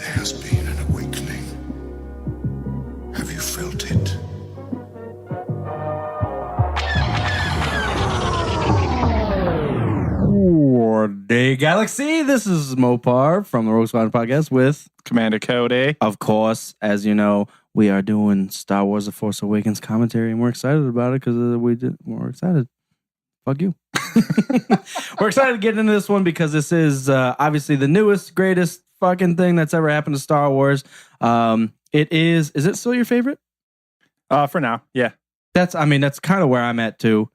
has been an awakening. Have you felt it? Day Galaxy, this is Mopar from the Rogue Squadron Podcast with Commander Cody. Of course, as you know, we are doing Star Wars The Force Awakens commentary, and we're excited about it because we're excited. Fuck you. We're excited to get into this one because this is obviously the newest, greatest fucking thing that's ever happened to Star Wars. Is it still your favorite? For now, yeah. That's kind of where I'm at too,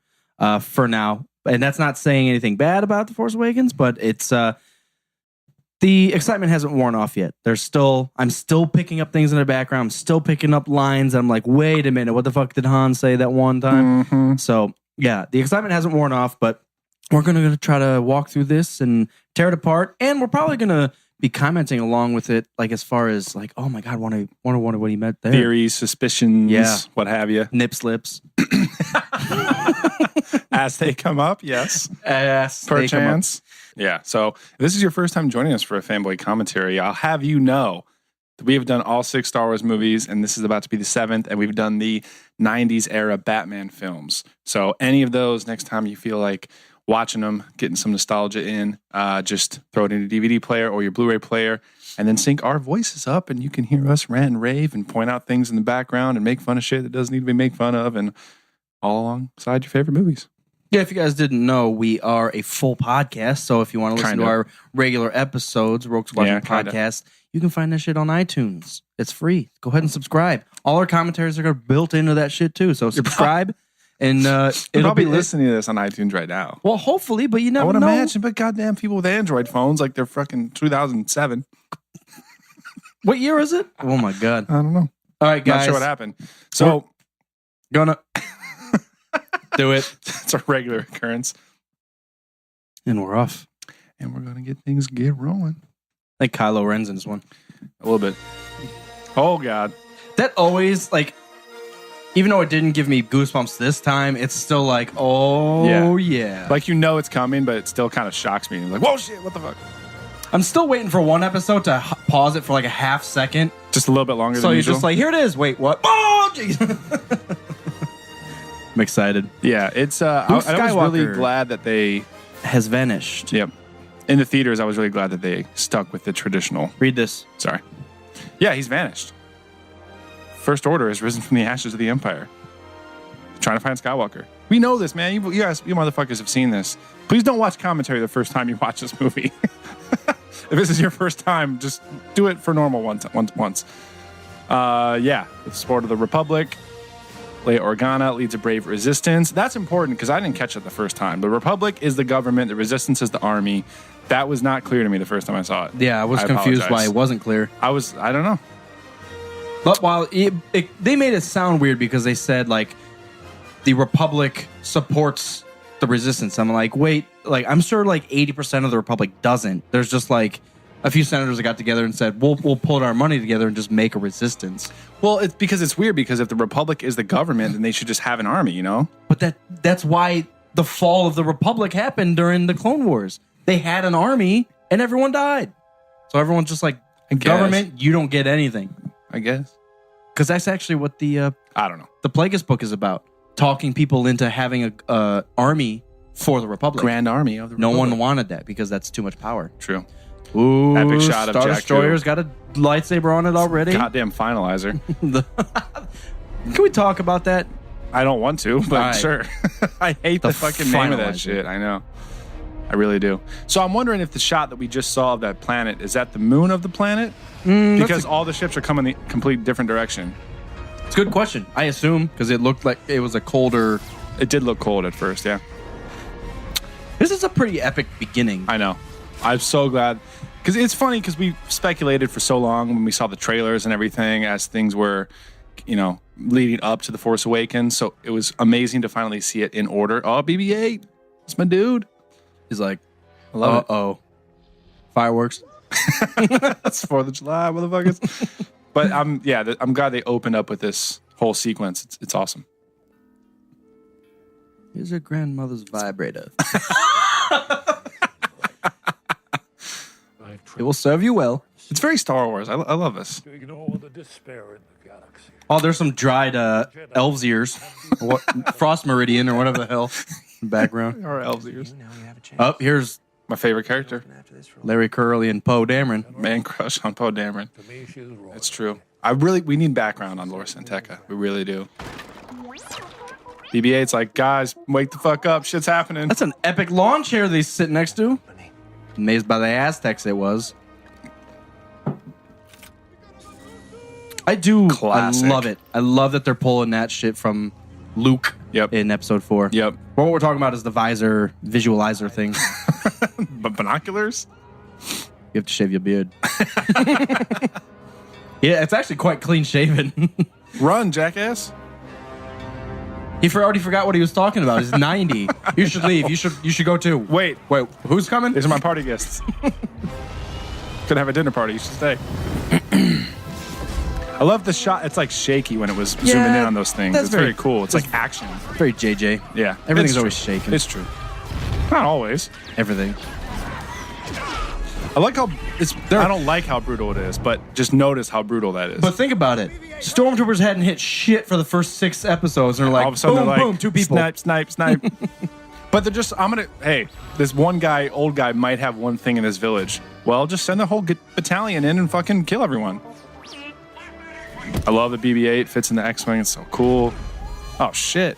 for now. And that's not saying anything bad about The Force Awakens, but it's the excitement hasn't worn off yet. I'm still picking up things in the background. I'm still picking up lines. I'm like, wait a minute, what the fuck did Han say that one time? Mm-hmm. So yeah, the excitement hasn't worn off, but we're gonna try to walk through this and tear it apart, and we're probably gonna be commenting along with it, like as far as like, oh my god, wonder what he meant there. Theories, suspicions, yeah, what have you. Nip slips. As they come up, yes. Perchance. Yeah, so if this is your first time joining us for a Fanboy commentary, I'll have you know that we have done all 6 Star Wars movies, and this is about to be the 7th, and we've done the 90s era Batman films. So any of those, next time you feel like watching them, getting some nostalgia in, just throw it in a DVD player or your Blu-ray player, and then sync our voices up, and you can hear us rant and rave and point out things in the background and make fun of shit that doesn't need to be made fun of, and all alongside your favorite movies. Yeah, if you guys didn't know, we are a full podcast. So if you want to listen to our regular episodes, Rogue Squadron Podcast, you can find that shit on iTunes. It's free. Go ahead and subscribe. All our commentaries are built into that shit too. So subscribe. And you're probably listening to this on iTunes right now. Well, hopefully, but you never know. I would imagine, but goddamn people with Android phones like they're fucking 2007. What year is it? Oh my god. I don't know. All right, guys. Not sure what happened. So gonna do it. It's a regular occurrence. And we're off. And we're going to get rolling. I think Kylo Ren's in this one. A little bit. Oh, God. That always, like, even though it didn't give me goosebumps this time, it's still like, oh, yeah. Like, you know it's coming, but it still kind of shocks me. You're like, whoa, shit, what the fuck? I'm still waiting for one episode to pause it for like a half second. Just a little bit longer than usual. So you're just like, here it is. Wait, what? Oh, jeez. I'm excited. Yeah, it's. I was really glad that they has vanished. Yep. In the theaters, I was really glad that they stuck with the traditional. Read this. Sorry. Yeah, he's vanished. First Order has risen from the ashes of the Empire, trying to find Skywalker. We know this, man. You guys, you motherfuckers have seen this. Please don't watch commentary the first time you watch this movie. If this is your first time, just do it for normal once. Yeah, with the support of the Republic. Leia Organa leads a brave resistance. That's important because I didn't catch it the first time. The Republic is the government. The resistance is the army. That was not clear to me the first time I saw it. Yeah, I was confused why it wasn't clear. I don't know. But while they made it sound weird because they said, like, the Republic supports the resistance. I'm like, wait, like, I'm sure like 80% of the Republic doesn't. There's just like a few senators that got together and said, we'll put our money together and just make a resistance. Well, it's because it's weird because if the Republic is the government, then they should just have an army, you know? But that's why the fall of the Republic happened during the Clone Wars. They had an army and everyone died. So everyone's just like, government, you don't get anything. I guess. Because that's actually what the I don't know. The Plagueis book is about. Talking people into having a army for the Republic. Grand army of the Republic. No one wanted that because that's too much power. True. Ooh, epic shot of Star Destroyer's got a lightsaber on it already. Goddamn finalizer. Can we talk about that? I don't want to, but sure. I hate the fucking name of that shit. I know. I really do. So I'm wondering if the shot that we just saw of that planet, is that the moon of the planet? Because all the ships are coming the complete different direction. It's a good question. I assume, because it looked like it was a colder... It did look cold at first, yeah. This is a pretty epic beginning. I know. I'm so glad. Because it's funny because we speculated for so long when we saw the trailers and everything as things were, you know, leading up to The Force Awakens. So it was amazing to finally see it in order. Oh, BB-8. It's my dude. He's like, uh-oh. Fireworks. That's 4th of July, motherfuckers. But I'm glad they opened up with this whole sequence. It's awesome. Here's your grandmother's vibrator. It will serve you well. It's very Star Wars. I love this. To ignore the despair in the galaxy. Oh, there's some dried elves ears, what, frost meridian or whatever the hell in the background. Or elves ears. Oh, here's My favorite character. Larry Curly and Poe Dameron. Man crush on Poe Dameron. To me, she is royal. It's true. We need background on Lor Santeca. We really do. BB-8's like, guys, wake the fuck up. Shit's happening. That's an epic lawn chair they sit next to. Amazed by the Aztecs it was. I do. Classic. I love it. I love that they're pulling that shit from Luke in episode 4. Yep. What we're talking about is the visor visualizer thing. But binoculars? You have to shave your beard. Yeah, it's actually quite clean shaven. Run, jackass. He already forgot what he was talking about. He's 90. You should leave. You should go too. Wait. Who's coming? These are my party guests. Could have a dinner party. You should stay. I love the shot. It's like shaky when it was zooming in on those things. That's It's very cool. It's like action. Very JJ. Yeah. Everything's It's always true. shaking. It's true. Not always. Everything. I like how I don't like how brutal it is, but just notice how brutal that is. But think about it. Stormtroopers hadn't hit shit for the first 6 episodes. And they're like, all of a sudden boom, they're like, boom, 2 people. Snipe, snipe, snipe. But they're just, hey, this one guy, old guy, might have one thing in his village. Well, just send the whole battalion in and fucking kill everyone. I love the BB-8. Fits in the X-Wing. It's so cool. Oh, shit.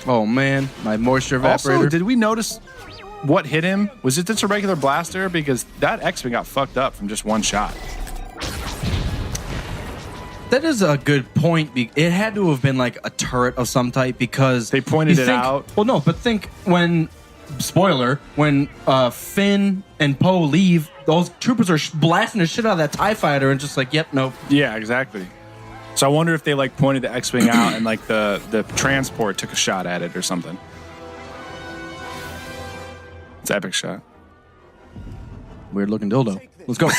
Oh, man. My moisture evaporator. Also, did we notice what hit him? Was it just a regular blaster? Because that X-Wing got fucked up from just one shot. That is a good point. It had to have been like a turret of some type because they pointed it out. Well, no, but think when, spoiler, when Finn and Poe leave, those troopers are blasting the shit out of that TIE fighter and just like, yep, nope. Yeah, exactly. So I wonder if they like pointed the X-Wing out and like the transport took a shot at it or something. It's an epic shot. Weird looking dildo. Let's go.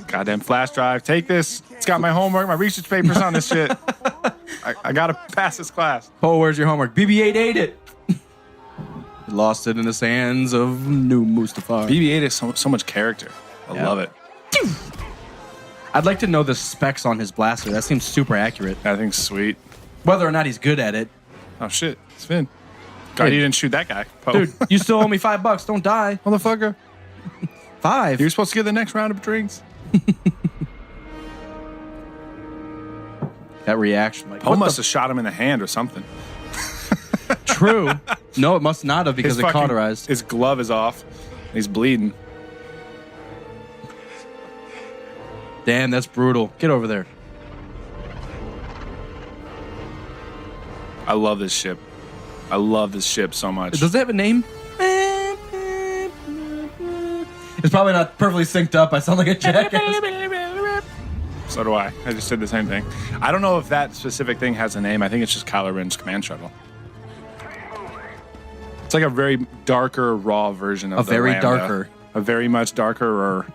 Goddamn flash drive. Take this. It's got my homework, my research papers on this shit. I gotta pass this class. Poe, where's your homework? BB-8 ate it. He lost it in the sands of New Mustafar. BB-8 is so much character. I love it. I'd like to know the specs on his blaster. That seems super accurate. I think sweet. Whether or not he's good at it. Oh shit, it's Finn. God, you didn't shoot that guy. Poe. Dude, you still owe me $5. Don't die. Motherfucker. 5. You're supposed to get the next round of drinks. That reaction. Like, Poe must have shot him in the hand or something. True. No, it must not have because it cauterized. His glove is off. He's bleeding. Damn, that's brutal. Get over there. I love this ship. I love this ship so much. Does it have a name? It's probably not perfectly synced up. I sound like a jackass. So do I. I just did the same thing. I don't know if that specific thing has a name. I think it's just Kylo Ren's command shuttle. It's like a very darker, raw version of the Lambda. A very much darker or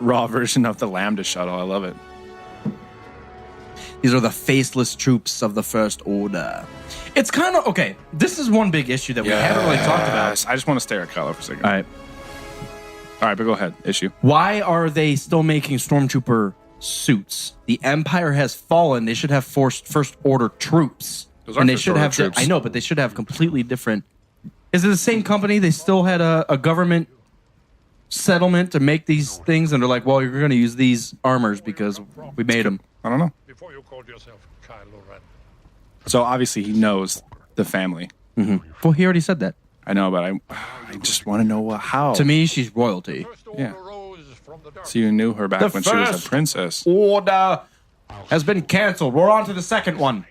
raw version of the Lambda shuttle. I love it. These are the faceless troops of the First Order. It's kind of, okay, this is one big issue that we haven't really talked about. I just want to stare at Kylo for a second. All right, but go ahead. Issue. Why are they still making Stormtrooper suits? The Empire has fallen. They should have First Order troops. Those are and they First should Order have, troops. I know, but they should have completely different. Is it the same company? They still had a government settlement to make these things, and they're like, well, you're going to use these armors because we made them. I don't know. Before you called yourself Kylo Ren. So obviously he knows the family. Mm-hmm. Well, he already said that. I know, but I just want to know how. To me, she's royalty. First order Yeah. rose from the dark. So you knew her back The when she was First a princess. Order has been canceled. We're on to the second one.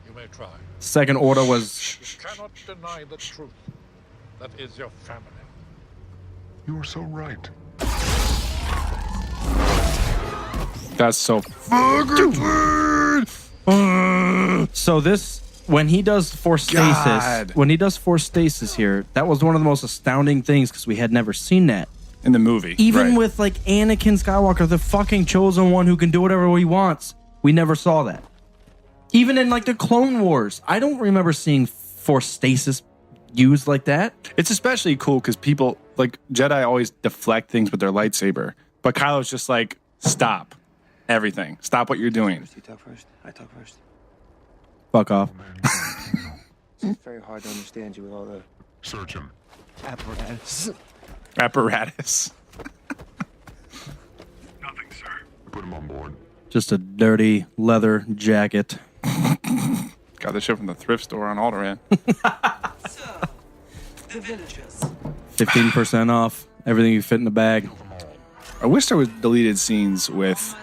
You may try. Second order was You cannot deny the truth. That is your family. You are so right. That's so so this when he does force God. stasis. When he does force stasis here, that was one of the most astounding things because we had never seen that. in the movie. Even right. with like Anakin Skywalker, the fucking chosen one who can do whatever he wants, we never saw that. Even in like the Clone Wars, I don't remember seeing force stasis used like that. It's especially cool because people, like, Jedi always deflect things with their lightsaber. But Kylo's just like, stop everything. Stop what you're doing. You talk first. I talk first. Fuck off. It's very hard to understand you with all the Search him. apparatus. Apparatus. Nothing, sir. Put him on board. Just a dirty leather jacket. Got this shit from the thrift store on Alderaan. So, the villagers. 15% off. Everything you fit in the bag. I wish there was deleted scenes with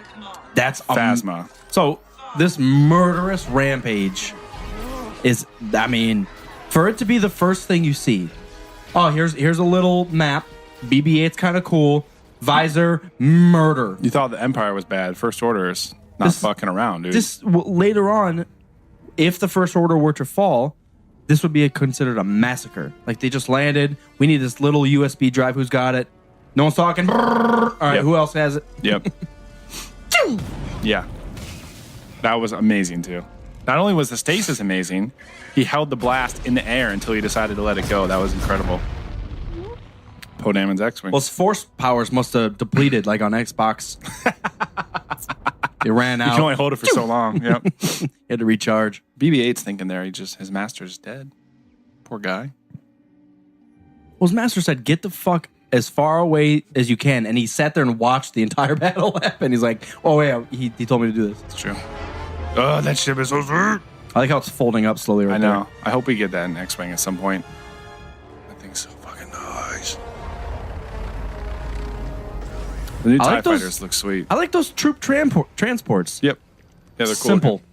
That's Phasma. So this murderous rampage is, I mean, for it to be the first thing you see. Oh, here's a little map. BB-8's kind of cool. Visor, murder. You thought the Empire was bad. First Order is not fucking around, dude. Later on, if the First Order were to fall, this would be considered a massacre. Like, they just landed. We need this little USB drive. Who's got it? No one's talking. All right, Yep. Who else has it? Yep. Yeah. That was amazing, too. Not only was the stasis amazing, he held the blast in the air until he decided to let it go. That was incredible. Poe Dameron's X-Wing. Well, his force powers must have depleted, like on Xbox. It ran out. you can only hold it for so long. Yep. He had to recharge. BB-8's thinking there. His master's dead. Poor guy. Well, his master said, get the fuck as far away as you can. And he sat there and watched the entire battle happen. He's like, oh, yeah, he told me to do this. It's true. Oh, that ship is over. I like how it's folding up slowly right I know. there. I hope we get that in X-Wing at some point. That thing's so fucking nice. The new I TIE like those- fighters look sweet. I like those troop transports. Yep. Yeah, they're cool. Simple. looking.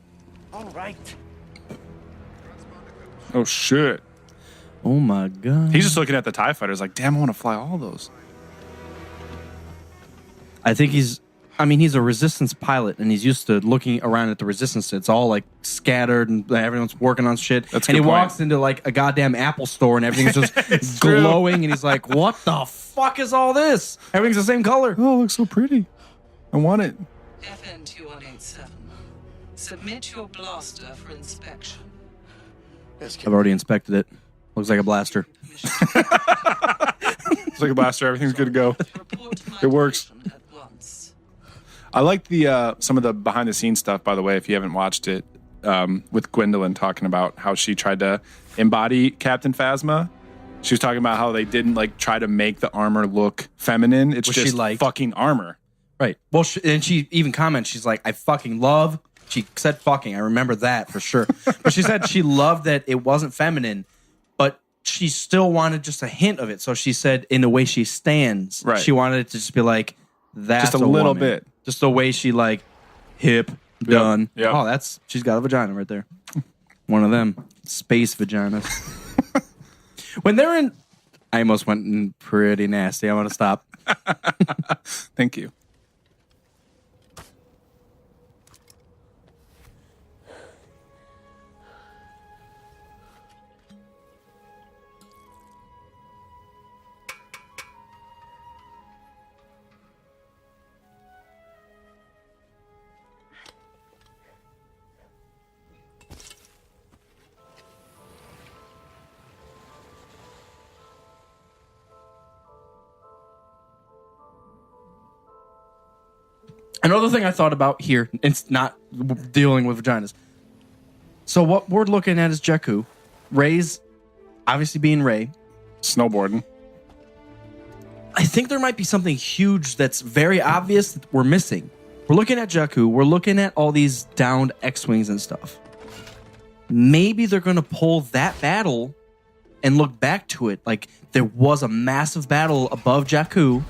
All right. Oh, shit. Oh, my God. He's just looking at the TIE fighters like, damn, I want to fly all those. I think he's a resistance pilot, and he's used to looking around at the resistance. It's all like scattered, and everyone's working on shit. That's a and he good point. walks into like a goddamn Apple store, and everything's just true. glowing, and he's like, what the fuck is all this? Everything's the same color. Oh, it looks so pretty. I want it. FN 2187. Submit your blaster for inspection. I've already inspected it. Looks like a blaster. It's like a blaster. Everything's good to go. Report to my It works. division at once. I like the some of the behind the scenes stuff, by the way, if you haven't watched it, with Gwendolyn talking about how she tried to embody Captain Phasma. She was talking about how they didn't like try to make the armor look feminine. It's Which she just liked. fucking armor. Right. Well, and she even comments, she's like, I fucking love. She said fucking. I remember that for sure. But she said she loved that it wasn't feminine, but she still wanted just a hint of it. So she said in the way she stands, Right. she wanted it to just be like, that's Just a little woman. bit. Just the way she like, hip, done. Yep. Oh, she's got a vagina right there. One of them. Space vaginas. When they're in, I almost went in pretty nasty. I want to stop. Thank you. Another thing I thought about here, it's not dealing with vaginas. So what we're looking at is Jakku. Rey's obviously being Rey. Snowboarding. I think there might be something huge that's very obvious that we're missing. We're looking at Jakku. We're looking at all these downed X-Wings and stuff. Maybe they're going to pull that battle and look back to it. Like there was a massive battle above Jakku.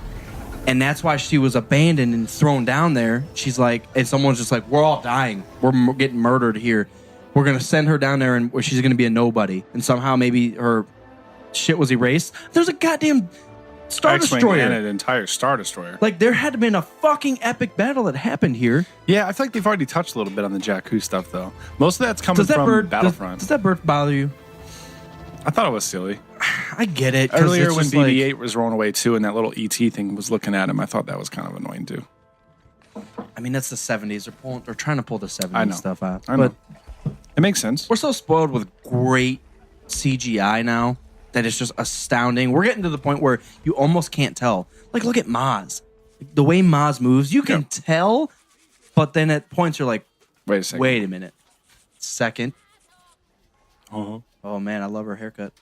And that's why she was abandoned and thrown down there. She's like, and someone's just like, we're all dying. We're getting murdered here. We're going to send her down there and she's going to be a nobody. And somehow maybe her shit was erased. There's a goddamn Star X-Wing Destroyer. and an entire Star Destroyer. Like, there had been a fucking epic battle that happened here. Yeah, I feel like they've already touched a little bit on the Jakku stuff, though. Most of that's coming from Battlefront. Does that bird bother you? I thought it was silly. I get it. 'cause Earlier it's when just like- BB-8 was rolling away, too, and that little ET thing was looking at him, I thought that was kind of annoying, too. I mean, that's the 70s. They're trying to pull the 70s I know. stuff out. I know. But It makes sense. we're so spoiled with great CGI now. that is just astounding. We're getting to the point where you almost can't tell. Like, look at Maz. The way Maz moves, you can tell, but then at points you're like, Wait a second. wait a minute. Second. Uh-huh. Oh, man, I love her haircut.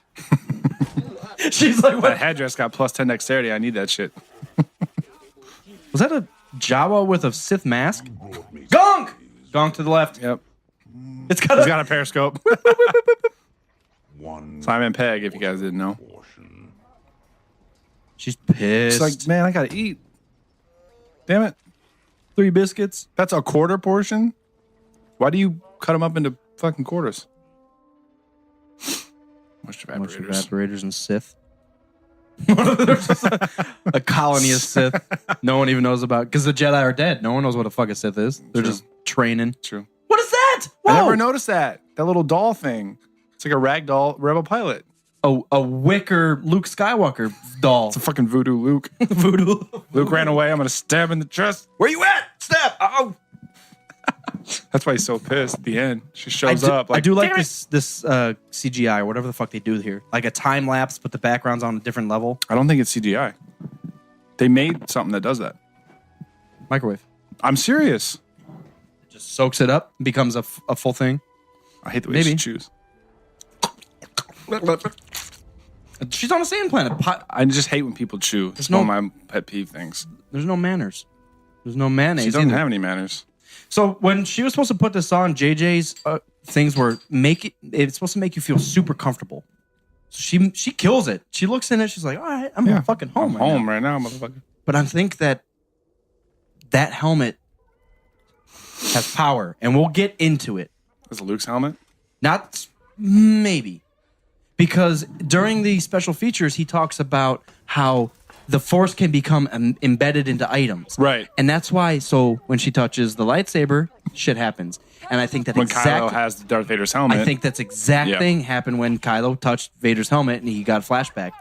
She's like, That what? headdress got plus 10 dexterity. I need that shit. Was that a Jawa with a Sith mask? Gonk! Gonk to the left. Yep. It's got He's a... got a periscope. One Simon Pegg, if you guys didn't know. portion. She's pissed. It's like, man, I gotta eat. Damn it. 3 biscuits. That's a quarter portion? Why do you cut them up into fucking quarters? Much Much evaporators. evaporators and Sith. There's just a colony of Sith no one even knows about. Because the Jedi are dead. No one knows what a fucking Sith is. They're True. just training. True. What is that? Whoa! I never noticed that. That little doll thing. It's like a ragdoll rebel pilot. A wicker Luke Skywalker doll. It's a fucking voodoo Luke. Voodoo. Luke ran away. I'm gonna stab in the chest. Where you at? Stab. Oh. That's why he's so pissed at the end. She shows up. Like, I do like "Damn it." this CGI or whatever the fuck they do here. Like a time lapse, but the background's on a different level. I don't think it's CGI. They made something that does that. Microwave. I'm serious. Just soaks it up and becomes a full thing. I hate the way Maybe. she chews. She's on a sand planet. I just hate when people chew. It's no- one of my pet peeve things. There's no manners. There's no mayonnaise. She doesn't either. have any manners. So when she was supposed to put this on, JJ's things were it's supposed to make you feel super comfortable. So she kills it. She looks in it. She's like, all right, I'm fucking home. I'm right home now. right now, motherfucker. But I think that helmet has power, and we'll get into it. Is it Luke's helmet? Not maybe. Because during the special features, he talks about how the Force can become embedded into items. Right. And that's why, so when she touches the lightsaber, shit happens. And I think that When Kylo has the Darth Vader's helmet. I think that's exact Yeah. thing happened when Kylo touched Vader's helmet and he got a flashback.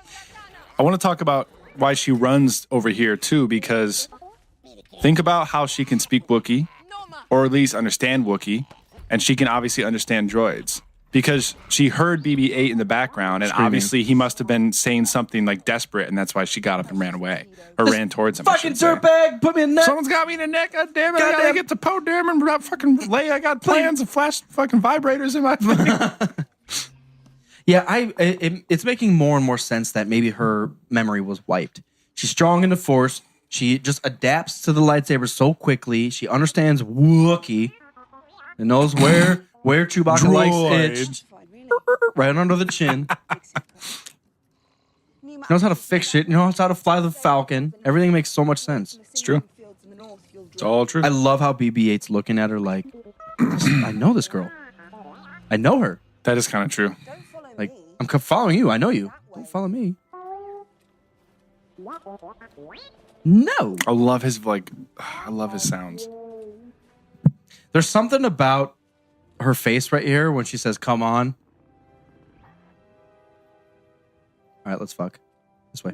I want to talk about why she runs over here, too, because think about how she can speak Wookiee, or at least understand Wookiee, and she can obviously understand droids. Because she heard BB-8 in the background, and Screaming. obviously he must have been saying something like desperate, and that's why she got up and ran away. Or ran towards him. I Fucking should say. dirtbag, put me in that. Someone's got me in the neck. God damn it. I Goddamn. gotta get to Poe Dameron without fucking Leia. I got plans of flash fucking vibrators in my thing. Yeah, it's making more and more sense that maybe her memory was wiped. She's strong in the Force. She just adapts to the lightsaber so quickly. She understands Wookiee and knows where Chewbacca likes itched. Right under the chin. Knows how to fix it. Knows how to fly the Falcon. Everything makes so much sense. It's true. It's all true. I love how BB-8's looking at her like, I know this girl. I know her. That is kind of true. Like, I'm following you. I know you. Don't follow me. No. I love his I love his sounds. There's something about her face right here when she says, come on. All right, let's fuck. This way.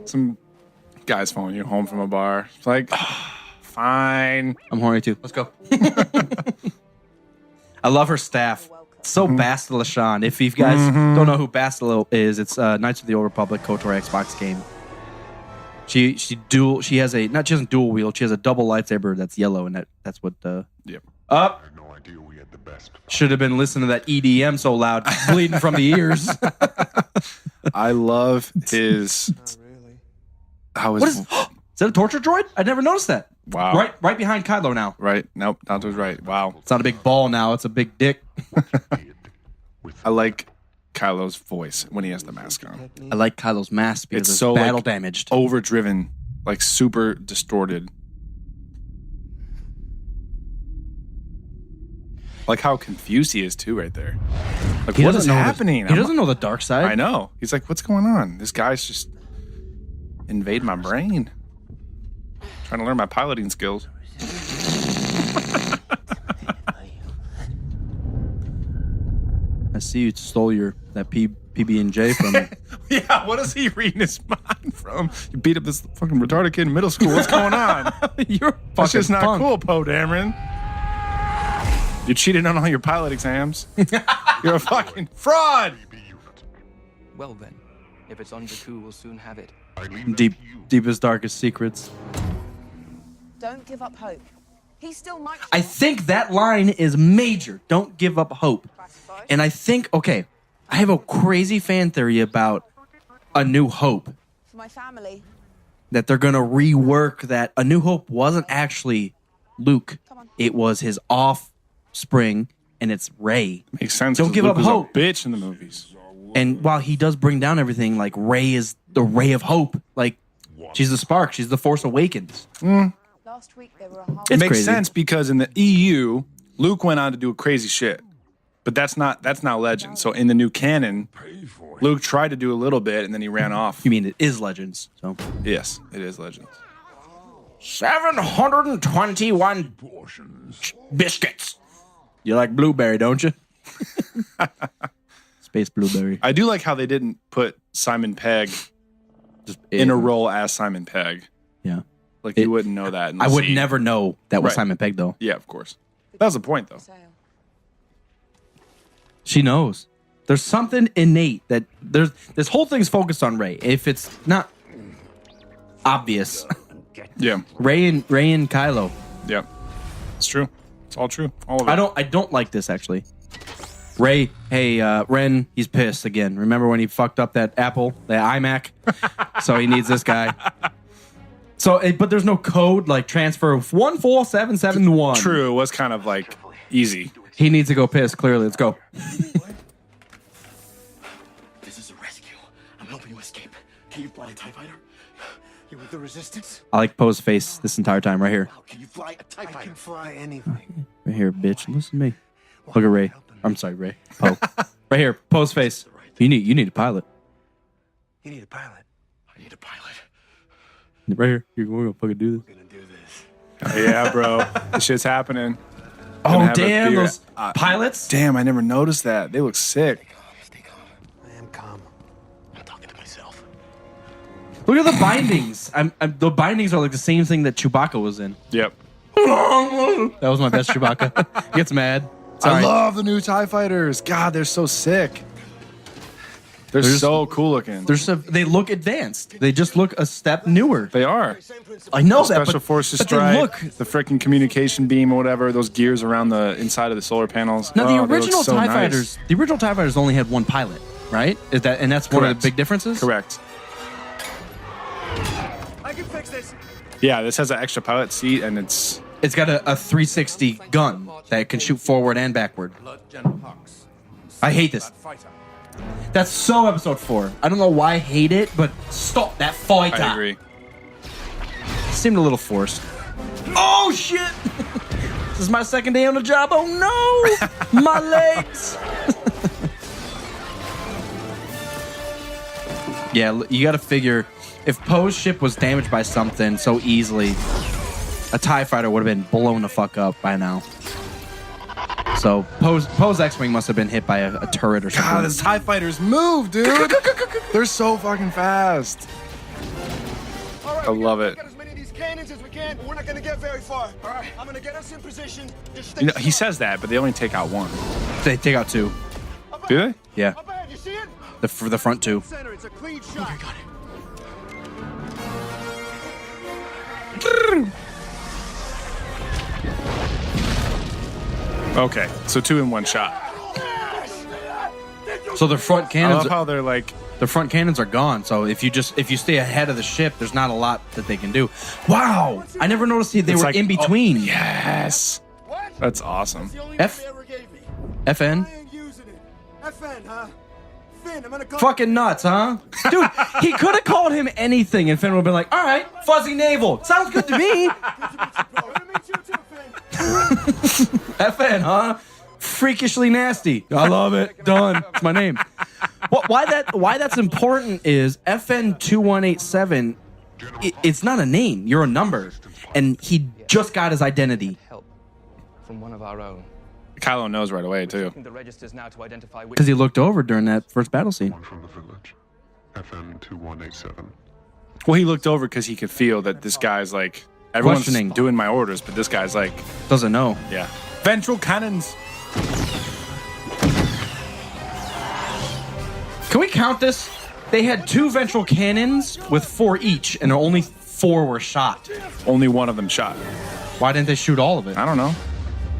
Some guy's following you home from a bar. It's like, fine. I'm horny too. Let's go. I love her staff. It's so Bastila Shan. If you guys don't know who Bastila is, it's Knights of the Old Republic KOTOR Xbox game. She doesn't dual wield. She has a double lightsaber that's yellow, and that's what. Yep. Up. I had no idea we had the best. Should have been listening to that EDM so loud, bleeding from the ears. I love his. How is What is? Is that a torture droid? I never noticed that. Wow. Right behind Kylo now. Right. Nope. Not was right. Wow. It's not a big ball now. It's a big dick. I like Kylo's voice when he has the mask on. I like Kylo's mask because It's it's so, battle like, damaged. Overdriven, like super distorted. Like how confused he is too, right there. Like what is happening? He doesn't know the dark side. I know. He's like, what's going on? This guy's just invade my brain. Trying to learn my piloting skills. I see you stole that PB&J from me. Yeah, what is he reading his mind from? You beat up this fucking retarded kid in middle school. What's going on? You're That's fucking just not punk. cool, Poe Dameron. You cheated on all your pilot exams. You're a fucking fraud. Well then, if it's on Jakku, we'll soon have it. Deepest, darkest secrets. Don't give up hope. He still might. I think that line is major. Don't give up hope. And I think, okay, I have a crazy fan theory about A New Hope. For my family. That they're going to rework that A New Hope wasn't actually Luke. It was his offspring, and it's Rey. Makes sense. Don't 'cause give Luke up was hope. A bitch in the movies. And while he does bring down everything, like Rey is the ray of hope. Like she's the spark. She's the Force Awakens. Last week they were a half. It makes crazy. sense because in the EU, Luke went on to do crazy shit. But that's not legend. So in the new canon, Luke tried to do a little bit and then he ran off. You mean it is Legends? So Yes, it is Legends. 721 biscuits. You like blueberry, don't you? Space blueberry. I do like how they didn't put Simon Pegg Just in a role as Simon Pegg. Yeah. Like you wouldn't know that. I would unless never know that was Right. Simon Pegg, though. Yeah, of course. That was the point, though. She knows. There's something innate that this whole thing's focused on Rey. If it's not obvious, Yeah, Rey and Kylo. yeah. It's true. It's all true. All of it. I don't like this actually. Rey, hey, Ren, he's pissed again. Remember when he fucked up that Apple, the iMac? So he needs this guy. So, but there's no code like transfer 14771. True. It was kind of like easy. He needs to go piss. Clearly, let's go. This is a rescue. I'm helping you escape. Can you fly a TIE fighter? You with the resistance? I like Poe's face this entire time, right here. How can you fly a TIE I fighter? can fly anything. Right here, bitch. Listen to me. Look at Ray. I'm sorry, Ray. Poe. Right here, Poe's face. You need a pilot. You need a pilot. I need a pilot. Right here. We're gonna fucking do this. We're gonna do this. Yeah, bro. This shit's happening. Gonna Oh have a damn, beer. those pilots. Damn, I never noticed that. They look sick. Stay calm. I am calm. I'm talking to myself. Look at the bindings. The bindings are like the same thing that Chewbacca was in. Yep. That was my best Chewbacca. Gets mad. Sorry. I love the new TIE fighters. God, they're so sick. They're so cool looking. They look advanced. They just look a step newer. They are. I know that, Special but, Forces but strike, they look. the freaking communication beam or whatever, those gears around the inside of the solar panels. Now Oh, the they look original so TIE nice. fighters, only had one pilot, right? And that's one of Correct. the big differences. Correct. I can fix this. Yeah, this has an extra pilot seat and it's It's got a 360 gun that can shoot forward and backward. I hate this. That's so episode 4. I don't know why I hate it, but stop that fight. I agree. Seemed a little forced. Oh shit! This is my second day on the job. Oh no! My legs! Yeah, you gotta figure if Poe's ship was damaged by something so easily, a TIE fighter would have been blown the fuck up by now. So Poe's X-Wing must have been hit by a turret or something. God, these TIE fighters move, dude. They're so fucking fast. I love it. Get as many of these cannons as we can, but we're not gonna get very far. All right, I'm gonna get us in position. Just stay You know, he says that, but they only take out one. They take out 2. Do they? Yeah, Up ahead, you see it? for the front 2. Center, it's a clean shot. Okay, got it. Okay, so 2 in one shot. So the front I cannons, love how they're like, the front cannons are gone. So if you stay ahead of the ship, there's not a lot that they can do. Wow, I never noticed they it's were like, in between. oh, yes, What? that's awesome. The only F- one they ever gave me. FN, I ain't using it. FN, huh? Finn, I'm gonna call. fucking nuts, huh? Dude, he could have called him anything, and Finn would have been like, "All right, fuzzy navel, sounds good to me." Good to meet you too, Finn. FN, huh? Freakishly nasty. I love it. Done. It's my name. Why that's important is FN 2187. It's not a name. You're a number, and he just got his identity. Help from one of our own. Kylo knows right away too. The registers now to identify which. Because he looked over during that first battle scene. One from the village. FM 2187. Well, he looked over because he could feel that this guy's like everyone's Questioning. doing my orders, but this guy's like, Doesn't know. yeah, ventral cannons. count this? They had 2 ventral cannons with 4 each, and only 4 were shot. Only one of them shot. Why didn't they shoot all of it? I don't know.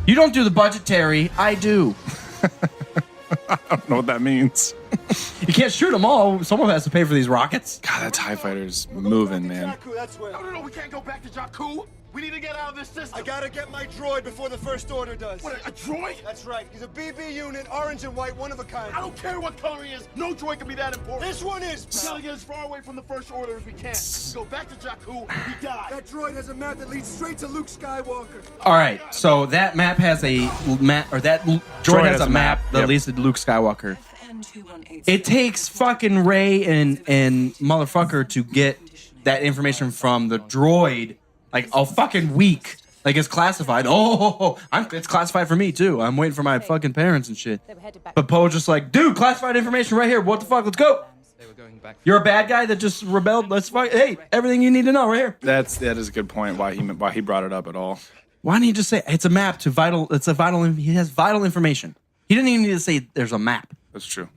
You don't do the budgetary. I do. I don't know what that means. You can't shoot them all. Someone has to pay for these rockets. God, that TIE fighter's moving, man. That's where. No, we can't go back to Jakku. We need to get out of this system. I gotta get my droid before the First Order does. What, a droid? That's right. He's a BB unit, orange and white, one of a kind. I don't care what color he is. No droid can be that important. This one is. We gotta get as far away from the First Order as we can. We go back to Jakku, we die. That droid has a map that leads straight to Luke Skywalker. All right, so that map has a map, or that droid has a map that Yep. leads to Luke Skywalker. FN2187. It takes fucking Ray and motherfucker to get that information from the droid like a fucking week. Like it's classified. It's classified for me too. I'm waiting for my fucking parents and shit. But Poe's just like, dude, classified information right here. What the fuck? Let's go. You're a bad guy that just rebelled. Let's fuck. Hey, everything you need to know right here. That is a good point. Why he brought it up at all? Why didn't he just say it's a map to vital? It's a vital. He has vital information. He didn't even need to say there's a map. That's true.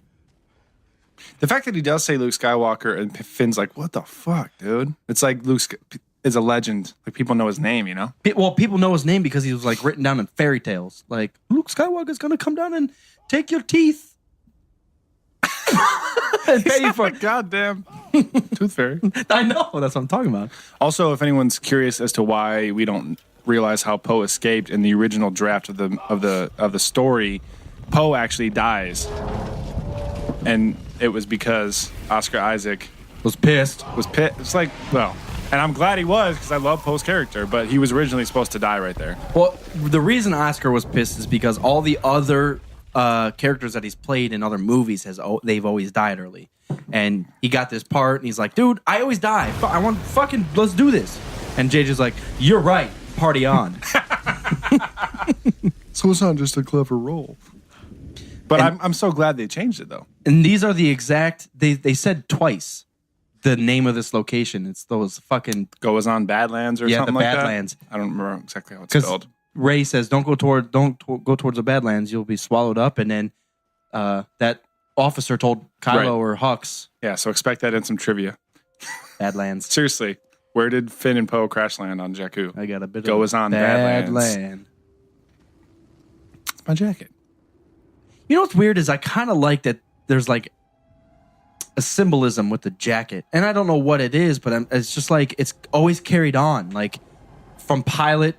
The fact that he does say Luke Skywalker and Finn's like, what the fuck, dude? It's like Luke is a legend. Like people know his name, you know? Well, people know his name because he was like written down in fairy tales. Like Luke Skywalker's gonna come down and take your teeth and pay you for goddamn tooth fairy. I know, that's what I'm talking about. Also, if anyone's curious as to why we don't realize how Poe escaped in the original draft of the story, Poe actually dies, and it was because Oscar Isaac Was pissed. It's like, well, and I'm glad he was because I love Poe's character, but he was originally supposed to die right there. Well, the reason Oscar was pissed is because all the other characters that he's played in other movies they've always died early, and he got this part, and he's like, "Dude, I always die. I want fucking let's do this." And JJ's like, "You're right. Party on." So it's not just a clever role. But I'm so glad they changed it though. And these are the exact. They said twice the name of this location. It's those fucking Goes on Badlands or something the like Badlands. that. I don't remember exactly how it's Because spelled. Ray says, "Don't go towards the Badlands. You'll be swallowed up." And then that officer told Kylo Right. or Hux, Yeah, so expect that in some trivia. "Badlands." Seriously, where did Finn and Poe crash land on Jakku? I got a bit Goes of on Badlands. Badlands. It's my jacket. You know what's weird is I kind of like that there's like a symbolism with the jacket. And I don't know what it is, but it's just like it's always carried on. Like from pilot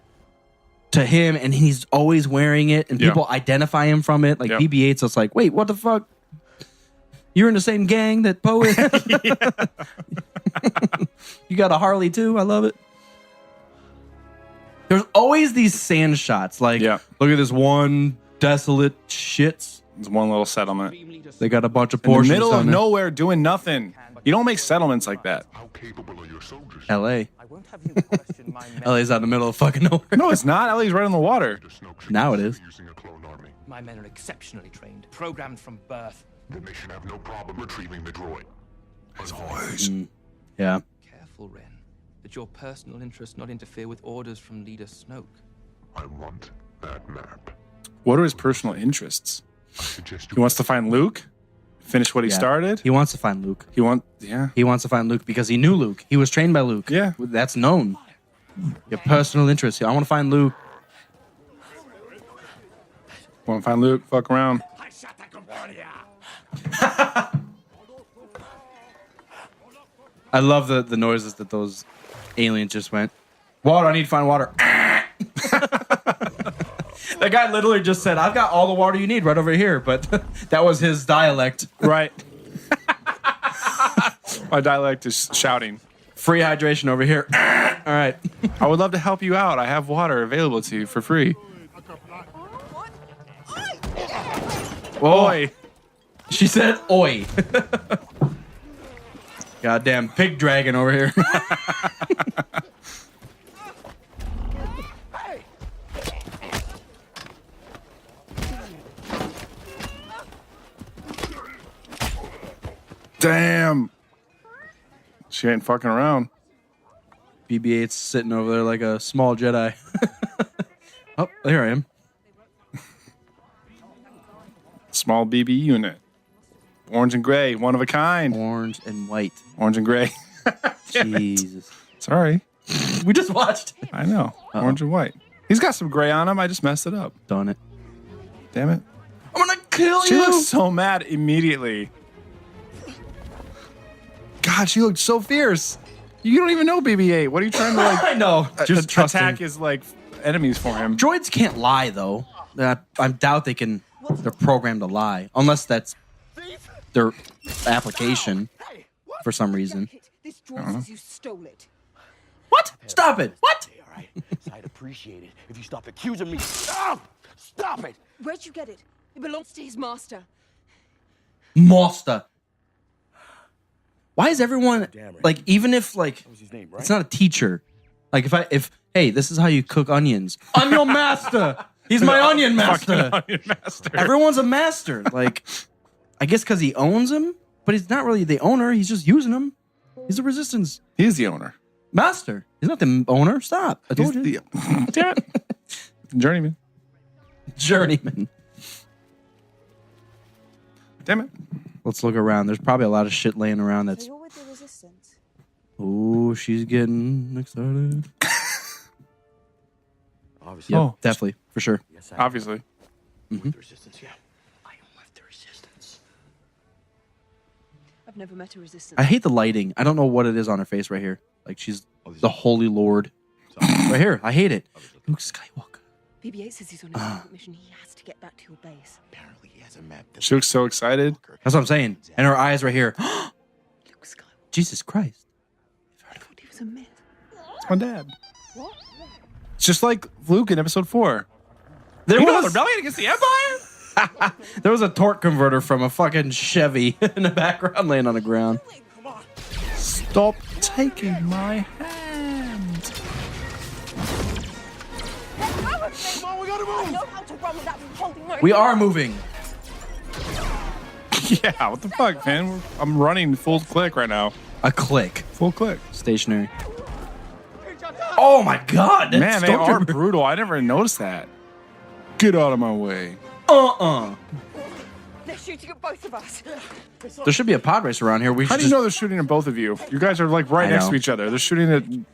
to him, and he's always wearing it, and Yeah. people identify him from it. Like Yeah. BB-8's just like, wait, what the fuck? You're in the same gang that Poe is? You got a Harley too? I love it. There's always these sand shots. Like, Yeah. look at this one desolate shits. It's one little settlement. They got a bunch of In the portions middle of down there. nowhere doing nothing. You don't make settlements like that. How capable are your soldiers? L.A. I won't have you question my men. LA's out in the middle of fucking nowhere. No, it's not. Ellie's right on the water. Now it is. Using a clone army. My men are exceptionally trained, programmed from birth. Then they should have no problem retrieving the droid. As always. Yeah. Careful, Ren, that your personal interests not interfere with orders from Leader Snoke. I want that map. What are his personal interests? I suggest He you wants to find Luke, finish what he Yeah. started. He wants to find Luke. He wants to find Luke because he knew Luke. He was trained by Luke. Yeah. That's known. Your personal interest. I want to find Luke. Want to find Luke? Fuck around. I love the noises that those aliens just went. Water, I need to find water. That guy literally just said, I've got all the water you need right over here. But that was his dialect. Right. My dialect is shouting. Free hydration over here. All right. I would love to help you out. I have water available to you for free. Oi. She said, oi. Goddamn pig dragon over here. Damn. She ain't fucking around. BB-8's sitting over there like a small Jedi. Oh, there I am. Small BB unit. Orange and gray, one of a kind. Orange and white. Orange and gray. Jesus. Sorry. We just watched it. I know. Uh-oh. Orange and white. He's got some gray on him. I just messed it up. Done it. Damn it. I'm gonna kill She you. looks so mad immediately. God, she looked so fierce. You don't even know BB-8. What are you trying to I know. Just trusting. attack his like enemies for him? Droids can't lie though. I doubt they can. They're programmed to lie unless that's their application for some reason. This droid says you stole it. What? Stop it. What? All right. So I'd appreciate it if you stopped accusing me. Stop! Stop it! Where'd you get it? It belongs to his master. Master. Why is everyone Damn right. like, even if like That was his name, right? it's not a teacher, like if hey, this is how you cook onions. I'm your master. He's my onion master. Fucking onion master. Everyone's a master. Like, I guess because he owns them, but he's not really the owner. He's just using them. He's the resistance He's the owner. master. He's not the owner. Stop. I told you. Damn it. Journeyman. Journeyman. Damn it. Let's look around. There's probably a lot of shit laying around So that's. you're with the resistance. Oh, she's getting excited. Obviously. Yep, Oh. definitely. For sure. Yes, I Obviously. am with the resistance. Yeah. I am with the resistance. I've never met a resistance. I hate the lighting. I don't know what it is on her face right here. Like she's this the is- Holy Lord. Right here. I hate it. Luke Skywalker. BB-8 says he's on a secret mission. He has to get back to your base. Apparently, he has a map. She looks so excited. That's what I'm saying. And her eyes right here. Luke Skywalker. Jesus Christ. I thought he was a myth. It's my dad. What? It's just like Luke in episode 4. There You know was, the rebellion against the Empire? there was a torque converter from a fucking Chevy in the background laying on the ground. Stop taking my hand. Come on, we gotta I move! know how to run without holding my We are moving. Yeah, what the fuck, man? I'm running full click right now. A click. Full click. Stationary. Oh my god. That Man, they are stormtrooper- brutal. I never noticed that. Get out of my way. They're shooting at both of us. There should be a pod race around here. We How should do you know they're shooting at both of you? You guys are like right I next know. to each other. They're shooting at She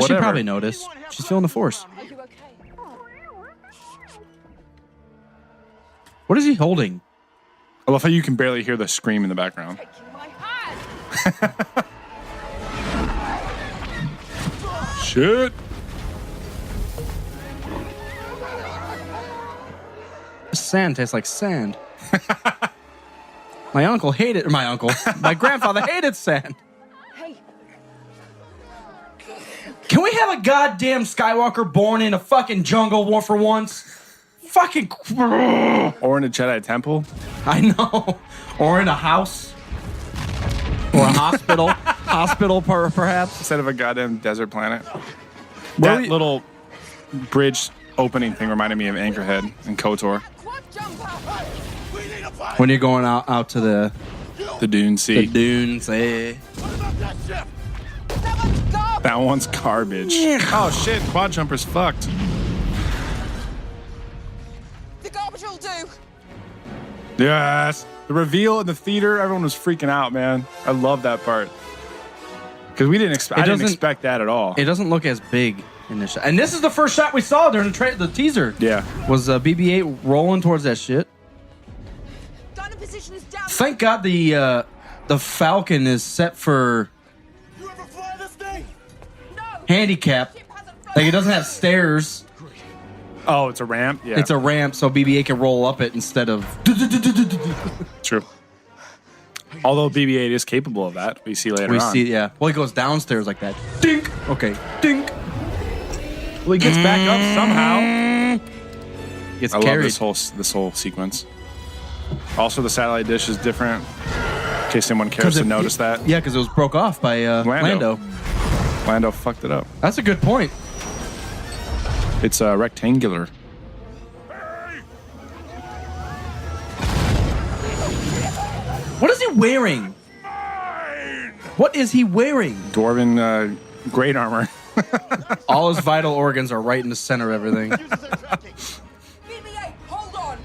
whatever. probably noticed. She's feeling the force. Are you okay? What is he holding? I love how you can barely hear the scream in the background. Taking my hand. Shit. This sand tastes like sand. My uncle hated, or my grandfather hated sand. Hey, Can we have a goddamn Skywalker born in a fucking jungle war for once? Fucking. Or in a Jedi temple. I know. Or in a house. Or a hospital. Hospital, perhaps. Instead of a goddamn desert planet. Where That we- little bridge opening thing reminded me of Anchorhead and KOTOR. quad jumper. We need a fight! When you're going out to the The Dune Sea. dunes, eh? What about that ship? That one's garbage. That one's garbage. Oh shit, quad jumper's fucked. The garbage will do. Yes. The reveal in the theater, everyone was freaking out, man. I love that part. Because we didn't expect. I didn't doesn't- expect that at all. It doesn't look as big in this shot. And this is the first shot we saw during the teaser. Yeah. Was BB-8 rolling towards that shit. Gun position is down. Thank God the Falcon is set for You ever fly this thing? No. handicap. Ship hasn't flown. Like it doesn't have stairs. Oh, it's a ramp. Yeah. It's a ramp, so BB-8 can roll up it instead of. True. Although BB-8 is capable of that, we see later We on. see, yeah. Well, he goes downstairs like that. Dink. Okay. Dink. Well, he gets back up somehow. Gets I love carried. this whole sequence. Also, the satellite dish is different. In case anyone cares to notice that. Yeah, because it was broke off by Lando. Lando fucked it up. That's a good point. It's rectangular. What is he wearing? What is he wearing? Dwarven great armor. All his vital organs are right in the center of everything. BB-8, hold on.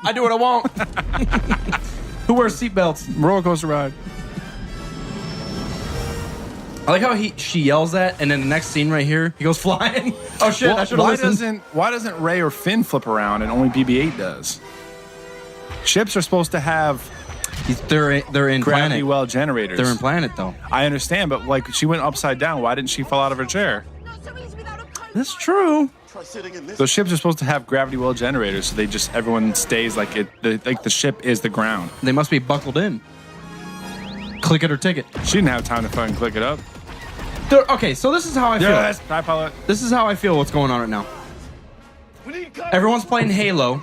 I do what I want. Who wears seatbelts? Roller coaster ride. I like how she yells that, and then the next scene right here, he goes flying. Oh shit! I should have listened. Why doesn't Ray or Finn flip around and only BB-8 does? Ships are supposed to have They're in gravity planet. well generators. They're in planet though. I understand, but like she went upside down. Why didn't she fall out of her chair? That's true. Try sitting in this. Those ships are supposed to have gravity well generators, so everyone stays like the ship is the ground. They must be buckled in. Click it or ticket. She didn't have time to fucking click it up. Okay, so this is how I feel. Yes, TIE pilot. This is how I feel. What's going on right now? Everyone's playing Halo,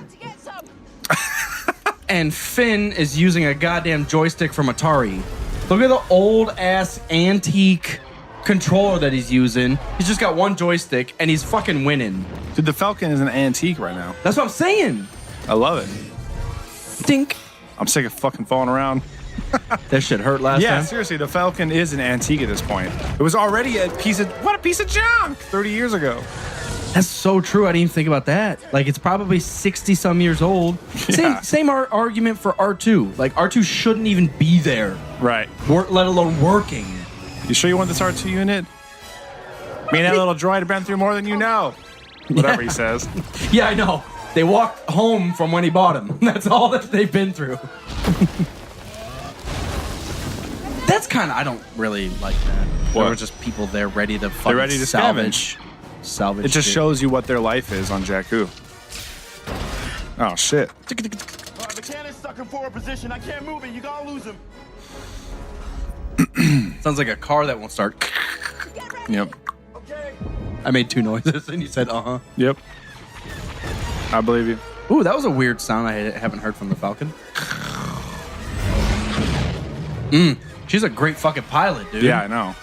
and Finn is using a goddamn joystick from Atari. Look at the old ass antique controller that he's using. He's just got one joystick, and he's fucking winning. Dude, the Falcon is an antique right now. That's what I'm saying. I love it. Dink. I'm sick of fucking falling around. That shit hurt last Yeah, time. seriously, the Falcon is an antique at this point. It was already a piece of junk 30 years ago. That's so true. I didn't even think about that. Like, it's probably 60 some years old. Yeah. Same argument for R2. Like, R2 shouldn't even be there, Right. let alone working. You sure you want this R2 unit? Me and that little droid have been through more than you know. Whatever he says. Yeah, I know. They walked home from when he bought him. That's all that they've been through. That's kind of, I don't really like that. What? There were just people there ready to fucking ready to salvage It just shit. shows you what their life is on Jakku. Oh, shit. The cannon's stuck in forward position. I can't move it. You gotta lose him. Sounds like a car that won't start. Yep. Okay. I made two noises and you said, uh-huh. Yep. I believe you. Ooh, that was a weird sound I haven't heard from the Falcon. She's a great fucking pilot, dude. Yeah, I know.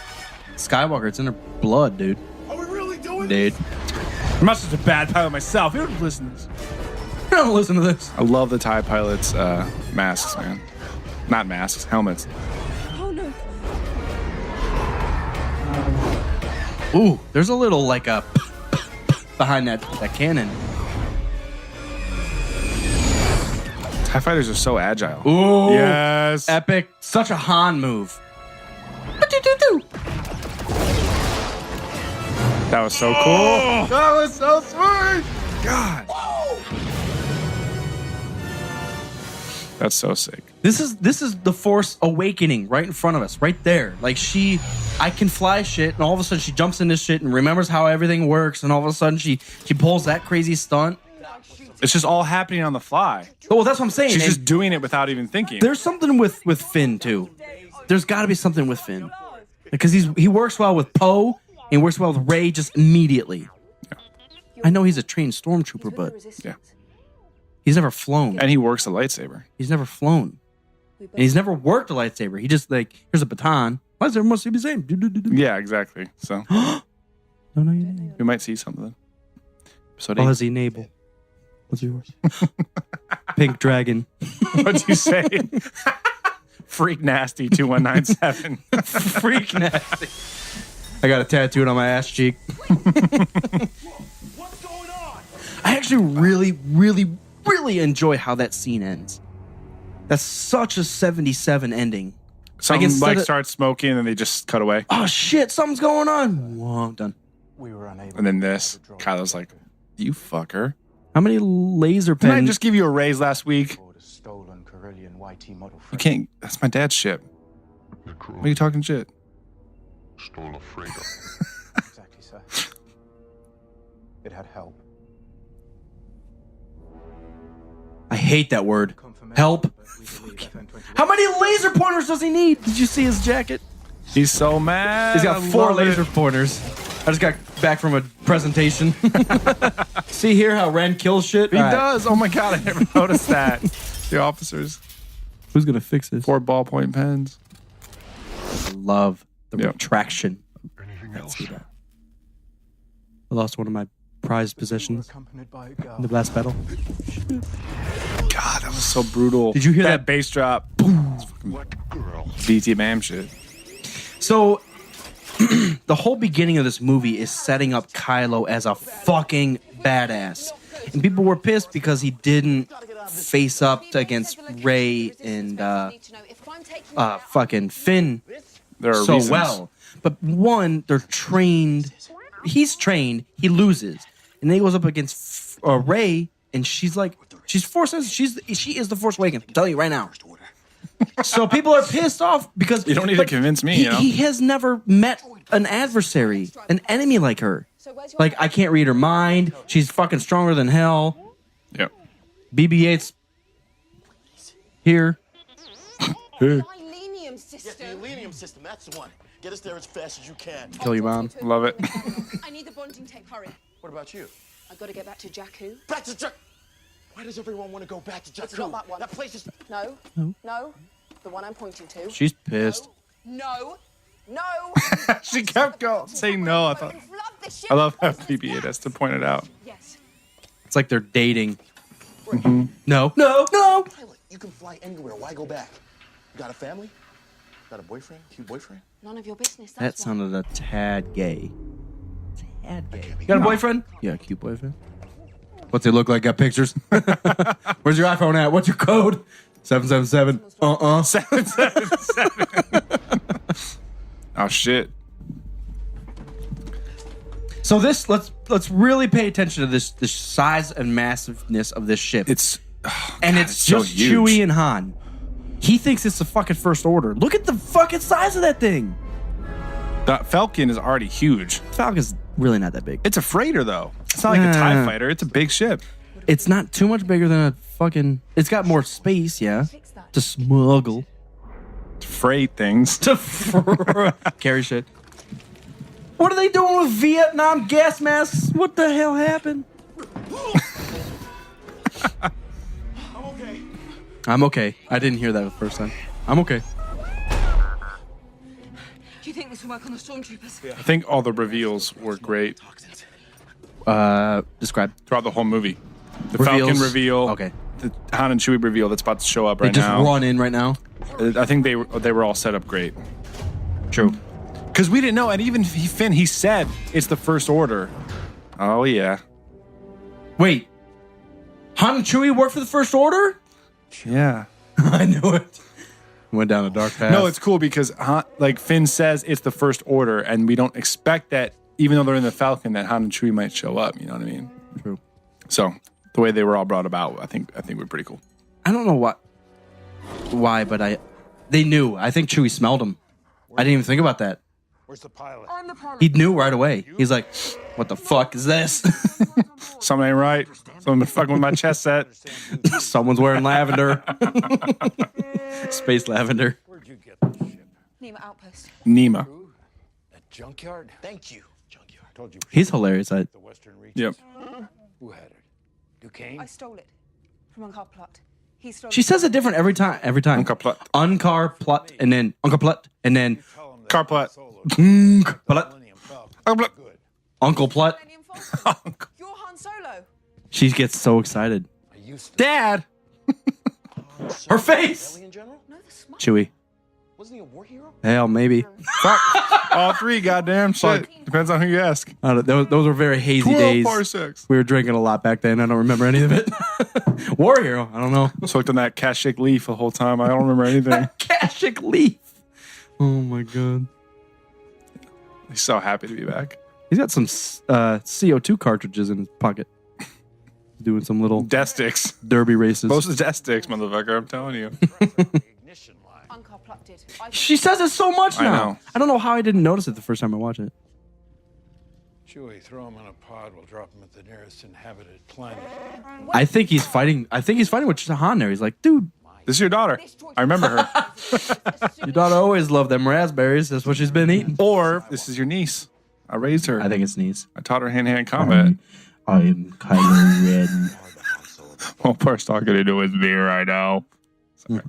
Skywalker, it's in her blood, dude. Are we really doing Dude. I'm not such a bad pilot myself. You don't listen to this. Don't listen to this. I love the TIE pilots' masks, man. Not masks, helmets. Oh no. Ooh, there's a little like a behind that cannon. TIE fighters are so agile. Ooh. Yes. Epic. Such a Han move. That was so cool. That was so sweet. God. That's so sick. This is the Force awakening right in front of us, right there. Like I can fly shit, and all of a sudden she jumps in this shit and remembers how everything works, and all of a sudden she pulls that crazy stunt. It's just all happening on the fly. Oh, that's what I'm saying. She's And just doing it without even thinking. there's something with Finn too. There's got to be something with Finn because he works well with Poe and he works well with Rey just immediately. I know he's a trained stormtrooper, but Yeah. he's never flown. And he works a lightsaber. He's never flown. And he's never worked a lightsaber. He just like, here's a baton. Lightsaber must be the same. Yeah, exactly. So No, you didn't. we might see something. Episode 8. Fuzzy Nabel. What's yours? Pink Dragon. What'd you say? Freak Nasty 2197. Freak nasty. I got it tattooed on my ass cheek. What's going on? I actually really, really, really enjoy how that scene ends. That's such a 77 ending. Something instead like of- starts smoking and they just cut away. Oh shit, something's going on. Whoa, I'm done. We were unable. And then this. Kylo's like, you fucker. How many laser Didn't I pens? just give you a raise last week? A stolen Corellian YT model. You can't. That's my dad's ship. The Why are you talking shit? stole a freighter. Exactly, sir. It had help. I hate that word. Help. How many laser pointers does he need? Did you see his jacket? He's so mad. He's got I 4 love laser it. pointers. I just got back from a presentation. See here how Ren kills shit? He All right. does. Oh my god, I never noticed that. The officers. Who's going to fix this? 4 ballpoint pens. I love the Yep. retraction. Anything else? I lost one of my prized possessions Accompanied by a in girl. the last battle. God, that was so brutal. Did you hear that that? bass drop? What girl? BT Bam shit. So, the whole beginning of this movie is setting up Kylo as a fucking badass. And people were pissed because he didn't face up against Rey and fucking Finn There are so reasons. well. But one, they're trained. He's trained. He loses, and then he goes up against Rey, and she's Force. She is the Force Awakens. I'm telling you right now. So people are pissed off because You don't need to convince me, you know? He has never met an adversary, an enemy like her. Like, I can't read her mind. She's fucking stronger than hell. Yep. BB-8's here. Millennium system. Yes, the Millennium system. That's the one. Get us there as fast as you can. Kill your mom. Love it. I need the bonding tape. Hurry. What about you? I've got to get back to Jakku. Back to Jakku. Why does everyone want to go back to Jakku? It's not that one. That place is. No. No. The one I'm pointing to. She's pissed. No. No. She kept going saying no. I love how BB-8 has to point it out. Yes. It's like they're dating. No. No. Pilot, you can fly anywhere. Why go back? You got a family? Got a boyfriend? Cute boyfriend? None of your business. That That's why. sounded a tad gay. Tad gay. You got a boyfriend? Yeah, cute boyfriend. What's it look like? Got pictures? Where's your iPhone at? What's your code? 777. 777. Oh shit. So let's really pay attention to this size and massiveness of this ship. It's It's so just huge. Chewie and Han. He thinks it's the fucking First Order. Look at the fucking size of that thing. The Falcon is already huge. Falcon's really not that big. It's a freighter though. It's not like a TIE fighter. It's a big ship. It's not too much bigger than a fucking. It's got more space, yeah, to smuggle, Freight things. to carry shit. What are they doing with Vietnam gas masks? What the hell happened? I'm okay. I didn't hear that the first time. I'm okay. Do you think this will work on the stormtroopers? I think all the reveals were great Describe. throughout the whole movie. The Reveals. Falcon reveal. Okay. The Han and Chewie reveal that's about to show up They right just now. run in right now. I think they were all set up great. True. Because we didn't know, and even Finn, he said it's the First Order. Oh yeah, Wait. Han and Chewie work for the First Order? yeah. I knew it. Went down a dark path. No, it's cool because like Finn says it's the First Order, and we don't expect that, even though they're in the Falcon, that Han and Chewie might show up. You know what I mean? True. So the way they were all brought about, I think we're pretty cool. I don't know why, but they knew. I think Chewie smelled him. I didn't even think about that. Where's the pilot? I'm the pilot. He knew right away. He's like, "What the fuck is this?" Something ain't right. Someone fucking with my chest set. Someone's wearing lavender. Space lavender. Where'd you get this ship? Nema Outpost. Nima. That junkyard? Thank you. Junkyard. Told you. He's hilarious. The Western regions. Yep. Who had it? Duquesne? I stole it from Uncle Plot. He stole She it. says it different every time. Uncle Plut. Uncar Plut, and then Uncle Plut, and then Tell him that Carplet. Solo Plut, Millennium Falcon. Uncle Plut. Good. Uncle Plut. Millennium Falcon. You're Han Solo. She gets so excited. I used to. Dad, her face. Alien General? No, the smart. Chewie. Wasn't he a war hero? Hell, maybe. Fuck. All three, goddamn shit. Depends on who you ask. Those were very hazy 12 days. parsecs. We were drinking a lot back then. I don't remember any of it. War hero. I don't know. Soaked on that Kashyyyk leaf the whole time. I don't remember anything. Kashyyyk leaf. Oh my god. He's so happy to be back. He's got some CO2 cartridges in his pocket. Doing some little Death sticks. derby races. Most of the death sticks, motherfucker. I'm telling you. Ignition line. Uncle Plot did. I She says it so much I now. know. I don't know how I didn't notice it the first time I watched it. Chewie, throw him in a pod. We'll drop him at the nearest inhabited planet. I think he's fighting with Han there. He's like, dude, This is your daughter. I remember her. your daughter always loved them raspberries. That's what she's been eating. Or this is your niece. I raised her. I think it's niece. I taught her hand-to-hand combat. I am Kylo Ren. Well, first talking to do is me right now. Sorry.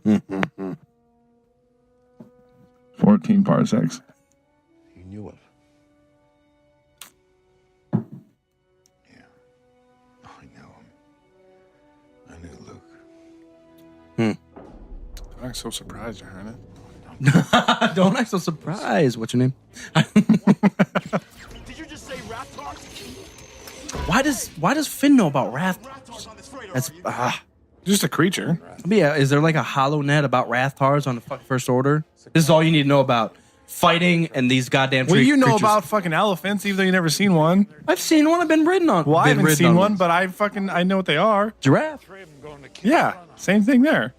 14 parsecs. You knew of. Yeah. Oh, I know him. I knew Luke. I'm so surprised you heard it. Don't act so surprised. What's your name? Did you just say Raptors? Why does Finn know about Wrath? Raptors on this freighter, That's are you? Just a creature. But yeah, is there like a hollow net about Rathtars on the fucking First Order? This is all you need to know about fighting and these goddamn Well, you know creatures. about fucking elephants, even though you've never seen one. I've seen one. I've been ridden on. Well, I been haven't ridden seen on one, but I know what they are. Giraffe. Yeah, same thing there.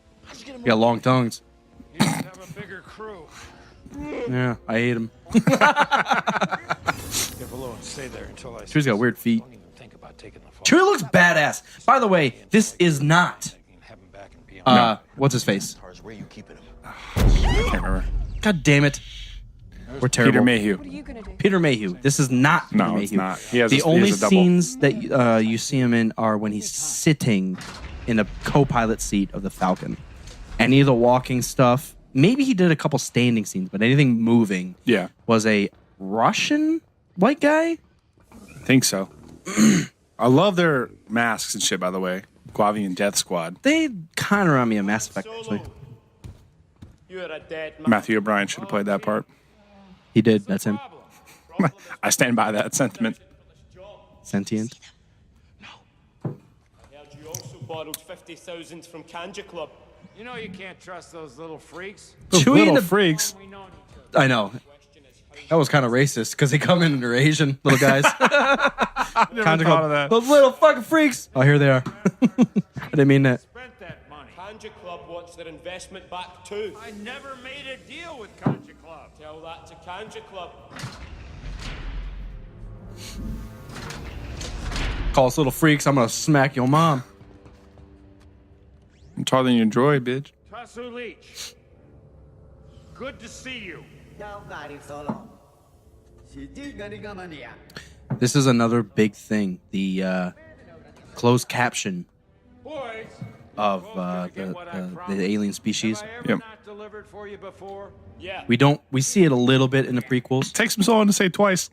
You got long tongues. You should have a bigger crew. Yeah, I hate them. Get below and stay there until I. Chewie's got weird feet. Don't even think about taking the fall. Chewie looks badass. By the way, this is not. Have him back and beyond. What's his face? Where you keeping him? I can't remember. God damn it. We're terrible. Peter Mayhew. What are you going to do? Peter Mayhew. This is not Peter No, Mayhew. it's not. He has the he only has a double. scenes that you see him in are when he's sitting in a co-pilot seat of the Falcon. Any of the walking stuff, maybe he did a couple standing scenes, but anything moving Yeah, was a Russian white guy. I think so. I love their masks and shit, by the way. Guavian Death Squad. They kind of remind me of Mass Effect, actually. You're a dead man. Matthew O'Brien should have played that part. He did. That's him. I stand by that sentiment. Sentient. I heard you also borrowed 50,000 from Kanja Club. You know you can't trust those little freaks. Those Chewie little and the- freaks. We know each other. I know. That was kind of racist because they come in and they're Asian little guys. Never thought of that. Those little fucking freaks. Oh, here they are. I didn't mean that. Spent that money. Kanja Club wants their investment back too. I never made a deal with Concha Club. Tell that to Kanja Club. Call us little freaks. I'm going to smack your mom. I'm taller than your droid, bitch. Tasu Leach. Good to see you. This is another big thing. The closed caption Boys. of the alien species. Yep. Not delivered for you before. Yeah. We see it a little bit in the prequels. Takes him so long to say twice.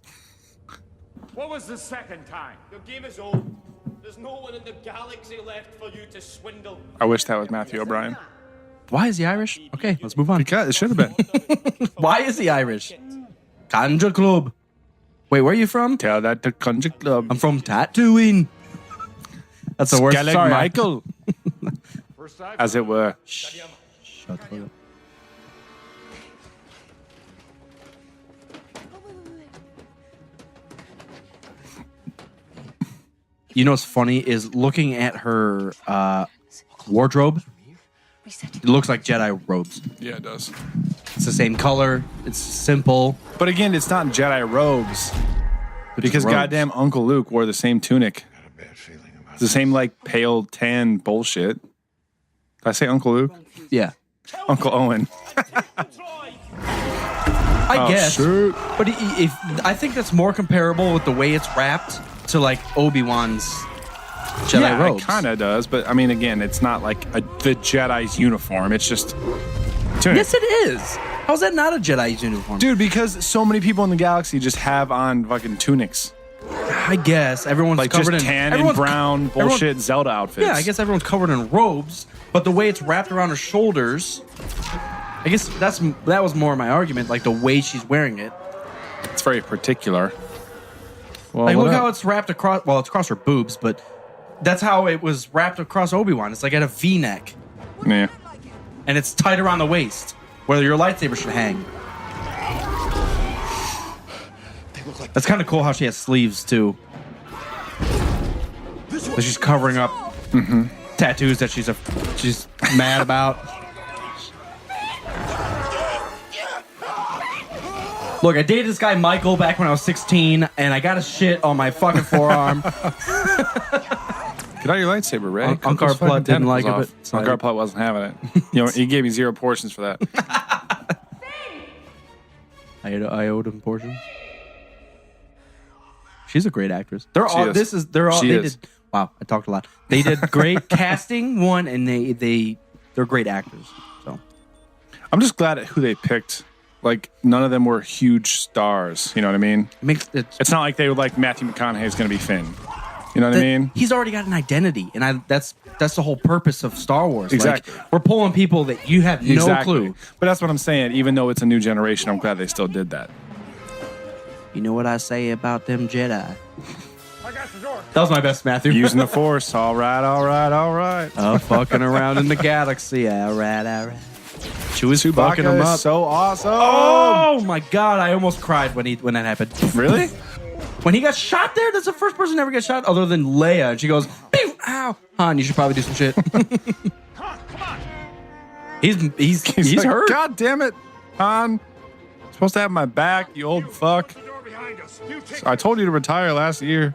What was the second time? Your game is old. There's no one in the galaxy left for you to swindle. I wish that was Matthew O'Brien. Why is he Irish? Okay, let's move on. Because it should have been. Why is he Irish? Kanja Club. Wait, where are you from? Tell that to Kanja Club. I'm from Tatooine. That's the worst. Skellig Sorry, Michael, First time. as it were. Shut up. You know what's funny is looking at her wardrobe. It looks like Jedi robes. Yeah, it does. It's the same color. It's simple. But again, it's not Jedi robes. Because robes. goddamn Uncle Luke wore the same tunic. Got a bad feeling about It's the same, like, pale tan bullshit. Did I say Uncle Luke? Yeah, Uncle Owen. I guess. Shit. But if I think that's more comparable with the way it's wrapped to like Obi-Wan's Jedi Yeah, robes. it kind of does. But, I mean, again, it's not like the Jedi's uniform. It's just tunic. Yes, it is. How's that not a Jedi's uniform? Dude, because so many people in the galaxy just have on fucking tunics. I guess everyone's Like, covered just in tan and everyone's- brown everyone- bullshit Zelda outfits. Yeah, I guess everyone's covered in robes, but the way it's wrapped around her shoulders, I guess that was more my argument. Like the way she's wearing it. It's very particular. Well, Like what look up? how it's wrapped across. Well, it's across her boobs, but that's how it was wrapped across Obi-Wan. It's like at a V-neck, Yeah. and it's tight around the waist, where your lightsaber should hang. That's kind of cool how she has sleeves too. That she's covering up tattoos that she's mad about. Look, I dated this guy Michael back when I was 16, and I got a shit on my fucking forearm. Get out your lightsaber, Ray. Uncle Cut those Arplut fucking didn't like tentacles it, off. but so Uncle I- Arplut wasn't having it. You know, he gave me 0 portions for that. I owed him portions. She's a great actress. They're all. is. They're all. She They is. did. Wow, I talked a lot. They did great casting. One, and they're great actors. So I'm just glad at who they picked. Like, none of them were huge stars. You know what I mean? it makes it. It's not like they were like Matthew McConaughey's going to be Finn. You know what I mean? He's already got an identity, and that's the whole purpose of Star Wars. Exactly. Like, we're pulling people that you have no clue. But that's what I'm saying. Even though it's a new generation, I'm glad they still did that. You know what I say about them Jedi? That was my best, Matthew. Using the Force. All right. Oh, fucking around in the galaxy. All right. Chewie's fucking him Chewbacca up. is so awesome. Oh my god! I almost cried when that happened. Really? When he got shot there, that's the first person to ever get shot other than Leia. And she goes, "Pew, ow, Han, you should probably do some shit." He's like, hurt. God damn it, Han. Supposed to have my back, you old fuck. I told you to retire last year.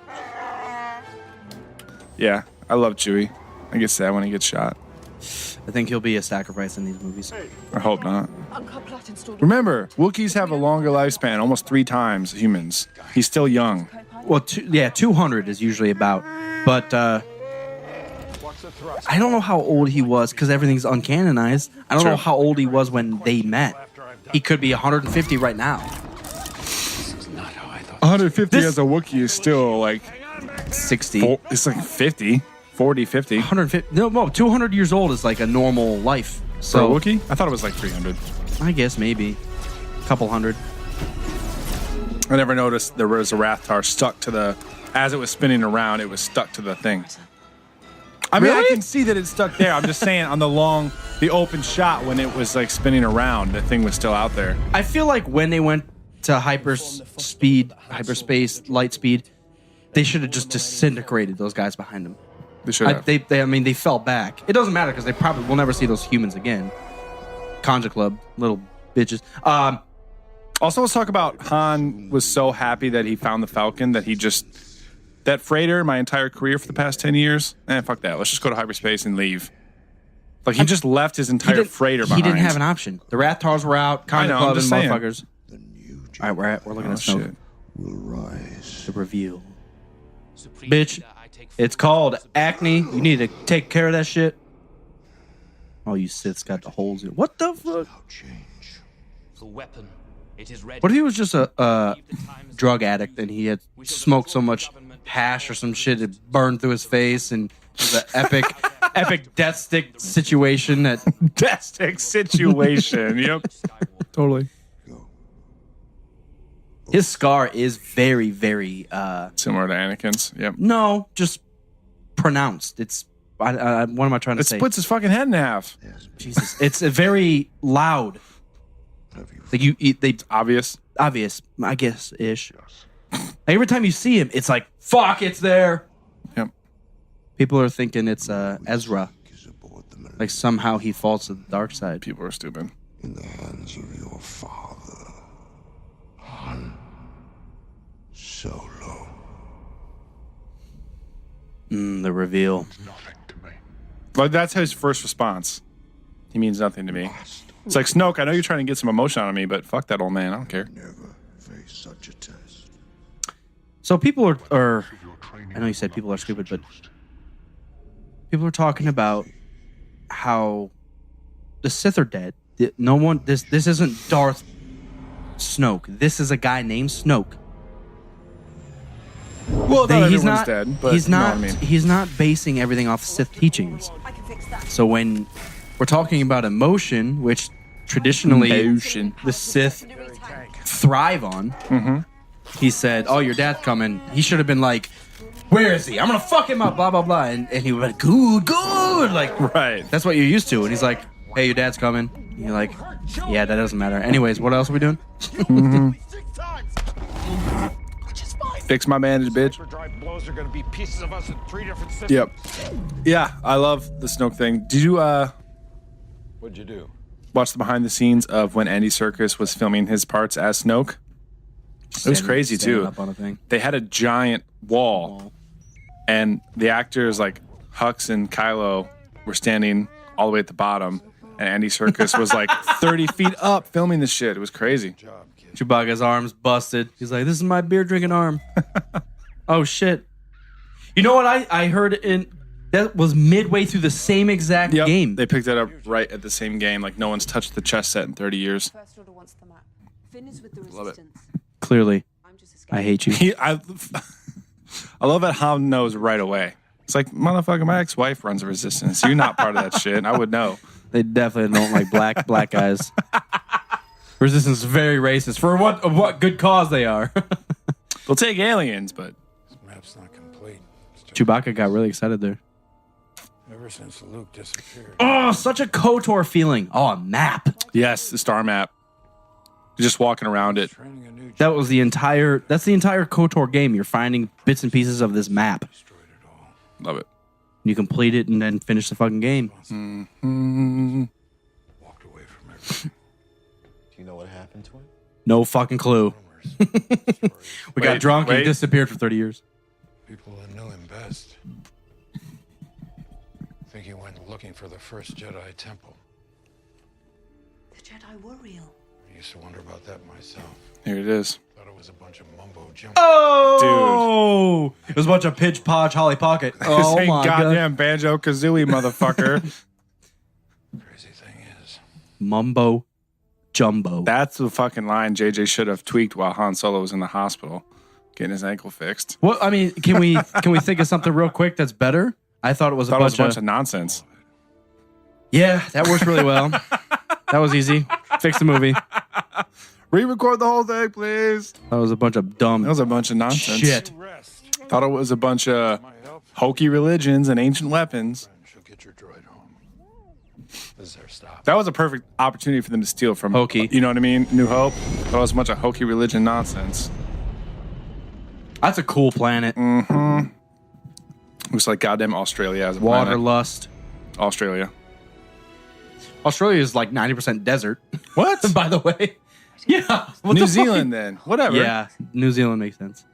Yeah, I love Chewie. I get sad when he gets shot. I think he'll be a sacrifice in these movies. I hope not. Remember, Wookiees have a longer lifespan, almost 3 times humans. He's still young. Well, 200 is usually about. But I don't know how old he was because everything's uncanonized. I don't know how old he was when they met. He could be 150 right now. 150 as a Wookiee is still like 60. It's like 50, 40, 50. 150. No, 200 years old is like a normal life. For a So Wookiee? I thought it was like 300. I guess maybe a couple hundred. I never noticed there was a Rathtar stuck to the, as it was spinning around, it was stuck to the thing. I mean, I can see that it's stuck there. I'm just saying on the open shot when it was like spinning around, the thing was still out there. I feel like when they went to hyperspace, light speed, they should have just disintegrated those guys behind them. They should have. They fell back. It doesn't matter because they probably will never see those humans again. Conja Club, little bitches. Also, let's talk about Han was so happy that he found the Falcon that he just, that freighter my entire career for the past 10 years, fuck that. Let's just go to hyperspace and leave. Like, he just left his entire freighter behind. He didn't have an option. The Rathars were out. Conja Club and saying. motherfuckers. All right, we're looking at Snoke. Shit. Will rise. The reveal. Bitch, it's called acne. You need to take care of that shit. Oh, you Siths got the holes in. What the fuck? Change. The weapon, it is ready. What if he was just a drug addict and he had smoked so much hash or some shit it burned through his face and it was an epic death stick situation that Death stick situation. Yep. Totally. his scar is very, very Similar to Anakin's. Yep. no, just pronounced. It's what am I trying to It say? splits his fucking head in half. Jesus, it's a very loud. Like they Obvious. obvious, I guess ish. Like every time you see him, it's like fuck, it's there. Yep. People are thinking it's Ezra. Like somehow he falls to the dark side. People are stupid. In the hands of your father, Han Solo. The reveal. Nothing to me. Like, that's his first response. He means nothing to me. It's like, Snoke, I know you're trying to get some emotion out of me, but fuck that old man. I don't care. Never face such a test. So people are I know you said people are stupid, but people are talking about how the Sith are dead. No one. This isn't Darth Snoke. This is a guy named Snoke. Well, He's not dead, but he's you know not. what I mean. He's not basing everything off Sith teachings. So when we're talking about emotion, which traditionally the Sith thrive on, he said, "Oh, your dad's coming." He should have been like, "Where is he? I'm gonna fuck him up." Blah blah blah, and he went, "Good." Like, Right. that's what you're used to. And he's like, "Hey, your dad's coming." And you're like, "Yeah, that doesn't matter." Anyways, what else are we doing? Fix my bandage, bitch. Blows are going to be pieces of us in 3 different systems. Yep. Yeah, I love the Snoke thing. Did you What'd you do? watch the behind the scenes of when Andy Serkis was filming his parts as Snoke? It was crazy Standing too. up on a thing. They had a giant wall, and the actors like Hux and Kylo were standing all the way at the bottom, and Andy Serkis was like 30 feet up filming this shit. It was crazy. Chewbacca's arms busted. He's like, "This is my beer drinking arm." Oh shit! You know what I heard that was midway through the same exact Yep. game. They picked that up right at the same game. Like no one's touched the chess set in 30 years. First Order wants the map. Finish with the Love it. resistance. Clearly, I'm just a I hate you. I love that Han knows right away. It's like, motherfucker, my ex-wife runs a resistance. You're not part of that shit. I would know. They definitely don't like black guys. Resistance is very racist for what good cause they are. They'll take aliens, but map's not complete. It's just- Chewbacca got really excited there. Ever since Luke disappeared. Oh, such a KOTOR feeling. Oh, a map. Yes, the star map. You're just walking around it. Training a new That's the entire KOTOR game. You're finding bits and pieces of this map. destroyed it all. Love it. You complete it and then finish the fucking game. Walked away from everything. Do you know what happened to him? No fucking clue. Rumors. We got Wait, drunk and wait. he disappeared for 30 years. People that knew him best think he went looking for the first Jedi temple. The Jedi were real. I used to wonder about that myself. Here it is. Thought it was a bunch of mumbo jumbo. Oh, dude. It was a bunch of pitch podge Holly Pocket. This Oh ain't my god. goddamn Banjo Kazooie, motherfucker. Crazy thing is, Mumbo jumbo. That's the fucking line JJ should have tweaked while Han Solo was in the hospital getting his ankle fixed. Well, I mean, can we think of something real quick that's better? I thought it was a Thought it was bunch a bunch of nonsense. Yeah, that works really well. That was easy. Fix the movie. Re-record the whole thing, please. That was a bunch of dumb That was a bunch of nonsense. shit. rest. Thought it was a bunch of My help. hokey religions and ancient weapons. She'll get your droid home. This is our stop. That was a perfect opportunity for them to steal from Hokey. You know what I mean? New Hope. That was a bunch of hokey religion nonsense. That's a cool planet. Looks like goddamn Australia as a planet. Waterlust. Australia. Australia is like 90% desert. What? By the way. Yeah. What New the Zealand then. Whatever. fuck? Yeah. New Zealand makes sense.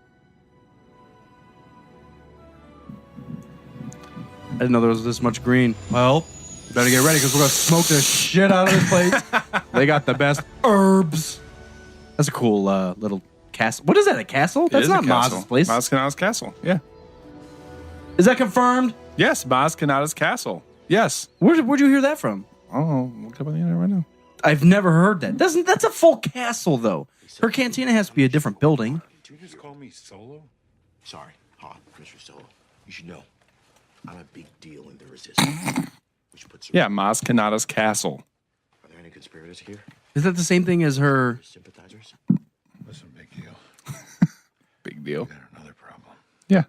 I didn't know there was this much green. Well, better get ready because we're going to smoke the shit out of this place. They got the best herbs. That's a cool little castle. What is that, a castle? It That's is a not castle. Maz's place. Maz Kanata's castle. Yeah. Is that confirmed? Yes, Maz Kanata's castle. Yes. Where'd you hear that from? Oh, look it up on the internet right now. I've never heard that. That's a full castle, though. Her cantina has to be a different building. Did you just call me Solo? Sorry, Han, Mr. Solo. You should know, I'm a big deal in the resistance. We should put some. Yeah, Maz Kanata's castle. Are there any conspirators here? Is that the same thing as her? Sympathizers? Listen, big deal. Big deal. Got another problem. Yeah.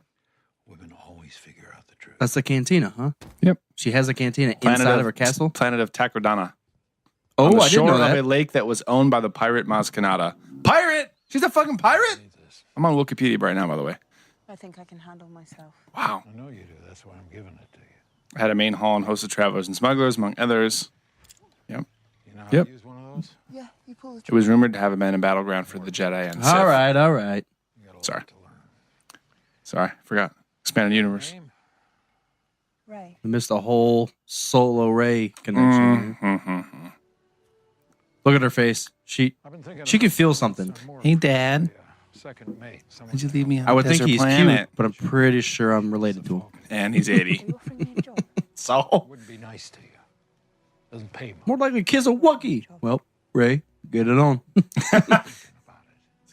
Women always figure out the truth. That's the cantina, huh? Yep. She has a cantina inside of her castle. Planet of Takodana. Oh, On the I didn't know shore that. of a lake that was owned by the pirate Maz Kanata. Pirate? She's a fucking pirate? I'm on Wikipedia right now, by the way. I think I can handle myself. Wow. I know you do. That's why I'm giving it to you. Had a main hall and hosted travelers and smugglers, among others. Yep. You know how Yep. to use one of those? Yeah, you pull the It was rumored to have been a battleground for the Jedi and Sith. All right. You got a lot Sorry. to learn. Sorry, forgot. Expanded universe. Name? Ray. We missed a whole Solo Ray connection. Mm-hmm. Look at her face. She I've been thinking can about feel this something. more Hey, about Dad. the, second mate. Someone Why'd you leave me on I would think desert he's planet? cute, but I'm pretty sure I'm related to him. And he's 80. Are you offering me a job? So wouldn't be nice to you. Doesn't pay much. more likely kiss a Wookiee. Well, Ray, get it on. Let's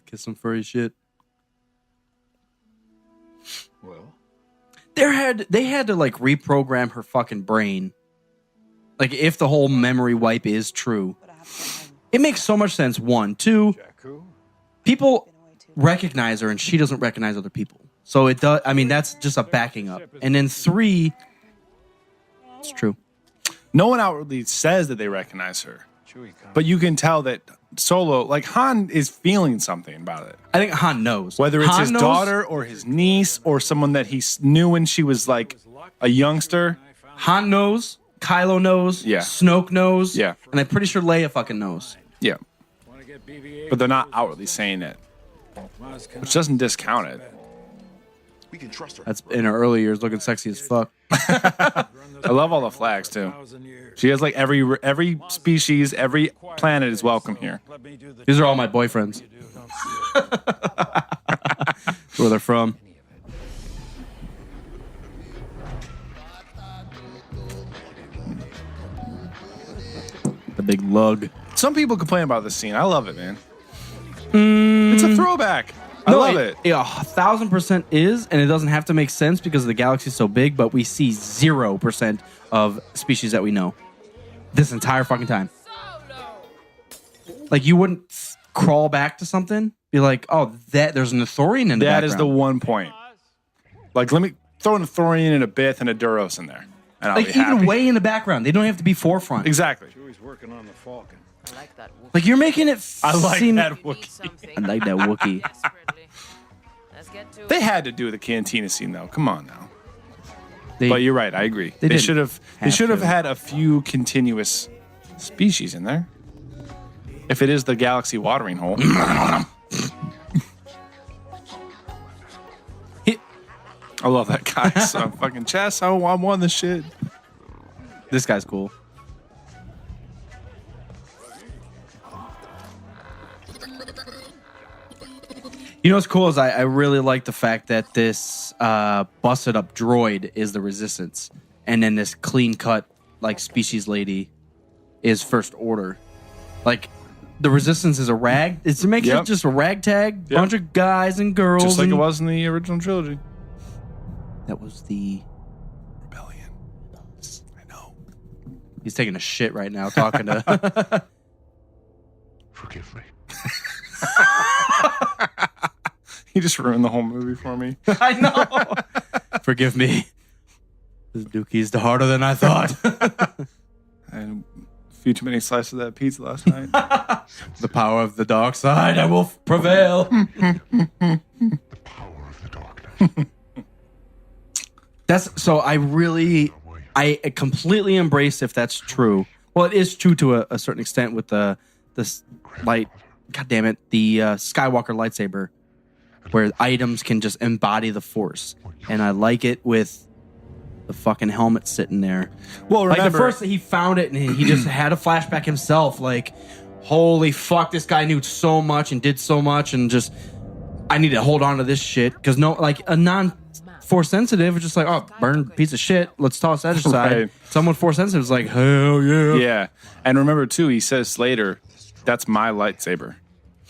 kiss some furry shit. Well, They had to like reprogram her fucking brain. Like if the whole memory wipe is true. But I have to go home. It makes so much sense. One, two, Jakku? people Been away too recognize her and she doesn't recognize other people. So it does. I mean, that's just a backing up. And then three, it's true. No one outwardly says that they recognize her. Chewie comes. But you can tell that Solo, like Han, is feeling something about it. I think Han knows. Whether it's Han his knows. daughter or his niece or someone that he knew when she was like a youngster. Han knows. Kylo knows. Yeah. Snoke knows. Yeah. And I'm pretty sure Leia fucking knows. Yeah. Wanna get BB-8? But they're not outwardly saying it, Maz which doesn't discount it. we can trust her. That's in her early years looking sexy as fuck. I love all the flags too. 1,000 years. She has like every species, every planet is welcome here. Let me do the These are all my boyfriends. you do. Don't see it. That's where they're from. The big lug. Some people complain about this scene. I love it, man. It's a throwback. I love it. Yeah, 1,000% is, and it doesn't have to make sense because the galaxy's so big, but we see 0% of species that we know this entire fucking time. Like, you wouldn't crawl back to something, be like, oh, that there's an Ithorian in the That background. is the one point. Like, let me throw in a Thorian and a Bith and a Duros in there. And I'll Like, be even happy. way in the background. They don't have to be forefront. Exactly. Chewie's working on the Falcon. I like that. Like, you're making it I like seem... that Wookiee. I like that Wookiee. Let's get to They had to do the cantina scene, though. Come on now. They- But you're right. I agree. They They didn't should have. They have should have to. had a few continuous species in there. If it is the galaxy watering hole. I love that guy's fucking chest. I won the shit. This guy's cool. You know what's cool is I really like the fact that this busted up droid is the Resistance, and then this clean cut like species lady is First Order. Like the Resistance is a rag. It's making Yep. it just a ragtag bunch of guys and girls. Just like and it was in the original trilogy. That was the Rebellion. I know. He's taking a shit right now talking to. Forgive me. He just ruined the whole movie for me. I know. Forgive me. This Dookie's harder than I thought. And a few too many slices of that pizza last night. The power of the dark side, I will prevail. The power of the darkness. That's so. I completely embrace if that's true. Well, it is true to a certain extent with this light. God damn it, the Skywalker lightsaber, where items can just embody the Force, and I like it with the fucking helmet sitting there. Well, Like remember, the first he found it and he just had a flashback himself. Like, holy fuck, this guy knew so much and did so much, and just I need to hold on to this shit because no, like a non-force sensitive is just like, oh, burn piece of shit. Let's toss that aside. Right. Someone force sensitive is like, hell yeah. yeah. And remember, too, he says later, that's my lightsaber.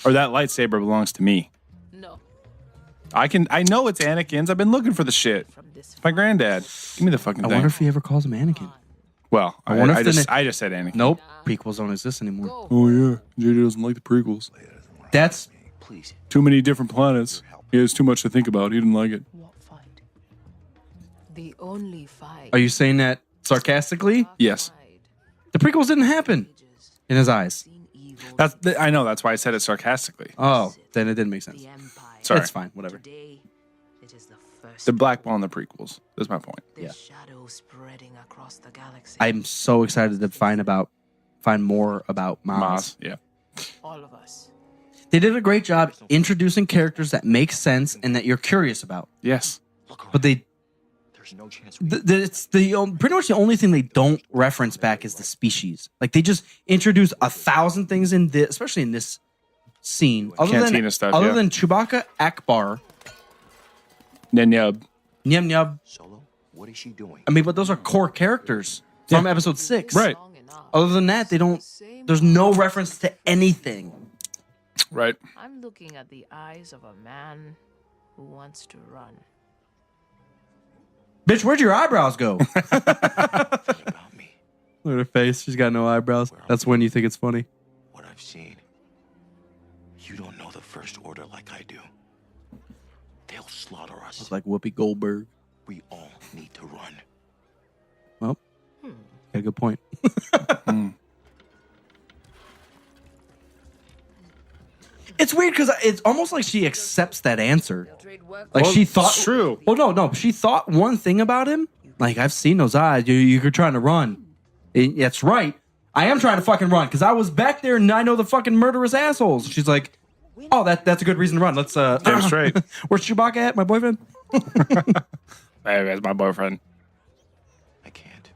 Or that lightsaber belongs to me. No. I know it's Anakin's. I've been looking for the shit. My granddad. Give me the fucking I thing. wonder if he ever calls him Anakin. Well, I wonder if I just said Anakin. Nope, prequels don't exist anymore. Oh, yeah. JJ doesn't like the prequels. That's Please. Too many different planets. He has too much to think about. He didn't like it. What fight? The only fight. Are you saying that sarcastically? Yes. The prequels didn't happen in his eyes. I know. That's why I said it sarcastically. Oh, then it didn't make sense. Sorry. It's fine, whatever. Today, it is the first. The blackballing the prequels. That's my point. Yeah. Shadow spreading across the galaxy. I'm so excited to find more about Maz. Maz. Yeah. All of us. They did a great job introducing characters that make sense and that you're curious about. Yes. But they, There's no chance. it's pretty much the only thing they don't reference back is the species. Like they just introduce 1,000 things in this, especially in this scene. Cantina stuff, Other yeah. than Chewbacca, Akbar, Nenyub. Nyam Nyam. Solo, what is she doing? I mean, but those are core characters from Episode 6. Right. Other than that, they don't. There's no reference to anything. Right. I'm looking at the eyes of a man who wants to run. Bitch, where'd your eyebrows go? Look About me, at her face. She's got no eyebrows. That's when you think it's funny. what I've seen. You don't know the First Order like I do. They'll slaughter us. It's like Whoopi Goldberg. We all need to run. Well, got a good point. It's weird because it's almost like she accepts that answer. Like Well, she thought. it's true. Well, no. She thought one thing about him. Like, I've seen those eyes. You're trying to run. That's right. I am trying to fucking run because I was back there and I know the fucking murderous assholes. She's like, oh, that's a good reason to run. Let's Damn straight. Where's Chewbacca at? My boyfriend. Hey, that's my boyfriend. I can't.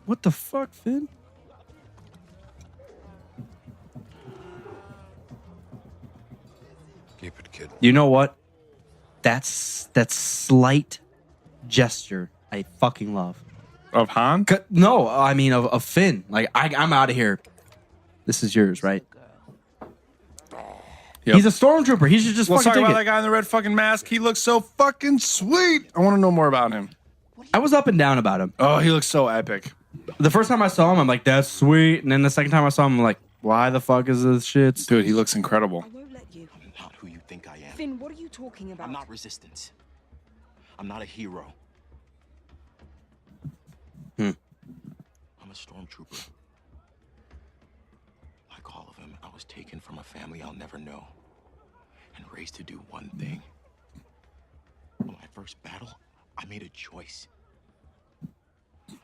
What the fuck, Finn? Keep it, kid. You know what? That slight gesture I fucking love. Of Han? No, I mean of Finn. Like I'm out of here. This is yours, right? Yep. He's a stormtrooper. He should just Let's fucking talk take about it. that guy in the red fucking mask. He looks so fucking sweet. I want to know more about him. I was up and down about him. Oh, he looks so epic. The first time I saw him, I'm like, that's sweet. And then the second time I saw him, I'm like, why the fuck is this shit? Dude, he looks incredible. I'm not who you think I am. Finn, what are you talking about? I'm not resistance. I'm not a hero. I'm a stormtrooper. Like all of them, I was taken from a family I'll never know and raised to do one thing. On my first battle, I made a choice.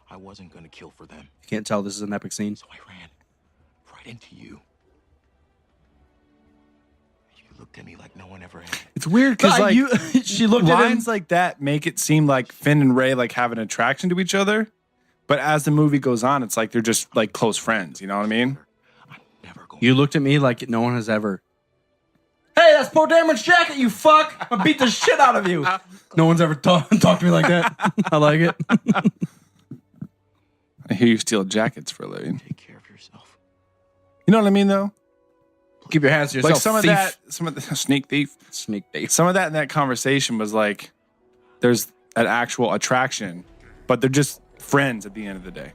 I wasn't gonna kill for them, You can't tell this is an epic scene. so I ran right into you. You looked at me like no one ever had. It's weird because like she looked at him. lines like that make it seem like Finn and Rey like have an attraction to each other, but as the movie goes on, it's like they're just like close friends. You know what I mean? I'm never going. You looked at me like no one has ever. Hey, that's Poe Dameron's jacket, you fuck! I'm gonna beat the shit out of you. No one's ever talked to me like that. I like it. I hear you steal jackets for a living. Take care of yourself. You know what I mean, though? Keep your hands to yourself. Like some of the sneak thief. Sneak thief. Some of that in that conversation was like, there's an actual attraction, but they're just friends at the end of the day.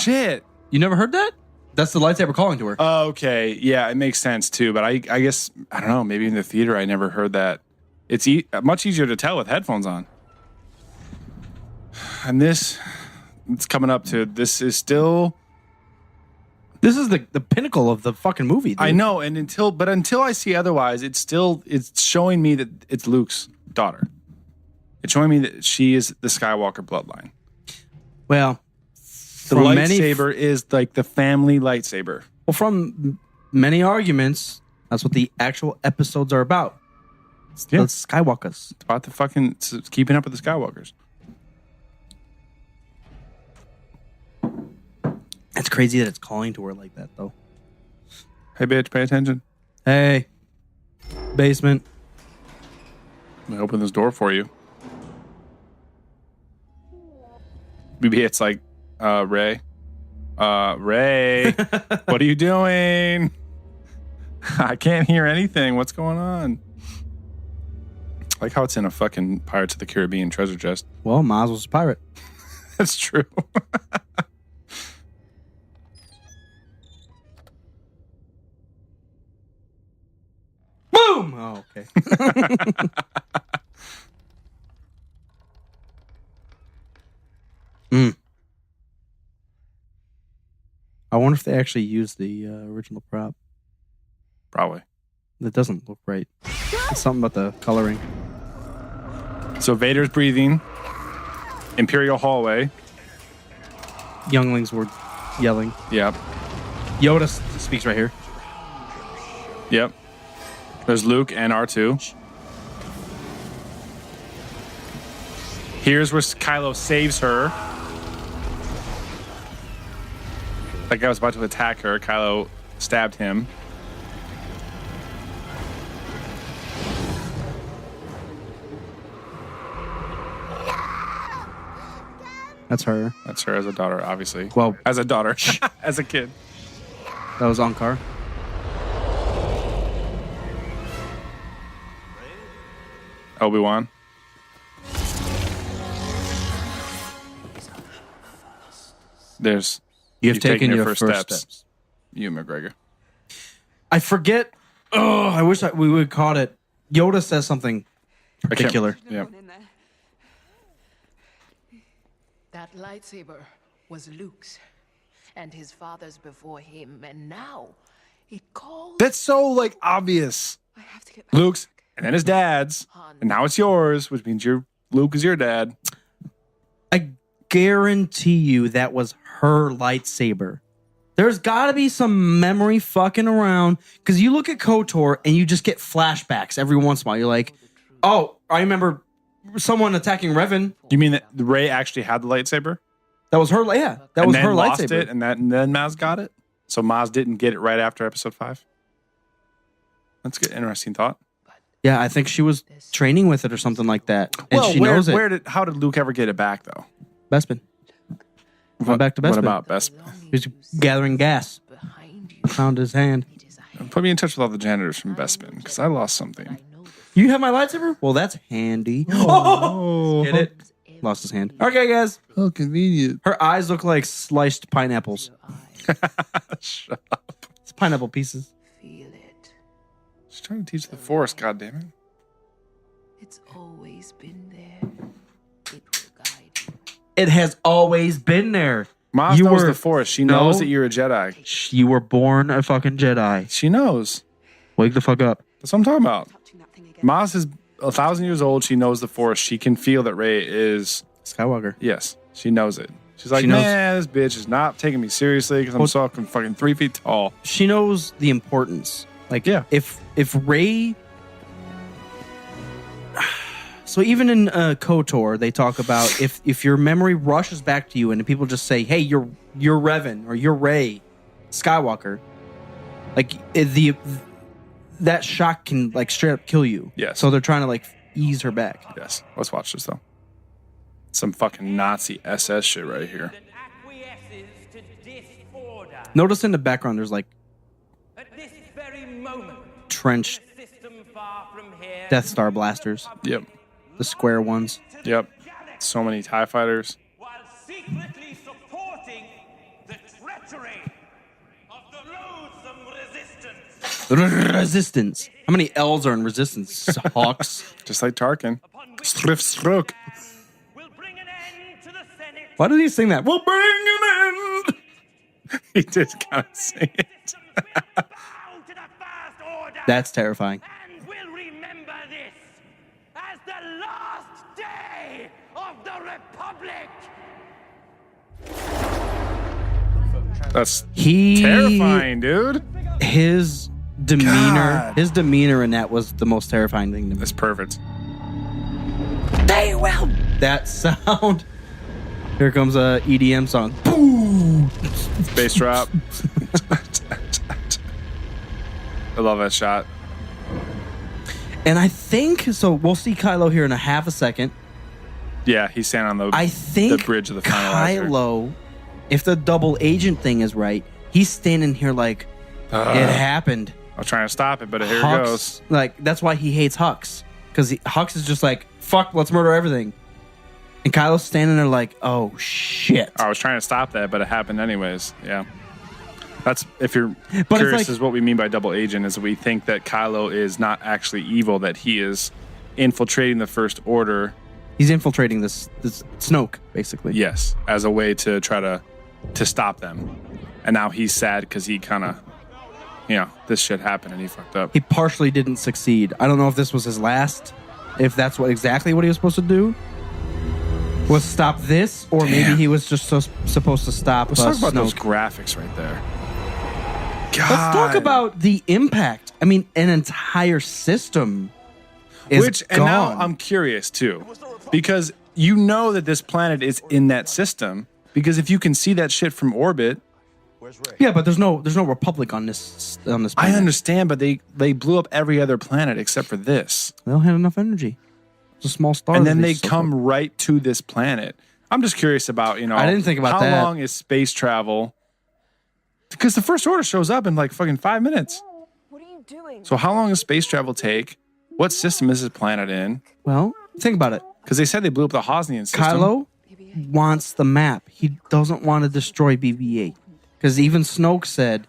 Shit. You never heard that? That's the lightsaber calling to her. Okay, yeah, it makes sense too. But I guess I don't know. Maybe in the theater, I never heard that. It's much easier to tell with headphones on. And it's coming up to this is still. This is the pinnacle of the fucking movie, dude. I know, and until I see otherwise, it's showing me that it's Luke's daughter. It's showing me that she is the Skywalker bloodline. Well, The lightsaber is like the family lightsaber. Well, from many arguments, that's what the actual episodes are about. It's the Skywalkers. It's about it's keeping up with the Skywalkers. It's crazy that it's calling to her like that, though. Hey, bitch, pay attention. Hey, basement. Let me open this door for you. Maybe it's like, Ray. Ray, what are you doing? I can't hear anything. What's going on? I like how it's in a fucking Pirates of the Caribbean treasure chest. Well, Maz was a pirate. That's true. Boom! Oh, okay. I wonder if they actually used the original prop. Probably. It doesn't look right. It's something about the coloring. So Vader's breathing. Imperial hallway. Younglings were yelling. Yep. Yoda speaks right here. Yep. There's Luke and R2. Here's where Kylo saves her. That guy was about to attack her. Kylo stabbed him. That's her. That's her as a daughter, obviously. Well, as a daughter. As a kid. That was Ankar. Obi-Wan. You've taken your first steps. You, McGregor. I forget. Oh, I wish we would have caught it. Yoda says something particular. Yeah. That lightsaber was Luke's and his father's before him, and now it calls. That's so like obvious. I have to get back. Luke's and then his dad's, and now it's yours, which means Luke is your dad. I guarantee you that was her lightsaber. There's got to be some memory fucking around, because you look at KOTOR and you just get flashbacks every once in a while. You're like, oh, I remember someone attacking Revan. You mean that Rey actually had the lightsaber? That was her. Yeah, that was her lost lightsaber. It, and then Maz got it. So Maz didn't get it right after Episode 5. That's a good, interesting thought. Yeah, I think she was training with it or something like that, and Well, she knows it. How did Luke ever get it back though? Bespin. Went back to Bespin. What about Bespin? He was gathering gas. Found his hand. Put me in touch with all the janitors from Bespin, because I lost something. You have my lightsaber? Well, that's handy. Oh, get it? Lost his hand. Okay, guys. Oh, convenient. Her eyes look like sliced pineapples. Shut up. It's pineapple pieces. Feel it. She's trying to teach the Force, goddammit. It's always been there. It will guide you. It has always been there. Maz You knows were- the Force. She No. knows that you're a Jedi. You were born a fucking Jedi. She knows. Wake the fuck up. That's what I'm talking about. Maz is 1,000 years old. She knows the Force. She can feel that Rey is... Skywalker. Yes, she knows it. She's like, She knows- man, this bitch is not taking me seriously because I'm so fucking 3 feet tall. She knows the importance. Like, Yeah. if Rey... So even in KOTOR, they talk about if your memory rushes back to you and people just say, hey, you're Revan or you're Rey Skywalker, like that shock can like straight up kill you. Yes. So they're trying to like ease her back. Yes. Let's watch this, though. Some fucking Nazi SS shit right here. Notice in the background there's like trenched Death Star blasters. Yep. The square ones. Yep. So many TIE fighters. While secretly supporting the treachery of the loathsome resistance. Resistance. How many L's are in resistance? Hawks. Just like Tarkin. Strif Stroke. Why did he sing that? We'll bring an end. He did kind of sing it. That's terrifying. And we'll remember this as the last day of the Republic. That's He terrifying, dude. His demeanor, God. his demeanor in that was the most terrifying thing to me. That's perfect. They will. That sound. Here comes a EDM song. Boom. Bass drop. I love that shot. And I think so. We'll see Kylo here in a half a second. Yeah, he's standing on the I think the bridge of the finalizer. Kylo, if the double agent thing is right, he's standing here like it happened. I was trying to stop it, but here Hux, it goes. Like that's why he hates Hux, because Hux is just like fuck, let's murder everything. And Kylo's standing there like, oh shit. I was trying to stop that, but it happened anyways. Yeah. That's, if you're But curious, it's like, is what we mean by double agent, is we think that Kylo is not actually evil, that he is infiltrating the First Order. he's infiltrating this Snoke, basically. Yes, as a way to try to stop them. And now he's sad because he kind of, this shit happened and he fucked up. He partially didn't succeed. I don't know if this was his last, if that's exactly what he was supposed to do. Was stop this, or maybe he was just supposed to stop Let's talk about Snoke. those graphics right there. God. Let's talk about the impact. I mean, an entire system is And gone. now I'm curious too, because you know that this planet is in that system, because if you can see that shit from orbit. Yeah, but there's no Republic on this planet. I understand, but they blew up every other planet except for this. They don't have enough energy. It's a small star. And then that they so come quick. right to this planet. I'm just curious about, I didn't think about how that. long is space travel? Because the First Order shows up in like fucking 5 minutes. What are you doing? So how long does space travel take? What system is this planet in? Well, think about it. Because they said they blew up the Hosnian system. Kylo wants the map. He doesn't want to destroy BB-8. Because even Snoke said,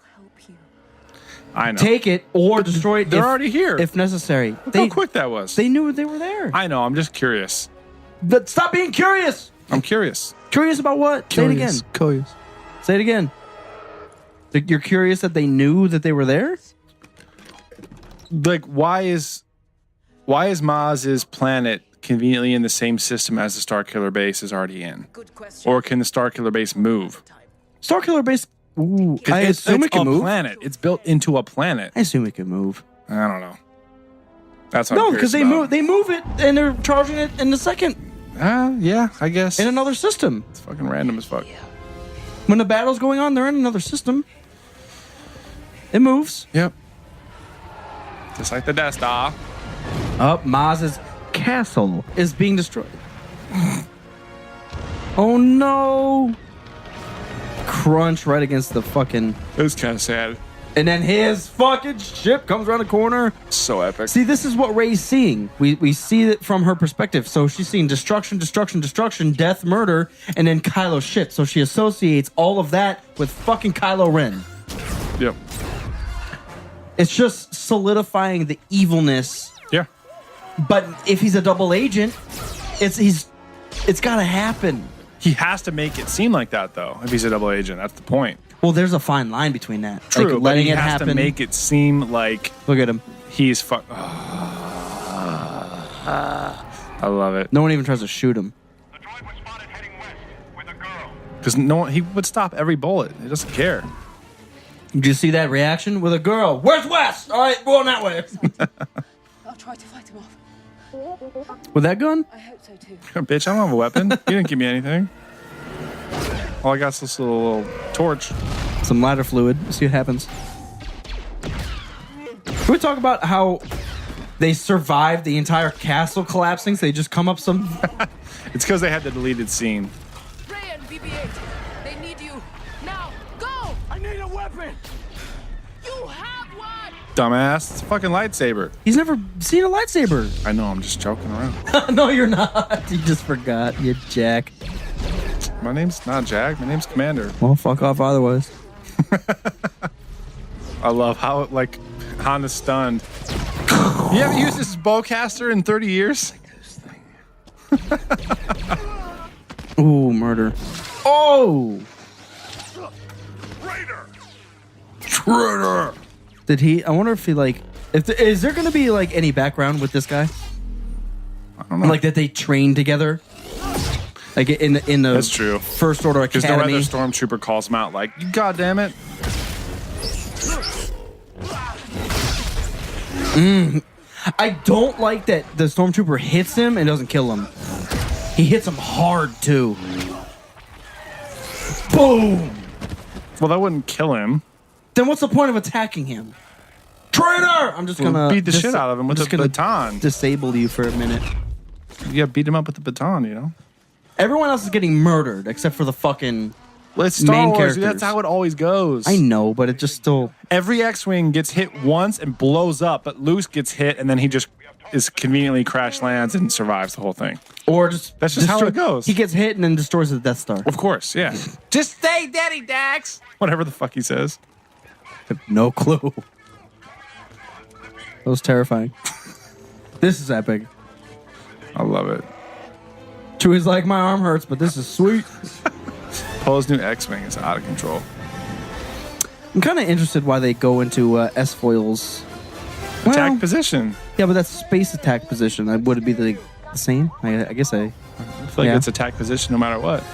I know. take it or destroy it. They're already here. If necessary. Look how quick that was. They knew they were there. I know. I'm just curious. But stop being curious. I'm curious. Curious about what? Say it again. Curious. Say it again. You're curious that they knew that they were there? Like, why is Maz's planet conveniently in the same system as the Starkiller base is already in? Good question. Or can the Starkiller base move? Starkiller base. Ooh, 'Cause I it's assume it can a move. planet. It's built into a planet. I assume it can move. I don't know. That's what I'm No, curious because they about. move. They move it, and they're charging it in a second Yeah, I guess. in another system. It's fucking random as fuck. When the battle's going on, they're in another system. It moves. Yep. Just like the Death Star. Up, Maz's castle is being destroyed. Oh no! Crunch right against the fucking. It was kind of sad. And then his fucking ship comes around the corner. So epic. See, this is what Rey's seeing. We see it from her perspective. So she's seeing destruction, death, murder, and then Kylo's shit. So she associates all of that with fucking Kylo Ren. Yep. It's just solidifying the evilness. Yeah. But if he's a double agent, it's gotta happen. He has to make it seem like that, though, if he's a double agent. That's the point. Well, there's a fine line between that. True, like letting but he it has happen. to make it seem like Look at him. he's I love it. No one even tries to shoot him. Because he would stop every bullet. He doesn't care. Did you see that reaction with a girl? Where's Wes? All right, going that way. I'll try to fight him off. With that gun? I hope so too. Bitch, I don't have a weapon. You didn't give me anything. All I got is this little torch. Some lighter fluid. See what happens. Can we talk about how they survived the entire castle collapsing? So they just come up some... It's because they had the deleted scene. Rey and BB-8, they need you. Now, go! I need a weapon! You have one! Dumbass. It's a fucking lightsaber. He's never seen a lightsaber. I know, I'm just joking around. No, you're not. You just forgot. You jack. My name's not Jack. My name's Commander. Well, fuck off otherwise. I love how, like, Han is stunned. You haven't used this bowcaster in 30 years? Ooh, murder. Oh! Traitor! Did he... I wonder if he, like... Is there going to be, like, any background with this guy? I don't know. Like, that they train together? Like, in the That's true. First Order Because no Academy? other stormtrooper calls him out like, you goddamn it. I don't like that the stormtrooper hits him and doesn't kill him. He hits him hard, too. Boom! Well, that wouldn't kill him. Then what's the point of attacking him? Traitor! I'm just We'll gonna... beat the shit out of him with just the gonna baton. disable you for a minute. You gotta beat him up with the baton, you know? Everyone else is getting murdered except for the fucking... Well, it's Star main Wars. characters. That's how it always goes. I know, but it just still... Every X-Wing gets hit once and blows up, but Luke gets hit and then he just is conveniently crash lands and survives the whole thing. Or just... That's just how it goes. He gets hit and then destroys the Death Star. Of course, yeah. Just stay daddy, Dax! Whatever the fuck he says. I have no clue. That was terrifying. This is epic. I love it. Chewie's like, my arm hurts, but this is sweet. Poe's new X-Wing is out of control. I'm kind of interested why they go into S-foils. Attack position. Yeah, but that's space attack position. Would it be the same? I guess I feel like it's attack position no matter what.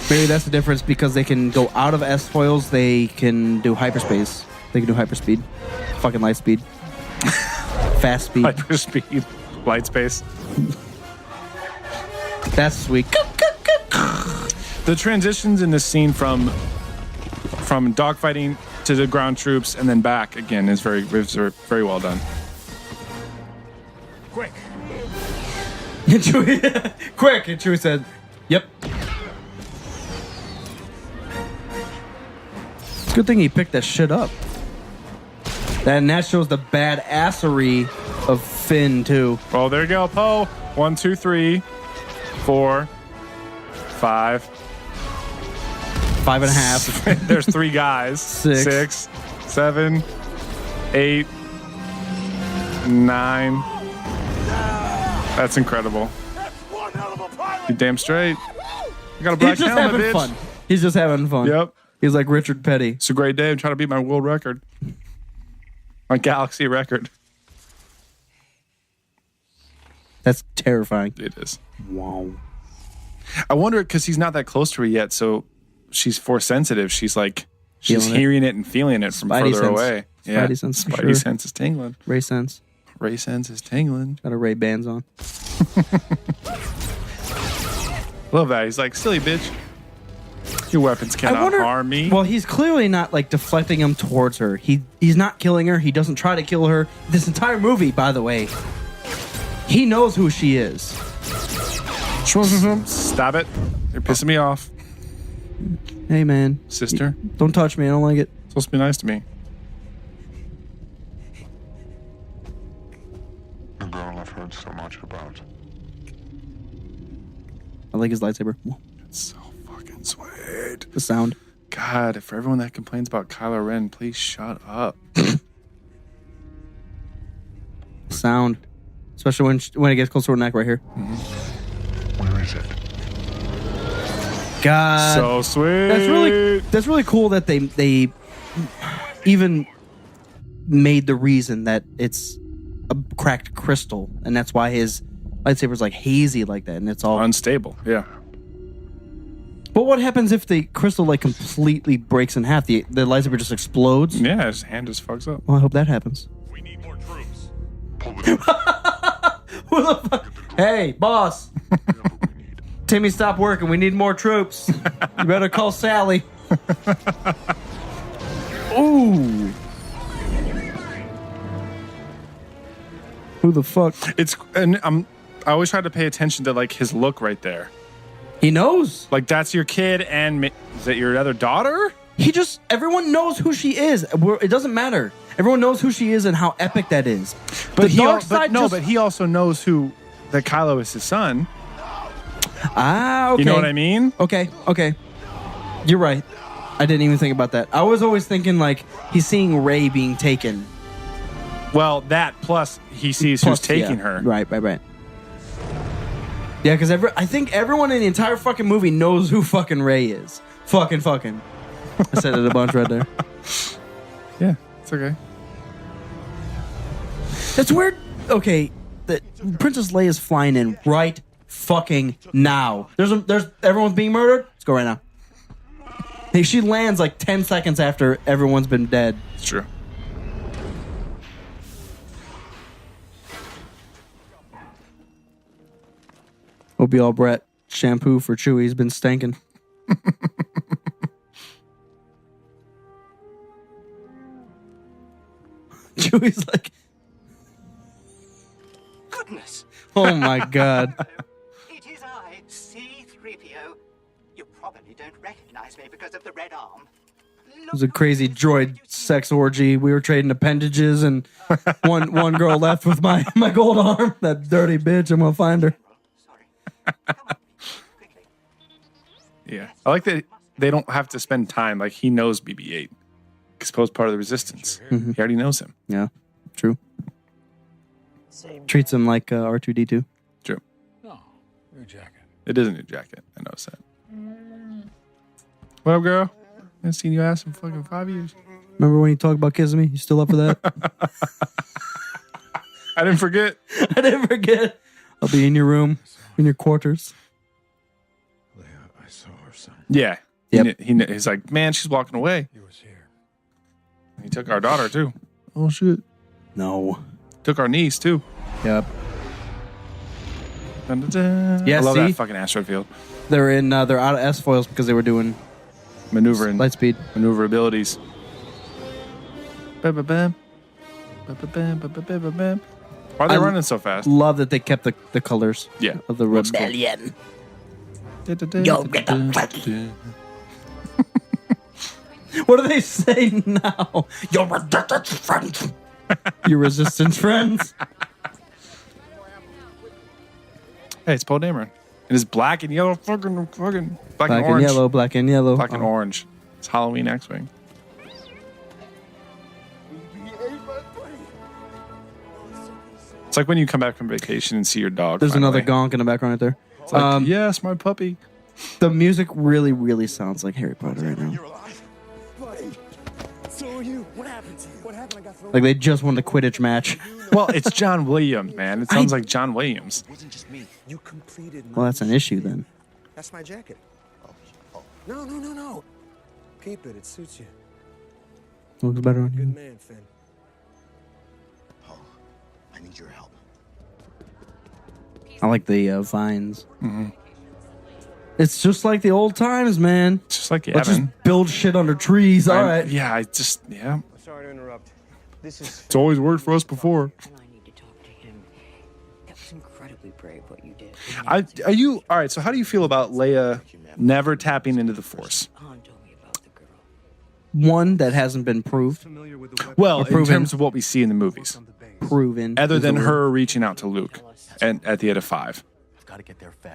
Maybe that's the difference because they can go out of S-foils. They can do hyperspace. They can do hyperspeed. Fucking light speed. Fast speed. Hyperspeed. Light space. That's sweet. The transitions in this scene from dogfighting to the ground troops and then back again is very well done. Quick! And Chewie, quick! And Chewie said, "Yep." Good thing he picked that shit up. And that shows the badassery of Finn too. Oh, there you go, Poe. 1, 2, 3, 4, 5. 5.5. There's 3 guys. 6. 6, 7, 8, 9. That's incredible. You damn straight. You got a black He's just helmet, having bitch. fun. He's just having fun. Yep. He's like Richard Petty. It's a great day. I'm trying to beat my world record. My galaxy record. That's terrifying. It is. Wow. I wonder, because he's not that close to her yet, so she's force sensitive. She's like, she's Feeling it. hearing it and feeling it from Spidey further sense. away. Spidey sense, for Spidey sure. sense is tingling. Ray sense. Ray sense is tingling. Got a Ray bands on. Love that. He's like, silly bitch. Your weapons cannot harm me. Well, he's clearly not like deflecting him towards her. He's not killing her. He doesn't try to kill her. This entire movie, by the way, he knows who she is. Stop it. You're pissing me off. Hey, man. Sister? Don't touch me. I don't like it. Supposed to be nice to me. The girl I've heard so much about. I like his lightsaber. It's so fucking sweet. The sound. God, for everyone that complains about Kylo Ren, please shut up. Sound. Especially when it gets close to her neck right here. Where is it? God. So sweet. That's really cool that they even made the reason that it's a cracked crystal, and that's why his lightsaber's like hazy like that, and it's all unstable. Yeah. But what happens if the crystal like completely breaks in half? The lightsaber just explodes? Yeah, his hand just fucks up. Well, I hope that happens. We need more troops. Who the fuck? Hey, boss. Timmy, stop working. We need more troops. You better call Sally. Ooh. Who the fuck? I always try to pay attention to like his look right there. He knows. Like that's your kid, and is that your other daughter? Everyone knows who she is. It doesn't matter. Everyone knows who she is and how epic that is. But the dark side but he also knows that Kylo is his son. Ah, okay. You know what I mean? Okay. You're right. I didn't even think about that. I was always thinking like he's seeing Rey being taken. Well, that plus he sees who's taking her. Right. Yeah, because I think everyone in the entire fucking movie knows who fucking Rey is. Fucking. I said it a bunch right there. Yeah, it's okay. That's weird. Okay, that Princess Leia's flying in right fucking now. There's everyone's being murdered. Let's go right now. Hey, she lands like 10 seconds after everyone's been dead. It's true. Hope you all Brett. Shampoo for Chewie's been stinking. Chewie's like, goodness. Oh my god. It is I, C-3PO. You probably don't recognize me because of the red arm. It was a crazy droid sex orgy. We were trading appendages, and one girl left with my gold arm. That dirty bitch. I'm gonna find her. Yeah, I like that they don't have to spend time. Like he knows BB-8 because Poe's part of the Resistance. Mm-hmm. He already knows him. Yeah, true. Treats him like R2D2. True. No, new jacket. It is a new jacket. I noticed that. What up, girl? I haven't seen you ass in fucking 5 years. Remember when you talked about kissing me? You still up for that? I didn't forget. I'll be in your room, in your quarters. Leia, I saw her son. Yeah. Yep. He's like, man, she's walking away. He was here. He took our daughter too. Oh shit. No. Took our niece too. Yep. Dun, dun, dun. Yeah, I love see? that fucking asteroid field. They're out of S-foils because they were doing Maneuvering. light speed. Maneuver abilities. Ba-ba-bam. Ba-ba-bam, ba-ba-bam. Why are they running so fast? Love that they kept the colors. Yeah. Of the Looks cool. rebellion. Yo, get the What do they say now? Your resistance friends. Your resistance friends. Hey, it's Poe Dameron. It is black and yellow, fucking black, Black and and orange. yellow, black and yellow. Black and orange. It's Halloween X-Wing. It's like when you come back from vacation and see your dog. There's finally. another gonk in the background right there. It's like, yes, my puppy. The music really, really sounds like Harry Potter right now. So are you. What happened to you? What happened? I got thrown. Like they just won the Quidditch match. Well, it's John Williams, man. It sounds like John Williams. It wasn't just me. You completed my Well, that's an issue then. That's my jacket. Oh. No. Keep it. It suits you. Looks better on Good you. man, Finn. Oh, I need your help. I like the vines. Mm-hmm. It's just like the old times, man. It's just like Let's Evan. just build shit under trees. All right. Yeah, I'm sorry to interrupt. This is. It's always worked for us before. I need to talk to him. That was incredibly brave what you did. Are you all right? So, how do you feel about Leia never tapping into the Force? Han told me one that hasn't been proved. Well, Or proven. in terms of what we see in the movies, Proven. other is the than word. her reaching out to Luke and at the end of 5,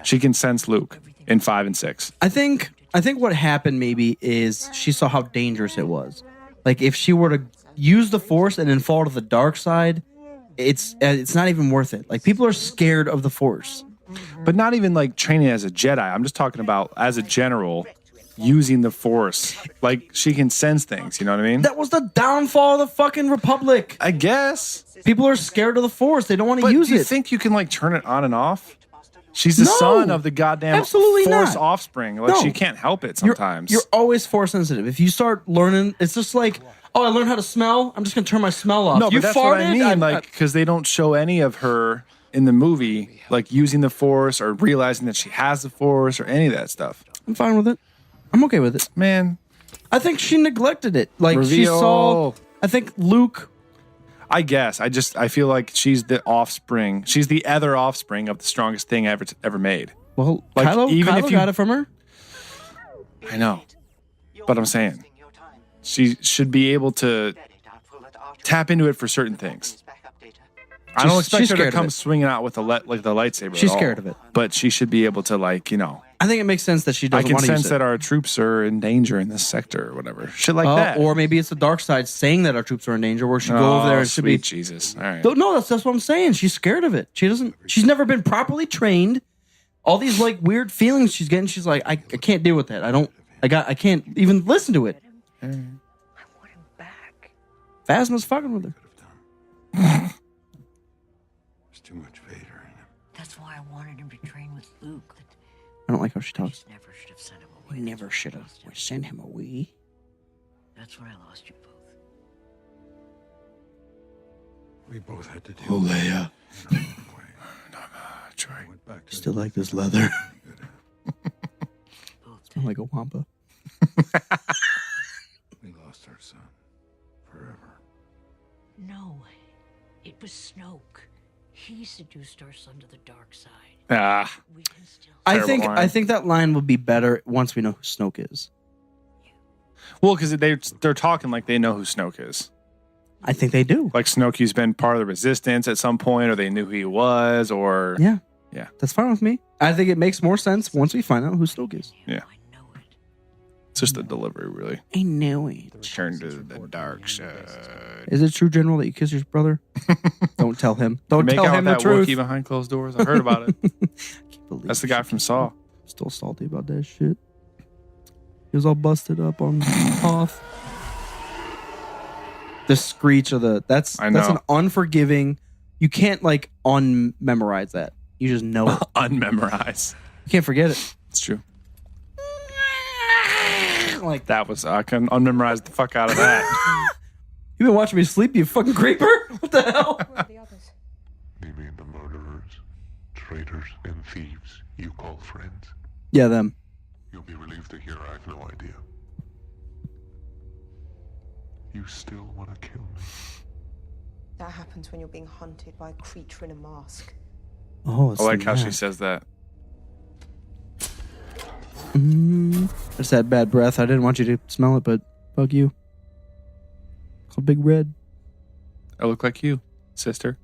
she can sense Luke in 5 and 6. I think what happened maybe is she saw how dangerous it was. Like if she were to use the Force and then fall to the dark side, it's not even worth it. Like people are scared of the Force. But not even like training as a Jedi. I'm just talking about as a general using the Force. Like she can sense things, you know what I mean? That was the downfall of the fucking Republic. I guess. People are scared of the Force. They don't want to But use do you it. think you can like turn it on and off? She's the No, son of the goddamn absolutely Force not. offspring. Like No. she can't help it sometimes. You're always Force sensitive. If you start learning, it's just like, oh, I learned how to smell. I'm just gonna turn my smell off. No, you but that's farted. what I mean. Like because they don't show any of her in the movie like using the Force or realizing that she has the Force or any of that stuff. I'm fine with it. I'm okay with it. Man, I think she neglected it. Like she Reveal. saw. I think Luke. I guess. I feel like she's the offspring. She's the other offspring of the strongest thing ever made. Well, Like, Kylo, even Kylo if you- got it from her. I know. But I'm saying she should be able to tap into it for certain things. I don't expect she's her to scared of come it. swinging out with the lightsaber. She's at all. scared of it. But she should be able to like, you know. I think it makes sense that she I doesn't can want to use sense it. that our troops are in danger in this sector or whatever. Shit like that. Or maybe it's the dark side saying that our troops are in danger, where she go over there and should be. sweet Jesus. All right. No, that's what I'm saying. She's scared of it. She doesn't. She's never been properly trained. All these like weird feelings she's getting. She's like, I can't deal with that. I can't even listen to it. I want him back. Phasma's fucking with her. There's too much Vader in him. That's why I wanted him to train with Luke. I don't like how she talks. Never should have sent him away. We never should have sent him away. That's when I lost you both. We both had to deal Oh, with Leia. Troy. Still like this leather. Smell like a wampa. We lost our son. Forever. No, it was Snoke. He seduced our son to the dark side. Ah. We can still. I think that line would be better once we know who Snoke is. Well, because they're talking like they know who Snoke is. I think they do. Like Snoke's been part of the Resistance at some point, or they knew who he was, or Yeah. Yeah. That's fine with me. I think it makes more sense once we find out who Snoke is. Yeah. It's just the delivery, really. I know it. Return to the dark side. Is it true, General, that you kiss your brother? Don't tell him. Don't Make tell out him with the that truth. Wookiee behind closed doors. I heard about it. That's the guy from Saw. Still salty about that shit. He was all busted up on Hoth. The screech of that's I that's know. an unforgiving. You can't like unmemorize that. You just know it. Unmemorize. You can't forget it. It's true. Like That was, I can unmemorize the fuck out of that. You've been watching me sleep, you fucking creeper. What the hell? You mean the murderers, traitors, and thieves you call friends? Yeah, them. You'll be relieved to hear I have no idea. You still want to kill me? That happens when you're being hunted by a creature in a mask. Oh, I like how she says that. I just had bad breath. I didn't want you to smell it, but fuck you. Called Big Red. I look like you, sister.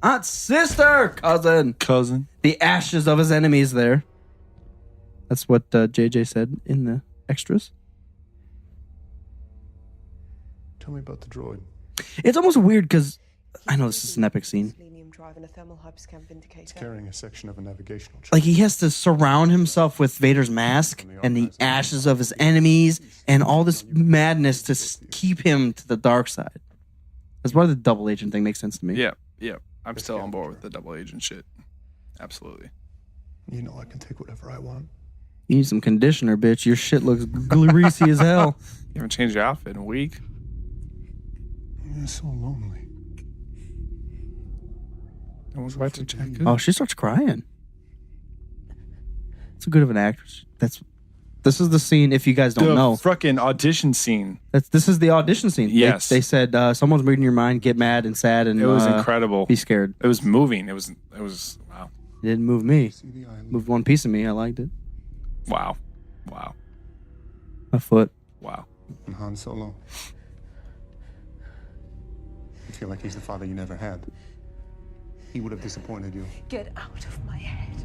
Aunt, sister, cousin. The ashes of his enemies there. That's what JJ said in the extras. Tell me about the droid. It's almost weird because I know this is an epic scene. Driving a thermal hyperscan vindicator. It's carrying a section of a navigational chart. Like he has to surround himself with Vader's mask and the ashes of his enemies and all this madness to keep him to the dark side. That's why the double agent thing makes sense to me. Yeah. I'm still on board with the double agent shit. Absolutely. You know I can take whatever I want. You need some conditioner, bitch. Your shit looks greasy as hell. You haven't changed your outfit in a week. You're so lonely. I was about to check it. Oh, she starts crying. It's a good of an actress. This is the scene. If you guys don't know, Fucking audition scene. this is the audition scene. Yes. They said someone's reading your mind. Get mad and sad, and It was incredible. Be scared. It was moving. It was wow. It didn't move me. Moved one piece of me. I liked it. Wow. My foot. Wow. And Han Solo. You feel like he's the father you never had. He would have disappointed you. Get out of my head.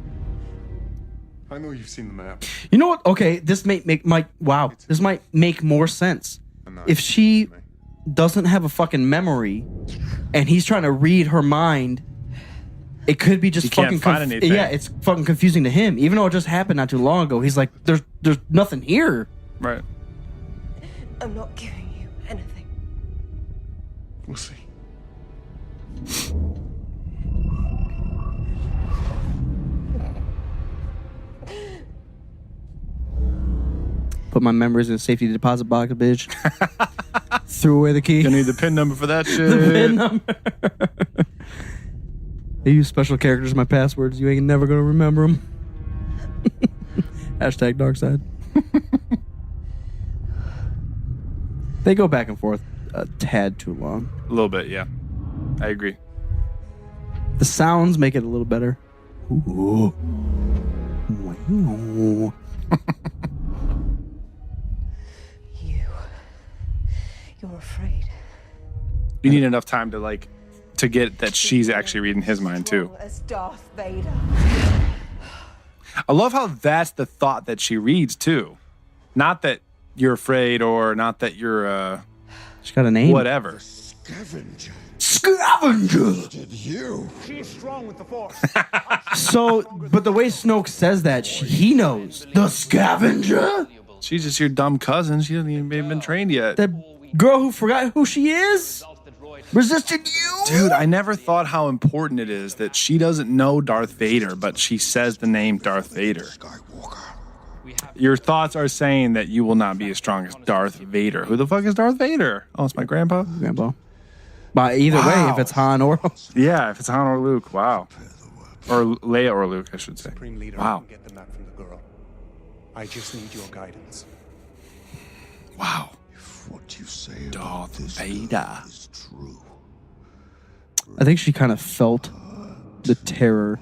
I know you've seen the map. You know what? Okay, this might make more sense. If she doesn't have a fucking memory and he's trying to read her mind, it could be just fucking yeah, it's fucking confusing to him. Even though it just happened not too long ago, he's like, there's nothing here. Right. I'm not giving you anything. We'll see. Put my memories in a safety deposit box, bitch. Threw away the key. You need the PIN number for that shit. The PIN number. I use special characters in my passwords. You ain't never gonna remember them. Hashtag dark side. They go back and forth a tad too long. A little bit, yeah. I agree. The sounds make it a little better. Ooh. Wow. You're afraid. You need enough time to get that she's actually reading his mind too. As Darth Vader. I love how that's the thought that she reads too. Not that you're afraid or not that you're she got a name. Whatever. Scavenger. You. She's strong with the Force. So, but the way Snoke says that, he knows. The scavenger? She's just your dumb cousin. She hasn't even been trained yet. The girl who forgot who she is? Resisted you? Dude, I never thought how important it is that she doesn't know Darth Vader, but she says the name Darth Vader. Your thoughts are saying that you will not be as strong as Darth Vader. Who the fuck is Darth Vader? Oh, it's my grandpa? Grandpa. But either way, if it's Han or... Yeah, if it's Han or Luke, wow. Or Leia or Luke, I should say. Supreme Leader, wow. Get the map from the girl. I just need your guidance. Wow. If what you say Darth Vader is true. I think she kind of felt the terror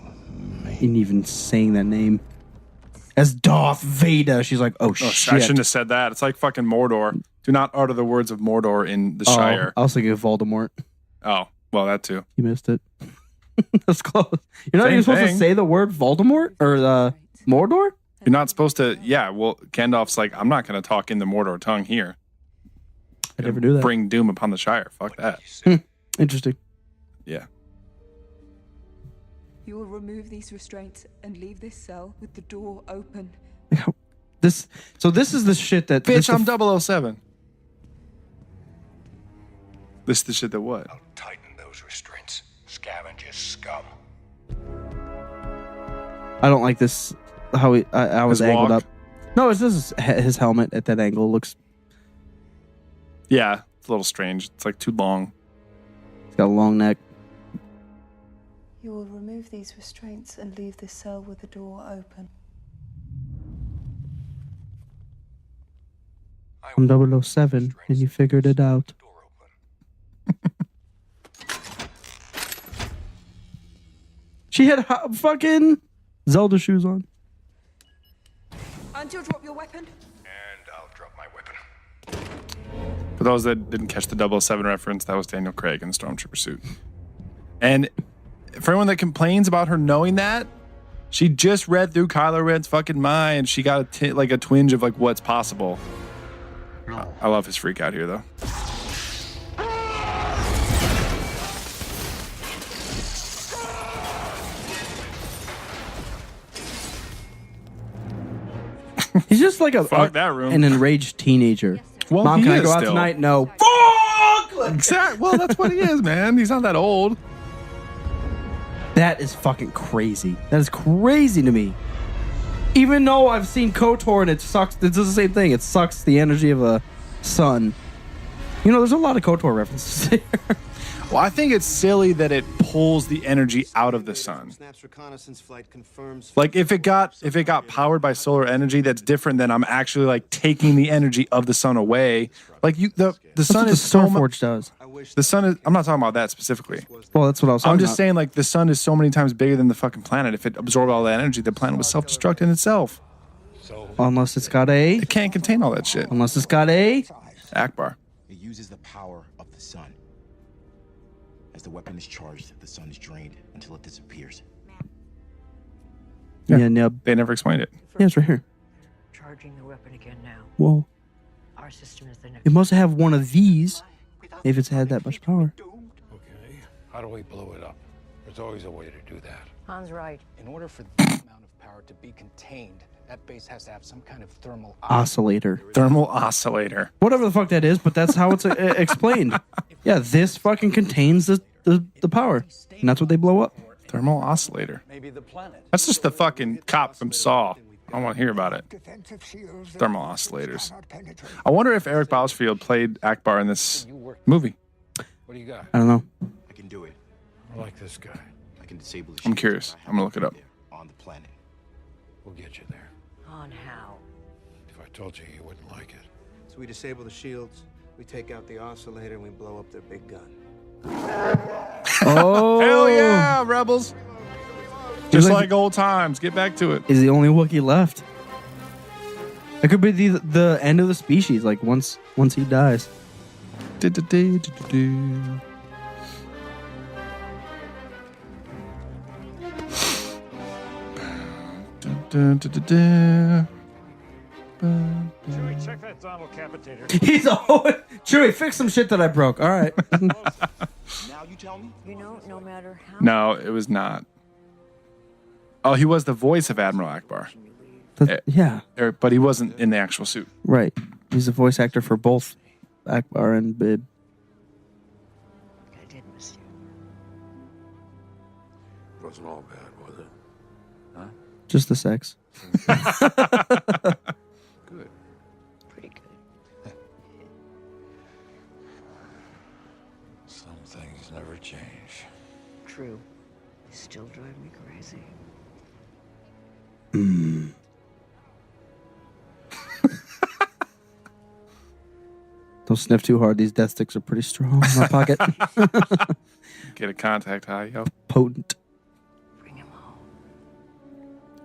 in even saying that name. As Darth Vader, she's like, oh shit. I shouldn't have said that. It's like fucking Mordor. Do not utter the words of Mordor in the Shire. I was thinking of Voldemort. Oh, well, that too. You missed it. That's close. You're not even supposed to say the word Voldemort or Mordor? You're not supposed to. Yeah, well, Gandalf's like, I'm not going to talk in the Mordor tongue here. I never do that. Bring doom upon the Shire. Fuck that. Interesting. Yeah. You will remove these restraints and leave this cell with the door open. This is the shit that... Bitch, I'm 007. This is the shit that what? I'll tighten those restraints. Scavenger scum. I don't like this, how I was His angled walk? up. No, it's just his helmet at that angle looks... Yeah, it's a little strange. It's like too long. It's got a long neck. You will remove these restraints and leave this cell with the door open. I'm 007, and you figured it out. She had fucking Zelda shoes on. And you'll drop your weapon. And I'll drop my weapon. For those that didn't catch the 007 reference, that was Daniel Craig in the Stormtrooper suit. And for anyone that complains about her knowing that, she just read through Kylo Ren's fucking mind. She got a twinge of like what's possible. I love his freak out here though. He's just like that room. an enraged teenager. Well, Mom, he can I is go out still. tonight? No. Fuck! Exactly. Well, that's what he is, man. He's not that old. That is fucking crazy. That is crazy to me. Even though I've seen KOTOR and it sucks, it does the same thing. It sucks the energy of a sun. You know, there's a lot of KOTOR references here. Well, I think it's silly that it pulls the energy out of the sun. Like if it got powered by solar energy, that's different than I'm actually like taking the energy of the sun away. Like the sun is so Starforge does. The sun is. I'm not talking about that specifically. Well, that's what I was talking I'm just about. saying, like the sun is so many times bigger than the fucking planet. If it absorbed all that energy, the planet would self-destruct in itself. So Unless it's got a. It can't contain all that shit. Unless it's got a. Akbar. It uses the power of the sun. As the weapon is charged, the sun is drained until it disappears. Yeah, no. They never explained it. Yeah, it's right here. Charging the weapon again now. Whoa. Our system is the next. It must have one of these if it's had that much power. Okay, how do we blow it up? There's always a way to do that. Han's right. In order for this amount of power to be contained, that base has to have some kind of thermal Oscillator. Thermal oscillator. Whatever the fuck that is, but that's how it's explained. Yeah, this fucking contains the power. And that's what they blow up. Thermal oscillator. Maybe the planet. That's just the fucking cop from Saw. I don't want to hear about it. Thermal oscillators. I wonder if Eric Bosfield played Akbar in this movie. What do you got? I don't know. I can do it. I like this guy. I can disable the I'm shield curious. I'm gonna look it up. on the planet. We'll get you there. On how? If I told you, you wouldn't like it. So we disable the shields, we take out the oscillator, and we blow up their big gun. Oh. Hell yeah, rebels. Just like old times. Get back to it. Is the only Wookiee left. It could be the end of the species, like once he dies. Chewie, check that Donald Capitator. He's always Chewie, fix some shit that I broke. All right. Now you tell me? You know, no matter how. No, it was not. Oh, he was the voice of Admiral Akbar. Yeah. But he wasn't in the actual suit. Right. He's a voice actor for both Akbar and Bib. I did miss you. Wasn't all bad, was it? Huh? Just the sex. Good. Pretty good. Some things never change. True. You still drive me crazy. Don't sniff too hard. These death sticks are pretty strong in my pocket. Get a contact high, yo. Potent. Bring him home.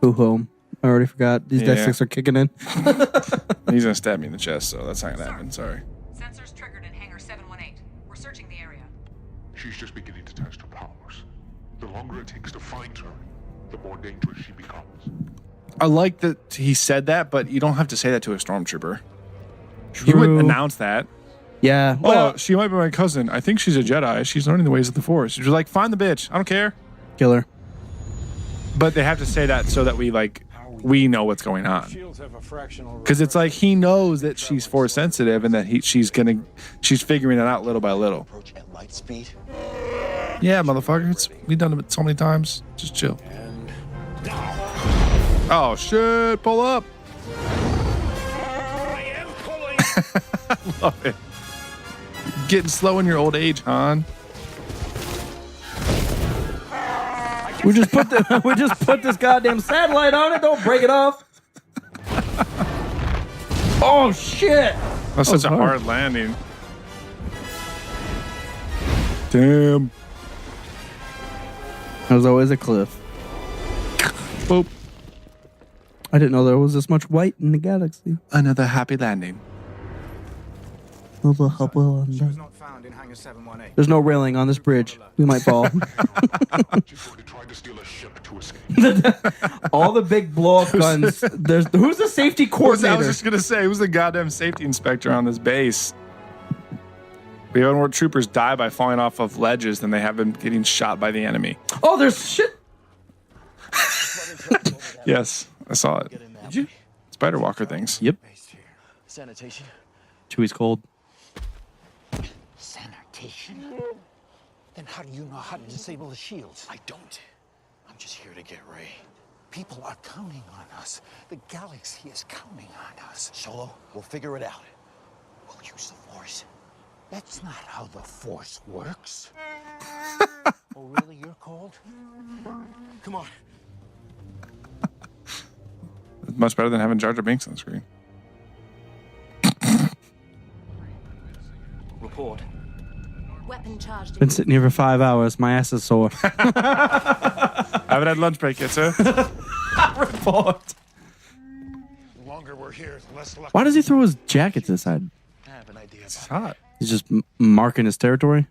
Who home? I already forgot. These death sticks are kicking in. He's gonna stab me in the chest, so that's not gonna happen. Sorry. Sensors triggered in hangar 718. We're searching the area. She's just beginning to test her powers. The longer it takes to find her, the more dangerous she becomes. I like that he said that, but you don't have to say that to a stormtrooper. He wouldn't announce that. Yeah. Well, she might be my cousin. I think she's a Jedi. She's learning the ways of the Force. She's like, find the bitch. I don't care. Kill her. But they have to say that so that we we know what's going on. Because it's like he knows that she's Force sensitive and that she's figuring it out little by little. Approach at light speed. Yeah, motherfucker. We've done it so many times. Just chill. Oh shit! Pull up. Love it. Getting slow in your old age, Han. We just put this goddamn satellite on it. Don't break it off. Oh shit! That's such a hard landing. Damn. There's always a cliff. Boop. I didn't know there was this much white in the galaxy. Another happy landing. She was not found in hangar 718. There's no railing on this bridge. We might fall. All the big blow-up guns. Who's the safety coordinator? I was just gonna say, who's the goddamn safety inspector on this base? We have more troopers die by falling off of ledges than they have been getting shot by the enemy. Oh, there's shit. Yes, I saw it. Did you? Spider Walker things. Yep. Sanitation. Chewie's cold. Sanitation? Then how do you know how to disable the shields? I don't. I'm just here to get Rey. People are counting on us. The galaxy is counting on us. Solo, we'll figure it out. We'll use the Force. That's not how the Force works. Oh, really? You're cold? Come on. Much better than having Jar Jar Binks on the screen. Report. Weapon charged. Been sitting here for 5 hours. My ass is sore. I haven't had lunch break yet, sir. Report. door here, the less luck. Why does he throw his jacket to the side? I have an idea. It's hot. He's just marking his territory.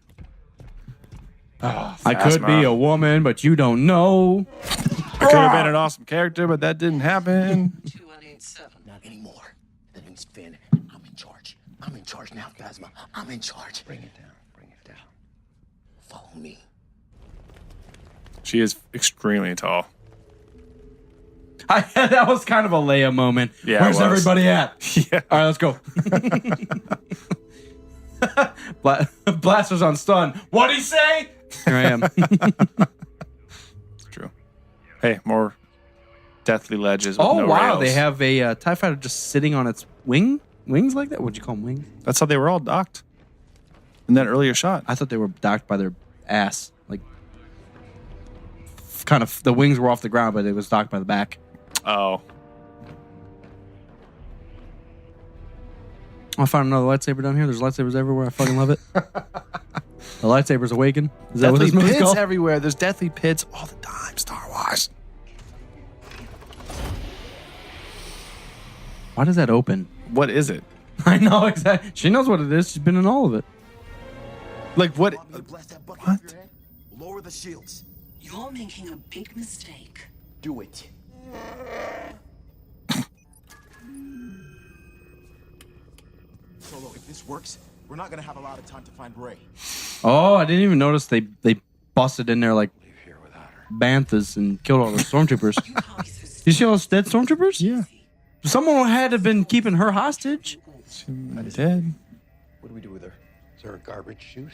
I could be a woman, but you don't know. I could have been an awesome character, but that didn't happen. 2187. Not anymore. That means Finn. I'm in charge. I'm in charge now, Phasma. I'm in charge. Bring it down. Bring it down. Follow me. She is extremely tall. That was kind of a Leia moment. Yeah, Where's everybody at? Yeah. All right, let's go. Blaster's on stun. What'd he say? Here I am. It's true. Hey, more deathly ledges with Oh, no wow. rails. They have a TIE fighter just sitting on its wings like that? What'd you call them, wings? That's how they were all docked in that earlier shot. I thought they were docked by their ass. Like, kind of, the wings were off the ground, but it was docked by the back. Oh. I found another lightsaber down here. There's lightsabers everywhere. I fucking love it. The lightsaber's awaken. Is that what this movie's pits called? everywhere. There's deathly pits all the time. Star Wars. Why does that open? What is it? I know exactly. She knows what it is. She's been in all of it. Like what? What? Lower the shields. You're making a big mistake. Do it. Solo, if this works, we're not gonna have a lot of time to find Rey. Oh, I didn't even notice they busted in there like banthas and killed all the stormtroopers. You see all those dead stormtroopers? Yeah. Someone had to have been keeping her hostage. She's dead. What do we do with her? Is there a garbage chute?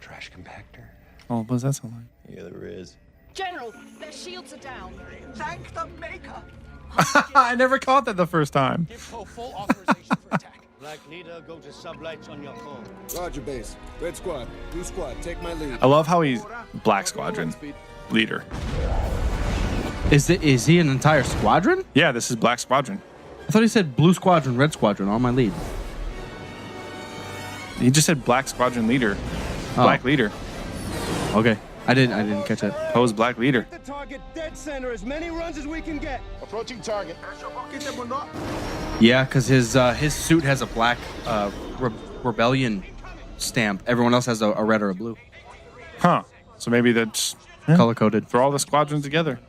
Trash compactor? Oh, what does that sound like? Yeah, there is. General, their shields are down. Thank the Maker. I never caught that the first time. Give Poe full authorization for attack. Black leader, go to sublights on your phone. Roger, base. Red squad, blue squad, take my lead. I love how he's Black Squadron leader. Is he an entire squadron? Yeah, this is Black Squadron. I thought he said blue squadron, red squadron on my lead. He just said Black Squadron leader. Oh. Black leader. Okay. I didn't catch it. Poe's Black leader. The target dead center, as many runs as we can get. Approaching target. Yeah, because his suit has a black rebellion stamp. Everyone else has a red or a blue. Huh. So maybe that's color coded. Throw all the squadrons together.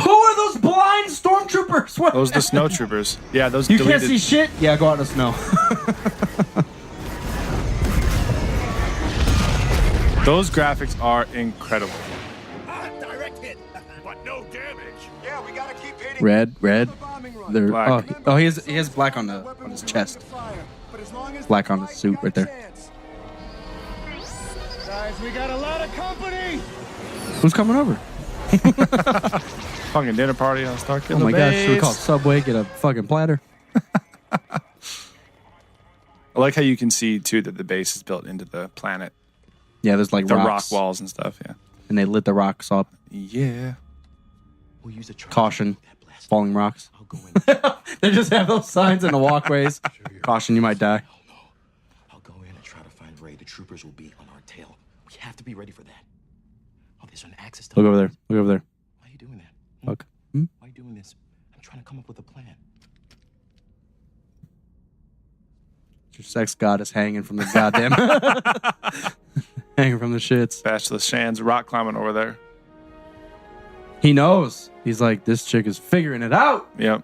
Who are those blind stormtroopers? What? Those are the snow troopers. Yeah, those You deleted. can't see shit? Yeah, go out in the snow. Those graphics are incredible. Direct hit, but no damage. Yeah, we gotta keep hitting. Red. They're, Black. Oh, he has black on his chest. Black on his suit right there. Guys, we got a lot of company. Who's coming over? Fucking dinner party on Starkiller Oh my gosh, should we Base. call Subway, get a fucking platter? I like how you can see too that the base is built into the planet. Yeah, there's like The rocks. rock walls and stuff, yeah. And they lit the rocks up. Yeah. We'll use a Caution, falling rocks. They just have those signs in the walkways. Caution, you might die. I'll go in and try to find Rey. The troopers will be on our tail. We have to be ready for that. Oh, there's an access to Look over there. Look over there. Why are you doing that? Look. Why are you doing this? I'm trying to come up with a plan. Your sex god is hanging from the goddamn... hanging from the shits. Bachelor Shan's rock climbing over there. He knows. He's like, this chick is figuring it out. Yep.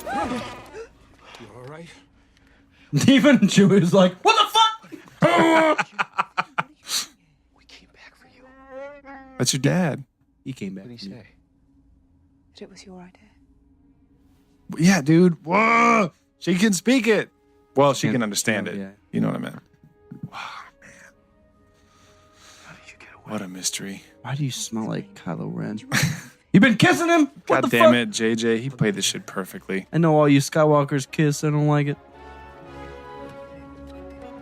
You all right? Even Chewie's like, what the fuck? That's your dad. He came back. That it was your idea. Yeah, dude. Whoa. She can speak it. Well, she can understand it. Yeah. You know what I meant. Wow, man. What a mystery. Why do you smell like Kylo Ren? You been kissing him? What God the damn fuck? it, JJ. He played this shit perfectly. I know all you Skywalkers kiss. I don't like it.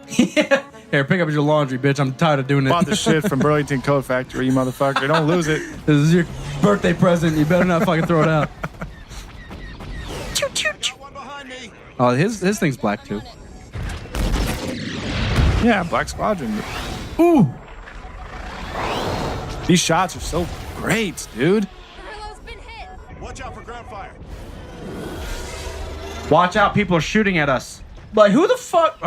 Here, pick up your laundry, bitch. I'm tired of doing it. Bought the shit from Burlington Coat Factory, you motherfucker. Don't lose it. This is your birthday present. You better not fucking throw it out. Oh, his thing's black too. Yeah, Black Squadron. Ooh. These shots are so great, dude. Watch out for ground fire. Watch out, people are shooting at us. Like, who the fuck?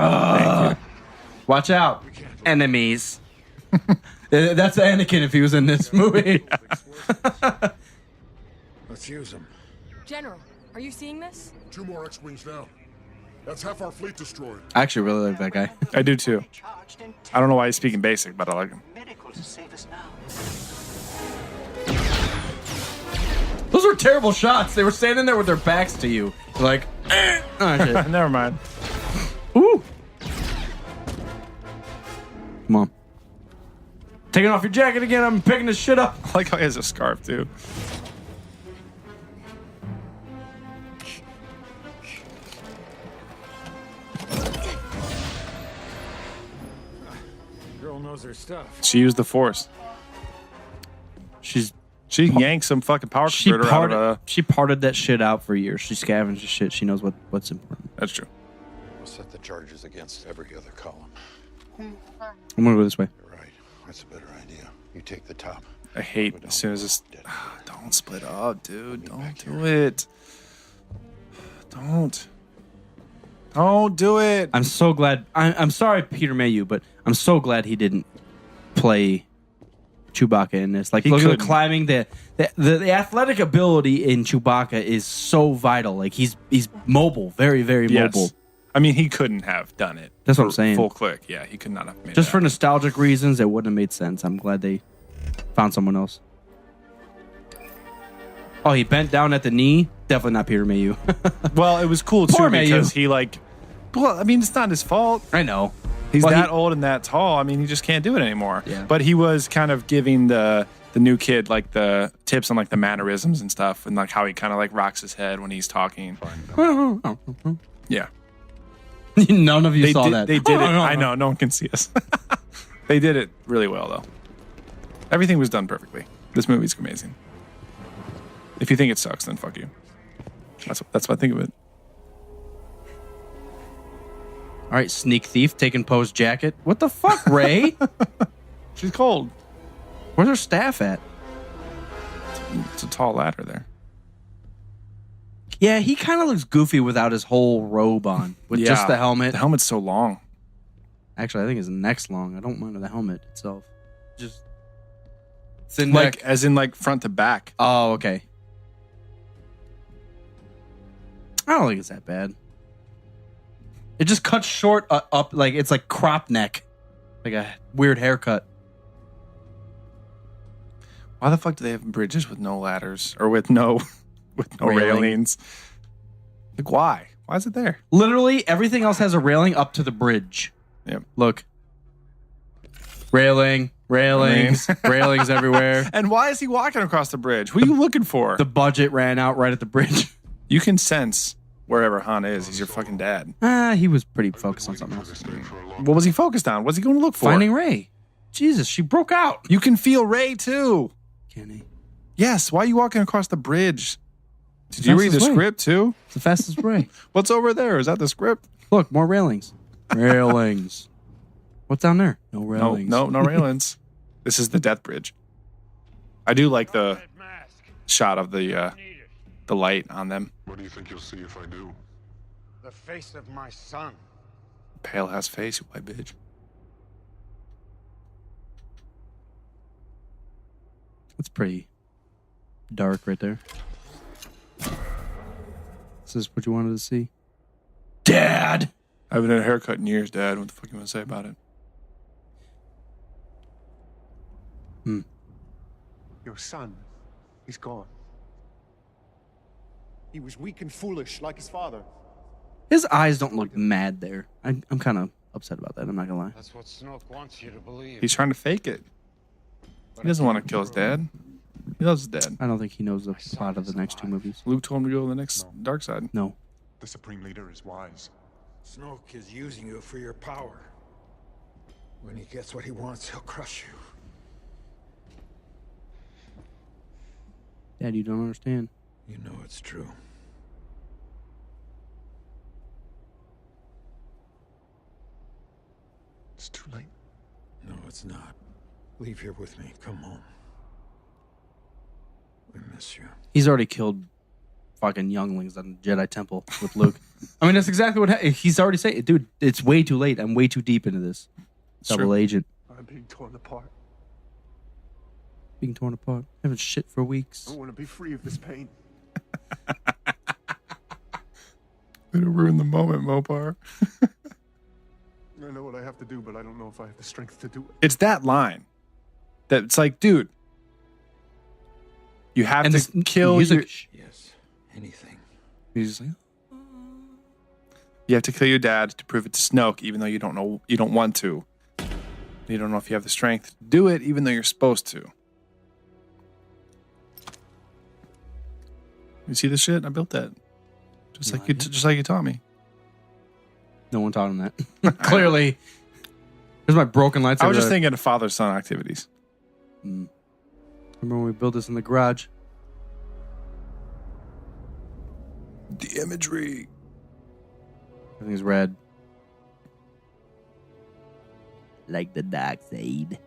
Watch out, enemies. That's Anakin if he was in this movie. Let's use them. General, are you seeing this? 2 more X-Wings down. That's half our fleet destroyed. I actually really like that guy. I do too. I don't know why he's speaking basic, but I like him. Those were terrible shots. They were standing there with their backs to you. Like, oh, shit. Never mind. Ooh. Come on. Taking off your jacket again. I'm picking this shit up. I like how he has a scarf, too. Girl knows her stuff. She used the Force. She yanked some fucking power converter out of a... She parted that shit out for years. She scavenged the shit. She knows what's important. That's true. We'll set the charges against every other column. I'm gonna go this way. You're right. That's a better idea. You take the top. I hate as soon as this... Don't split up, dude. Don't do it. Don't do it. I'm so glad. I'm sorry, Peter Mayhew, but I'm so glad he didn't play Chewbacca in this. Like, look at the climbing. The athletic ability in Chewbacca is so vital. Like, he's mobile, very, very mobile. I mean, he couldn't have done it. That's what I'm saying. Full click. Yeah, he could not have made it. Just for nostalgic reasons, it wouldn't have made sense. I'm glad they found someone else. Oh, he bent down at the knee? Definitely not Peter Mayhew. Well, it was cool, Poor too, because he, like... Well, I mean, it's not his fault. I know. He's that old and that tall. I mean, he just can't do it anymore. Yeah. But he was kind of giving the new kid, like, the tips on, like, the mannerisms and stuff, and, like, how he kind of, like, rocks his head when he's talking. Yeah. None of you saw that. They did it. I know. No one can see us. They did it really well, though. Everything was done perfectly. This movie's amazing. If you think it sucks, then fuck you. That's what I think of it. All right, sneak thief taking Poe's jacket. What the fuck, Ray? She's cold. Where's her staff at? It's a tall ladder there. Yeah, he kind of looks goofy without his whole robe on, with just the helmet. The helmet's so long. Actually, I think his neck's long. I don't mind the helmet itself. Just thin neck, like as in like front to back. Oh, okay. I don't think it's that bad. It just cuts short up, like it's like crop neck, like a weird haircut. Why the fuck do they have bridges with no ladders or with no railings? Like why? Why is it there? Literally everything else has a railing up to the bridge. Yep. Look. Railings everywhere. And why is he walking across the bridge? What are you looking for? The budget ran out right at the bridge. You can sense wherever Han is. He's your fucking dad. He was pretty focused on something else. What was he focused on? What's he going to look for? Finding Rey. Jesus, she broke out. You can feel Rey too. Can he? Yes. Why are you walking across the bridge? Did you read the script too? It's the fastest way. What's over there? Is that the script? Look, more railings. Railings. What's down there? No railings. No railings. This is the Death Bridge. I do like the shot of the light on them. What do you think you'll see if I do? The face of my son. Pale ass face, you white bitch. It's pretty dark right there. Is this what you wanted to see? Dad! I haven't had a haircut in years, Dad. What the fuck you want to say about it? Your son, he's gone. He was weak and foolish like his father. His eyes don't look mad there. I'm kind of upset about that. I'm not gonna lie. That's what Snoke wants you to believe. He's trying to fake it. He doesn't want to kill his dad. He loves his dad. I don't think he knows the plot of the next two movies. Luke told him to go to the next dark side. No. The Supreme Leader is wise. Snoke is using you for your power. When he gets what he wants, he'll crush you. Dad, you don't understand. You know it's true. It's too late. No, it's not. Leave here with me. Come home. We miss you. He's already killed fucking younglings on the Jedi Temple with Luke. I mean, that's exactly what he's already saying. Dude, it's way too late. I'm way too deep into this. Double agent. I'm being torn apart. Being torn apart. Having shit for weeks. I want to be free of this pain. It'll ruin the moment, Mopar. I know what I have to do, but I don't know if I have the strength to do it. It's that line. That it's like, dude, you have to kill your... Yes, anything. He's like... You have to kill your dad to prove it to Snoke, even though you don't want to. You don't know if you have the strength to do it, even though you're supposed to. You see this shit? I built that. Just like you taught me. No one taught him that. Clearly. Here's my broken lightsaber. I was just thinking of father-son activities. Remember when we built this in the garage? The imagery. Everything's red. Like the dark side.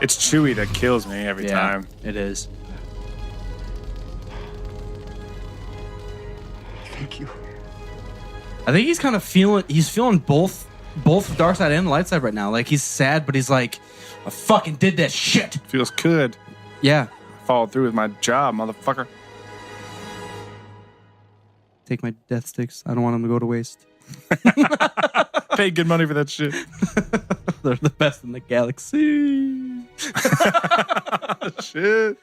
It's Chewie that kills me every time. It is. Thank you. I think he's kind of feeling both dark side and light side right now. Like he's sad, but he's like, I fucking did that shit. Feels good. Yeah. Followed through with my job, motherfucker. Take my death sticks. I don't want them to go to waste. Paid good money for that shit. They're the best in the galaxy. Shit.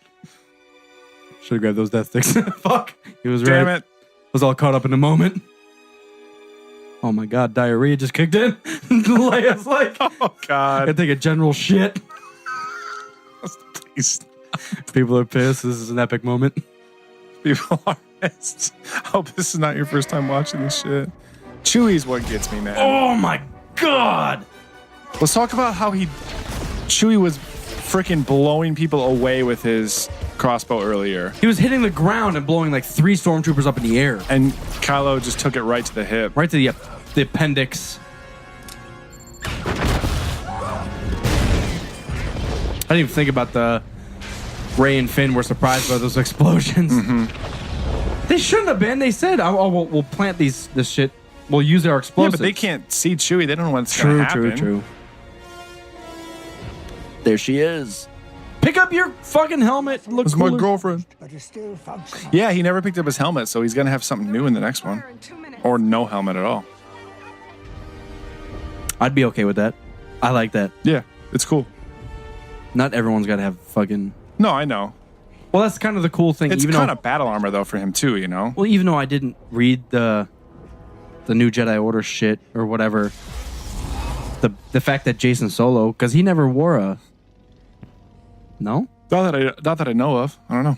Should have grabbed those death sticks. Fuck. He was Damn right. it. Was all caught up in the moment. Oh my god, diarrhea just kicked in. Leia's like, oh god. I take a general shit. Please. People are pissed. This is an epic moment. People are pissed. I hope this is not your first time watching this shit. Chewie's what gets me, man. Oh my god. Let's talk about how Chewie was freaking blowing people away with his crossbow earlier. He was hitting the ground and blowing like 3 stormtroopers up in the air. And Kylo just took it right to the hip. Right to the appendix. I didn't even think about the Rey and Finn were surprised by those explosions. Mm-hmm. They shouldn't have been. They said, "Oh, we'll plant this shit. We'll use our explosives." Yeah, but they can't see Chewie. They don't know what's going to happen. True. There she is. Pick up your fucking helmet. Look That's cooler. my girlfriend. But it's still functional. Yeah, he never picked up his helmet, so he's going to have something new in the next one. Or no helmet at all. I'd be okay with that. I like that. Yeah, it's cool. Not everyone's got to have fucking... No, I know. Well, that's kind of the cool thing. It's even kind though, of battle armor, though, for him, too, you know? Well, even though I didn't read the new Jedi Order shit or whatever, the fact that Jason Solo, because he never wore a... No? Not that I know of. I don't know.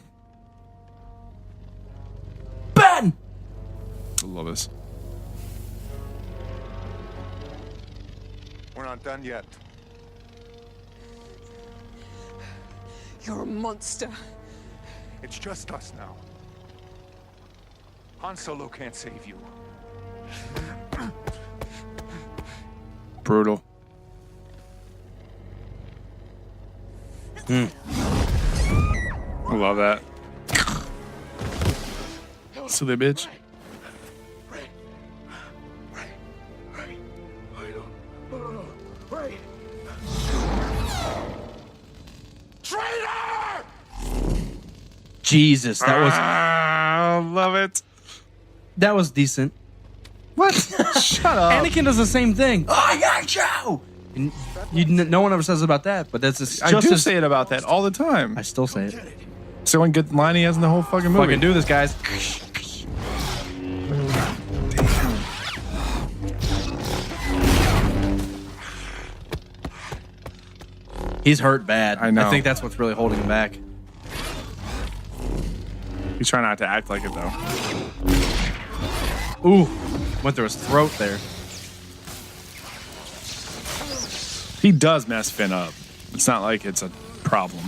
Ben! I love this. We're not done yet. You're a monster. It's just us now. Han Solo can't save you. Brutal. I love that. Silly bitch. Jesus, that was... I love it. That was decent. What? Shut up. Anakin does the same thing. I hate you! And no one ever says about that, but that's just I do say it about that all the time. I still say it. It's the one good line he has in the whole fucking movie. Fucking do this, guys. He's hurt bad. I know. I think that's what's really holding him back. He's trying not to act like it, though. Ooh, went through his throat there. He does mess Finn up. It's not like it's a problem.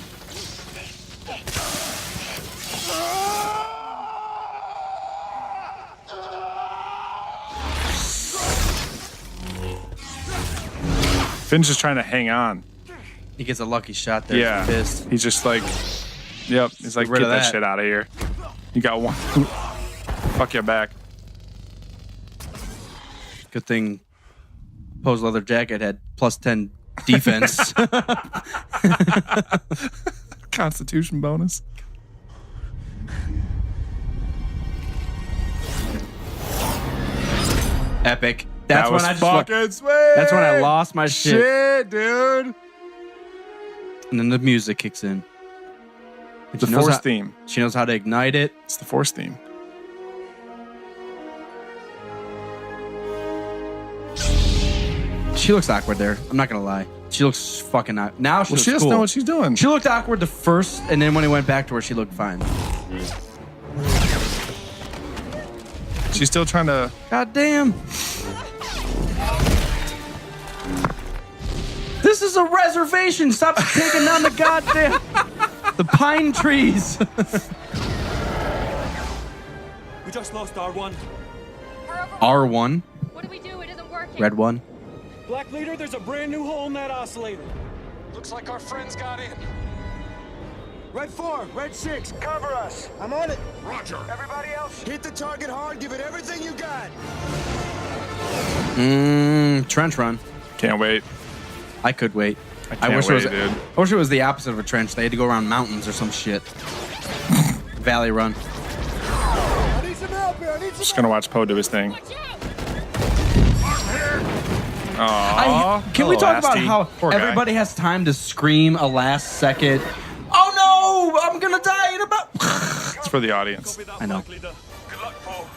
Finn's just trying to hang on. He gets a lucky shot there. Yeah. Pissed. He's just like, yep. He's like, Get rid get of that that shit out of here. You got one. Fuck your back. Good thing Poe's leather jacket had +10 defense. Constitution bonus. Epic. That's That when was I just fucking sweet. That's when I lost my shit. Shit, dude. And then the music kicks in. And The she knows Force how- theme. She knows how to ignite it. It's the Force theme. She looks awkward there. I'm not gonna lie. She looks fucking awkward. Now she Well, looks she doesn't cool. know what she's doing. She looked awkward the first, and then when it went back to her, she looked fine. She's still trying to. God damn. This is a reservation. Stop taking down the goddamn the pine trees. We just lost R1. R1. What do we do? It isn't working. Red one. Black Leader, there's a brand new hole in that oscillator. Looks like our friends got in. Red 4, Red 6, cover us. I'm on it. Roger. Everybody else, hit the target hard, give it everything you got. Trench run. Can't wait. I could wait. I wish wait, it was. dude. I wish it was the opposite of a trench. They had to go around mountains or some shit. Valley run. I need some help here, I need some Just gonna watch Poe do his thing. Aww. Can we talk about Lasty. how Poor guy. everybody has time to scream a last second? Oh no! I'm gonna die in about. It's for the audience. I know. Good luck, Poe.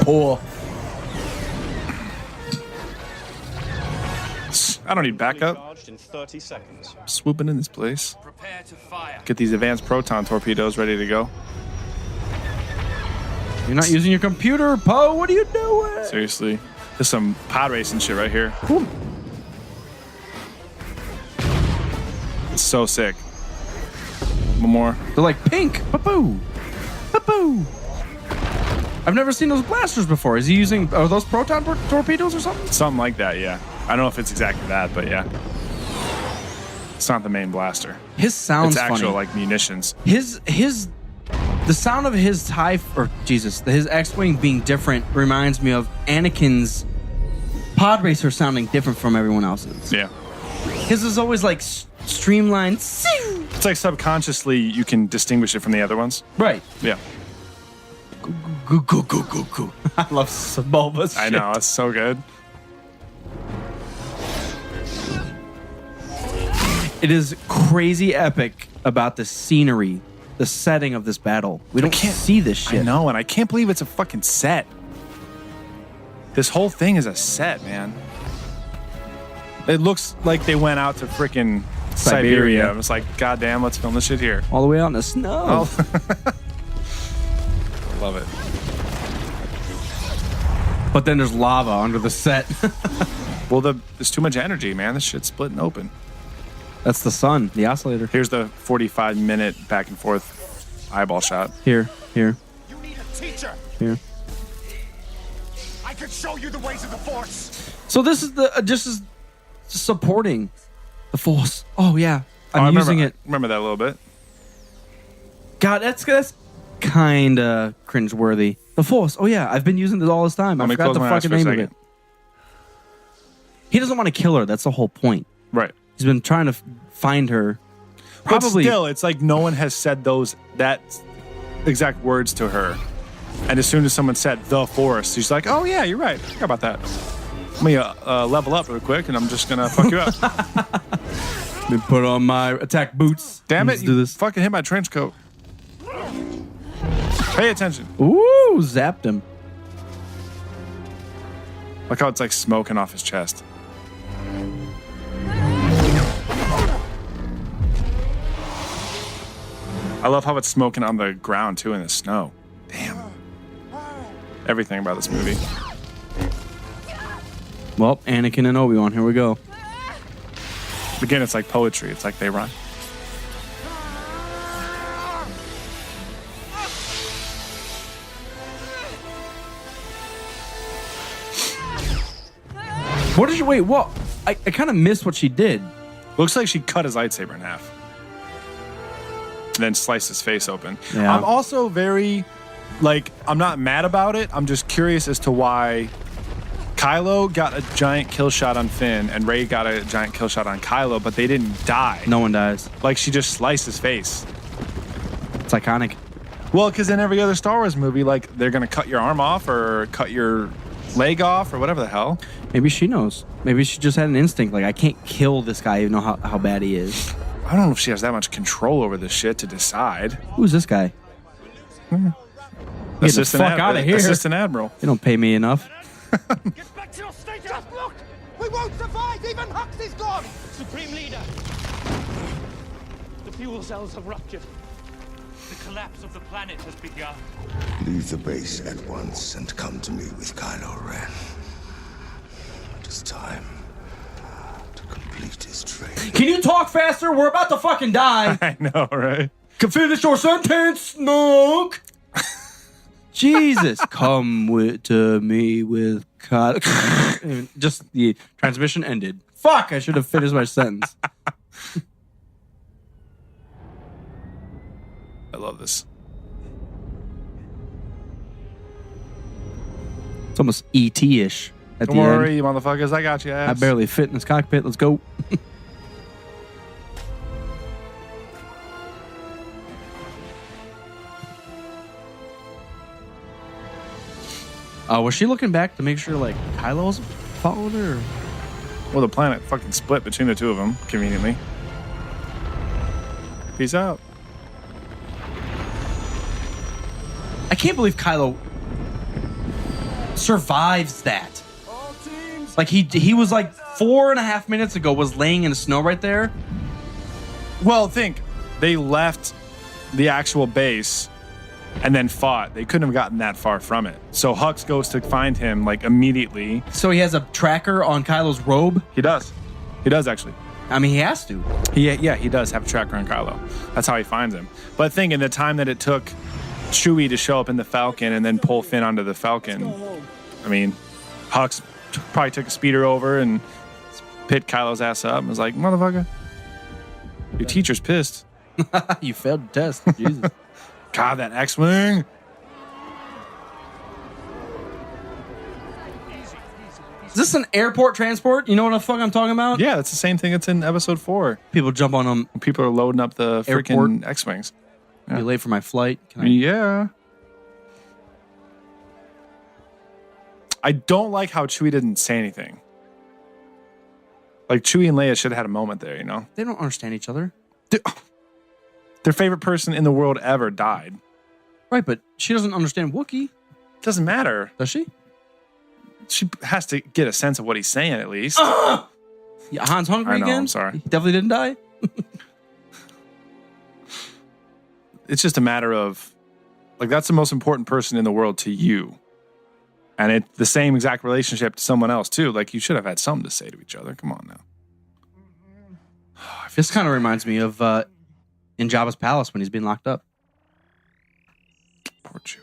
Oh. I don't need backup. Charged in 30 seconds. Swooping in this place. Prepare to fire. Get these advanced proton torpedoes ready to go. You're not using your computer, Poe. What are you doing? Seriously. There's some pod racing shit right here. Whew. It's so sick. One more. They're like pink. Ba-boo. Ba-boo. I've never seen those blasters before. Is he using, are those proton torpedoes or something? Something like that, yeah. I don't know if it's exactly that, but yeah. It's not the main blaster. His sounds It's actual funny. like munitions. The sound of his his X-Wing being different reminds me of Anakin's pod racer sounding different from everyone else's. Yeah. His is always like streamlined. It's like subconsciously you can distinguish it from the other ones. Right. Yeah. Goo, goo, goo, goo, goo. I love Bulba's I shit. know, it's so good. It is crazy epic about the scenery, the setting of this battle. We don't see this shit. I know, and I can't believe it's a fucking set. This whole thing is a set, man. It looks like they went out to freaking Siberia. It's like, goddamn, let's film this shit here. All the way out in the snow. Love it. But then there's lava under the set. Well, there's too much energy, man. This shit's splitting open. That's the sun, the oscillator. Here's the 45-minute back and forth eyeball shot. Here. You need a teacher. Here. I could show you the ways of the Force. So this is the just as supporting the Force. Oh yeah, I'm using it. I remember that a little bit. God, that's kind of cringeworthy. The Force. Oh yeah, I've been using it all this time. I Let me forgot close the my eyes fucking for a name of second. it. He doesn't want to kill her. That's the whole point. Right. He's been trying to find her. Probably. But still, it's like no one has said that exact words to her. And as soon as someone said the Force, she's like, "Oh yeah, you're right. I forgot about that. Let me level up real quick, and I'm just gonna fuck you up." Let me put on my attack boots. Damn it! Let's do this. Fucking hit my trench coat. Pay attention. Ooh, zapped him. Look how it's like smoking off his chest. I love how it's smoking on the ground too in the snow. Damn. Everything about this movie. Well, Anakin and Obi-Wan, here we go. Again, it's like poetry. It's like they run. What did you wait? What? I kind of miss what she did. Looks like she cut his lightsaber in half. And then sliced his face open. Yeah. I'm also very, I'm not mad about it. I'm just curious as to why Kylo got a giant kill shot on Finn and Rey got a giant kill shot on Kylo, but they didn't die. No one dies. Like, she just sliced his face. It's iconic. Well, because in every other Star Wars movie, they're going to cut your arm off or cut your leg off or whatever the hell. Maybe she knows. Maybe she just had an instinct. Like, I can't kill this guy even know how bad he is. I don't know if she has that much control over this shit to decide. Who's this guy? Get the fuck out of here. Assistant Admiral. They don't pay me enough. Get back to your station! Just look! We won't survive! Even Hux is gone! Supreme Leader! The fuel cells have ruptured. The collapse of the planet has begun. Leave the base at once and come to me with Kylo Ren. It is time to complete his training. Can you talk faster? We're about to fucking die. I know, right? Can finish your sentence, Snoke. Jesus, come to me with Kylo. Just the transmission ended. Fuck, I should have finished my sentence. I love this. It's almost ET-ish at Don't the worry, end. you motherfuckers. I got you, ass. I barely fit in this cockpit. Let's go. Was she looking back to make sure, Kylo was following her? Well, the planet fucking split between the two of them, conveniently. Peace out. I can't believe Kylo survives that. Like, he was 4.5 minutes ago was laying in the snow right there. Well, think. They left the actual base and then fought. They couldn't have gotten that far from it. So Hux goes to find him, immediately. So he has a tracker on Kylo's robe? He does. He does, actually. I mean, he has to. Yeah, he does have a tracker on Kylo. That's how he finds him. But think, in the time that it took Chewie to show up in the Falcon and then pull Finn onto the Falcon, I mean, Hux probably took a speeder over and pit Kylo's ass up and was like, motherfucker, your teacher's pissed. You failed the test. Jesus. God, that X-Wing. Is this an airport transport? You know what the fuck I'm talking about? Yeah, it's the same thing that's in episode 4. People jump on them. People are loading up the freaking X-Wings. Yeah. Be late for my flight. Yeah. I don't like how Chewie didn't say anything. Chewie and Leia should have had a moment there, you know? They don't understand each other. Their favorite person in the world ever died. Right, but she doesn't understand Wookiee. Doesn't matter. Does she? She has to get a sense of what he's saying, at least. Yeah, Han's hungry I know, again? I'm sorry. He definitely didn't die? It's just a matter of, that's the most important person in the world to you. And it's the same exact relationship to someone else, too. You should have had something to say to each other. Come on now. This kind of reminds me of in Jabba's palace when he's being locked up. Poor Chewie.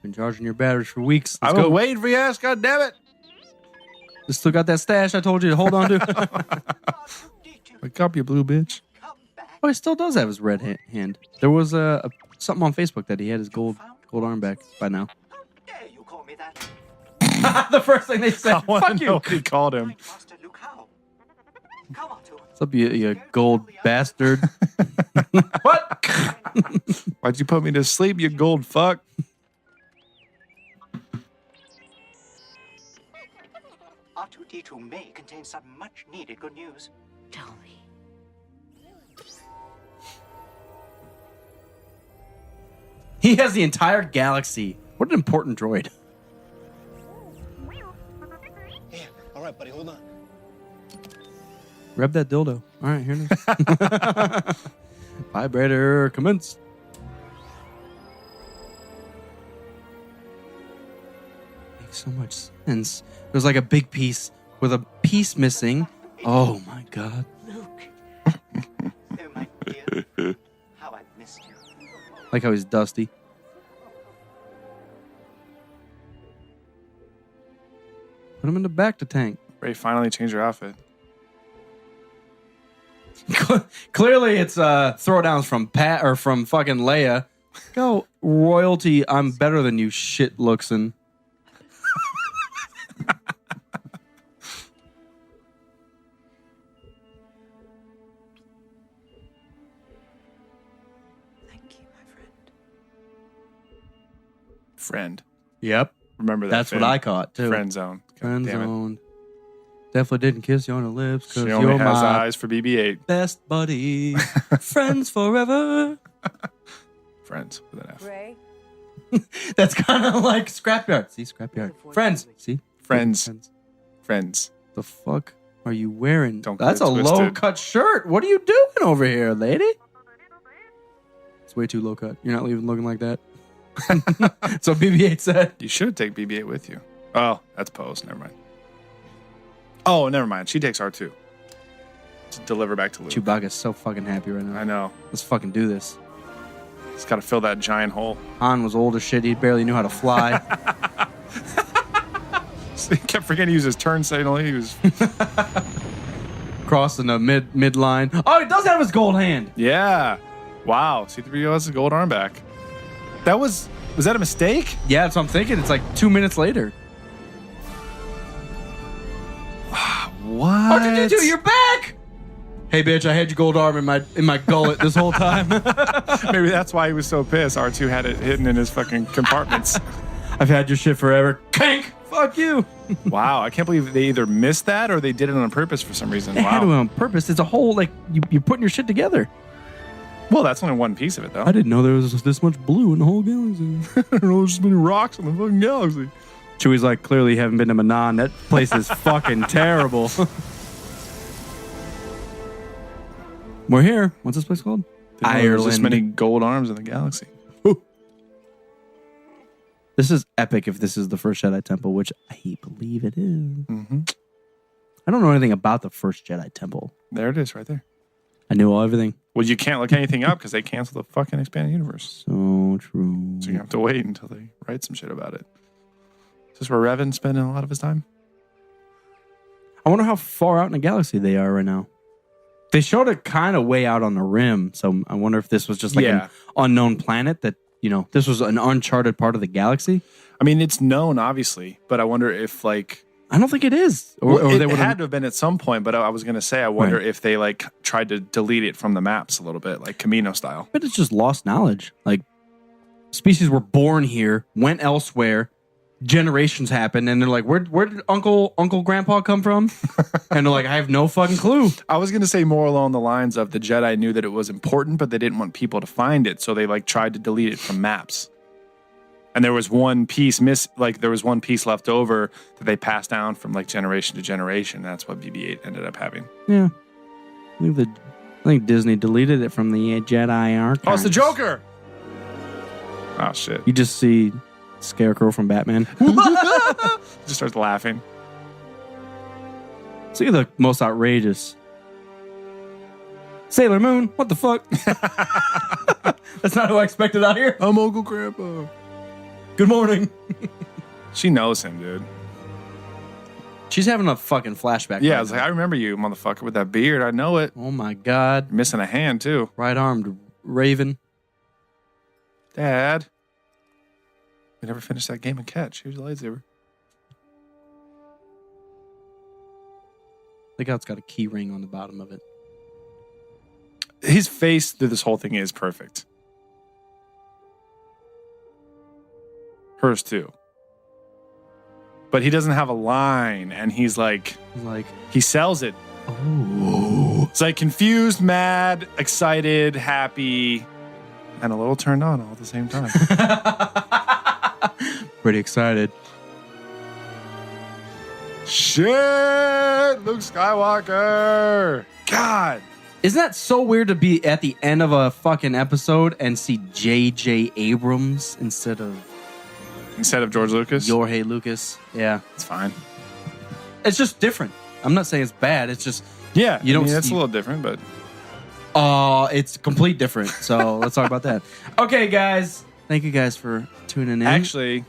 Been charging your batteries for weeks. I've been waiting for your ass, goddammit. Just still got that stash I told you to hold on to. Wake up, you blue bitch. Oh, he still does have his red hand. There was something on Facebook that he had his gold arm back by now. Dare you call me that? The first thing they said, I want fuck to know you. what he called him. What's up, you gold bastard? What? Why'd you put me to sleep, you gold fuck? R2-D2 may contain some much-needed good news. Tell me. He has the entire galaxy. What an important droid. Yeah, all right, buddy, hold on. Grab that dildo. All right, here it is. Vibrator commence. Makes so much sense. There's a big piece with a piece missing. Oh my god. Luke. Oh, my dear. How I miss you. Like how he's dusty. him in the back to tank. Rey finally changed her outfit. Clearly, it's throwdowns from Pat or from fucking Leia. Go royalty. I'm better than you, shit looksin'. Friend. Yep. Remember that. That's what I caught too. Friend zone. Friend zone. Definitely didn't kiss you on the lips because She only you're has my eyes for BB-8. best buddy. Friends forever. Friends with an F. Rey? That's kind of like Scrapyard. See, Scrapyard. Friends. See? Friends. The fuck are you wearing? Don't That's get a it twisted. low-cut shirt. What are you doing over here, lady? It's way too low-cut. You're not even looking like that. So BB-8 said. You should take BB-8 with you. Oh, that's Poe's. Never mind. Oh, never mind. She takes R2 to deliver back to Luke. Chewbacca's so fucking happy right now. I know. Let's fucking do this. He's got to fill that giant hole. Han was old as shit. He barely knew how to fly. He kept forgetting to use his turn signal. He was crossing the mid line. Oh, he does have his gold hand. Yeah. Wow. C-3PO has a gold arm back. Was that a mistake? Yeah, that's what I'm thinking. It's like 2 minutes later. What? R2-D2, you're back! Hey, bitch, I had your gold arm in my gullet this whole time. Maybe that's why he was so pissed. R2 had it hidden in his fucking compartments. I've had your shit forever. Kank! Fuck you. Wow, I can't believe they either missed that or they did it on purpose for some reason. They had to on purpose. It's a whole, like, you're putting your shit together. Well, that's only one piece of it, though. I didn't know there was this much blue in the whole galaxy. I don't know, there's just many rocks in the fucking galaxy. Chewie's like, clearly you haven't been to Manan. That place is fucking terrible. We're here. What's this place called? There's this many gold arms in the galaxy. Ooh. This is epic if this is the first Jedi Temple, which I believe it is. Mm-hmm. I don't know anything about the first Jedi Temple. There it is, right there. I knew everything. Well, you can't look anything up because they canceled the fucking expanded universe. So true. So you have to wait until they write some shit about it. Is this where Revan's spending a lot of his time? I wonder how far out in the galaxy they are right now. They showed it kind of way out on the rim, so I wonder if this was just like an unknown planet that, this was an uncharted part of the galaxy. I mean, it's known, obviously, but I wonder if, like... I don't think it is. It had to have been at some point, but I was going to say, I wonder if they, like, tried to delete it from the maps a little bit, like Camino style. But it's just lost knowledge. Like, species were born here, went elsewhere, generations happened, and they're like, where did Uncle Grandpa come from? And they're like, I have no fucking clue. I was going to say more along the lines of the Jedi knew that it was important, but they didn't want people to find it, so they like tried to delete it from maps. And there was one piece left over that they passed down from like generation to generation. That's what BB-8 ended up having. Yeah. I think Disney deleted it from the Jedi archives. Oh, it's the Joker! Oh, shit. You just see Scarecrow from Batman. Just starts laughing. See the most outrageous. Sailor Moon, what the fuck? That's not who I expected out here. I'm Uncle Grandpa. Good morning. She knows him, dude. She's having a fucking flashback. Yeah, I was like, I remember you, motherfucker, with that beard. I know it. Oh my God. You're missing a hand, too. Right-armed Raven. Dad. We never finished that game of catch. Here's a lightsaber. Look how it's got a key ring on the bottom of it. His face through this whole thing is perfect. Hers too. But he doesn't have a line, and he sells it. Oh. It's like confused, mad, excited, happy, and a little turned on all at the same time. Pretty excited. Shit! Luke Skywalker! God! Isn't that so weird to be at the end of a fucking episode and see J.J. Abrams instead of George Lucas? Jorge Lucas. Yeah. It's fine. It's just different. I'm not saying it's bad. It's just... Yeah. You don't it's a little different, but... it's complete different. So let's talk about that. Okay, guys. Thank you guys for tuning in. Actually,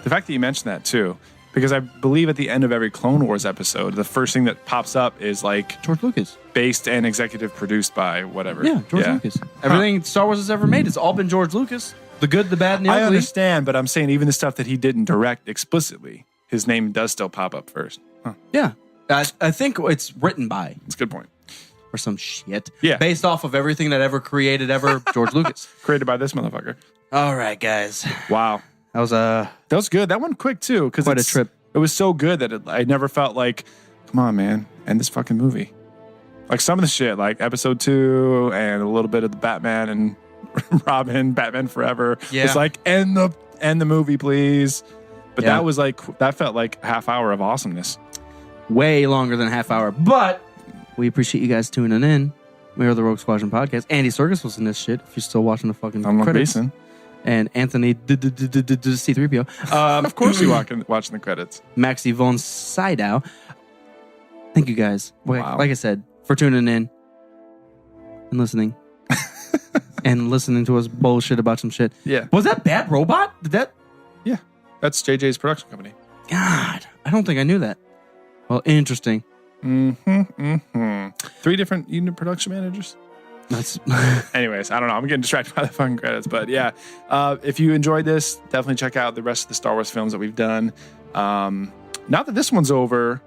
the fact that you mentioned that, too, Because I believe at the end of every Clone Wars episode, the first thing that pops up is like George Lucas. Based and executive produced by whatever. Yeah, George Lucas. Everything Star Wars has ever made, it's all been George Lucas. The good, the bad, and the ugly. I understand, but I'm saying even the stuff that he didn't direct explicitly, his name does still pop up first. Huh. Yeah. I think it's written by. That's a good point. Or some shit. Yeah. Based off of everything that ever created George Lucas. Created by this motherfucker. All right, guys. Wow. That was good. That one quick too. Quite a trip. It was so good that I never felt like, come on, man, end this fucking movie. Like some of the shit, like episode 2 and a little bit of the Batman and Robin, Batman Forever. Yeah. It's like end the movie, please. But that felt like a half hour of awesomeness. Way longer than a half hour. But we appreciate you guys tuning in. We are the Rogue Squadron Podcast. Andy Serkis was in this shit. If you're still watching the fucking credits. Basin. And Anthony C-3PO. Of course you watching the credits. Maxie von Sydow. Thank you guys. Wow. Like I said, for tuning in and listening. And listening to us bullshit about some shit. Yeah. Was that Bad Robot? Yeah. That's JJ's production company. God, I don't think I knew that. Well, interesting. 3 different unit production managers. That's Anyways, I don't know. I'm getting distracted by the fucking credits, but yeah. If you enjoyed this, definitely check out the rest of the Star Wars films that we've done. Now that this one's over,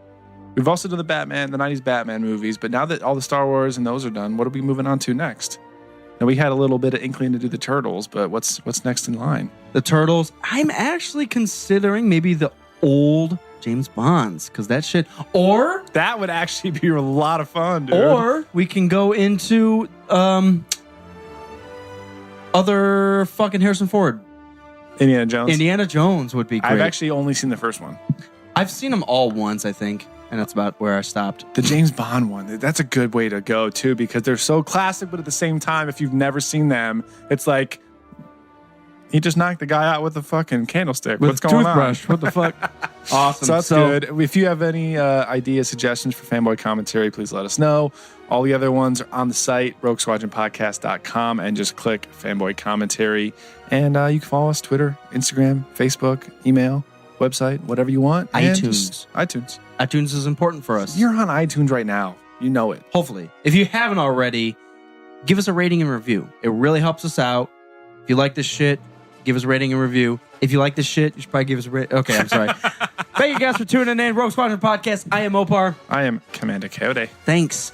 we've also done the 90s Batman movies, but now that all the Star Wars and those are done, what are we moving on to next? Now we had a little bit of inkling to do the Turtles, but what's next in line? The Turtles. I'm actually considering maybe the old James Bonds, because that shit, or that would actually be a lot of fun, dude. Or we can go into other fucking Harrison Ford. Indiana Jones. Indiana Jones would be great. I've actually only seen the first one. I've seen them all once, I think, and that's about where I stopped. The James Bond one, that's a good way to go too, because they're so classic, but at the same time, if you've never seen them, it's like he just knocked the guy out with a fucking candlestick. With What's going toothbrush. on? What the fuck? Awesome. So that's good. If you have any ideas, suggestions for Fanboy commentary, please let us know. All the other ones are on the site, roguesquadronpodcast.com, and just click Fanboy commentary. And you can follow us Twitter, Instagram, Facebook, email, website, whatever you want. iTunes. iTunes. iTunes is important for us. You're on iTunes right now. You know it. Hopefully. If you haven't already, give us a rating and review. It really helps us out. If you like this shit, give us a rating and review. If you like this shit, you should probably give us a rating. Okay, I'm sorry. Thank you guys for tuning in. Rogue Squadron Podcast. I am Opar. I am Commander Coyote. Thanks.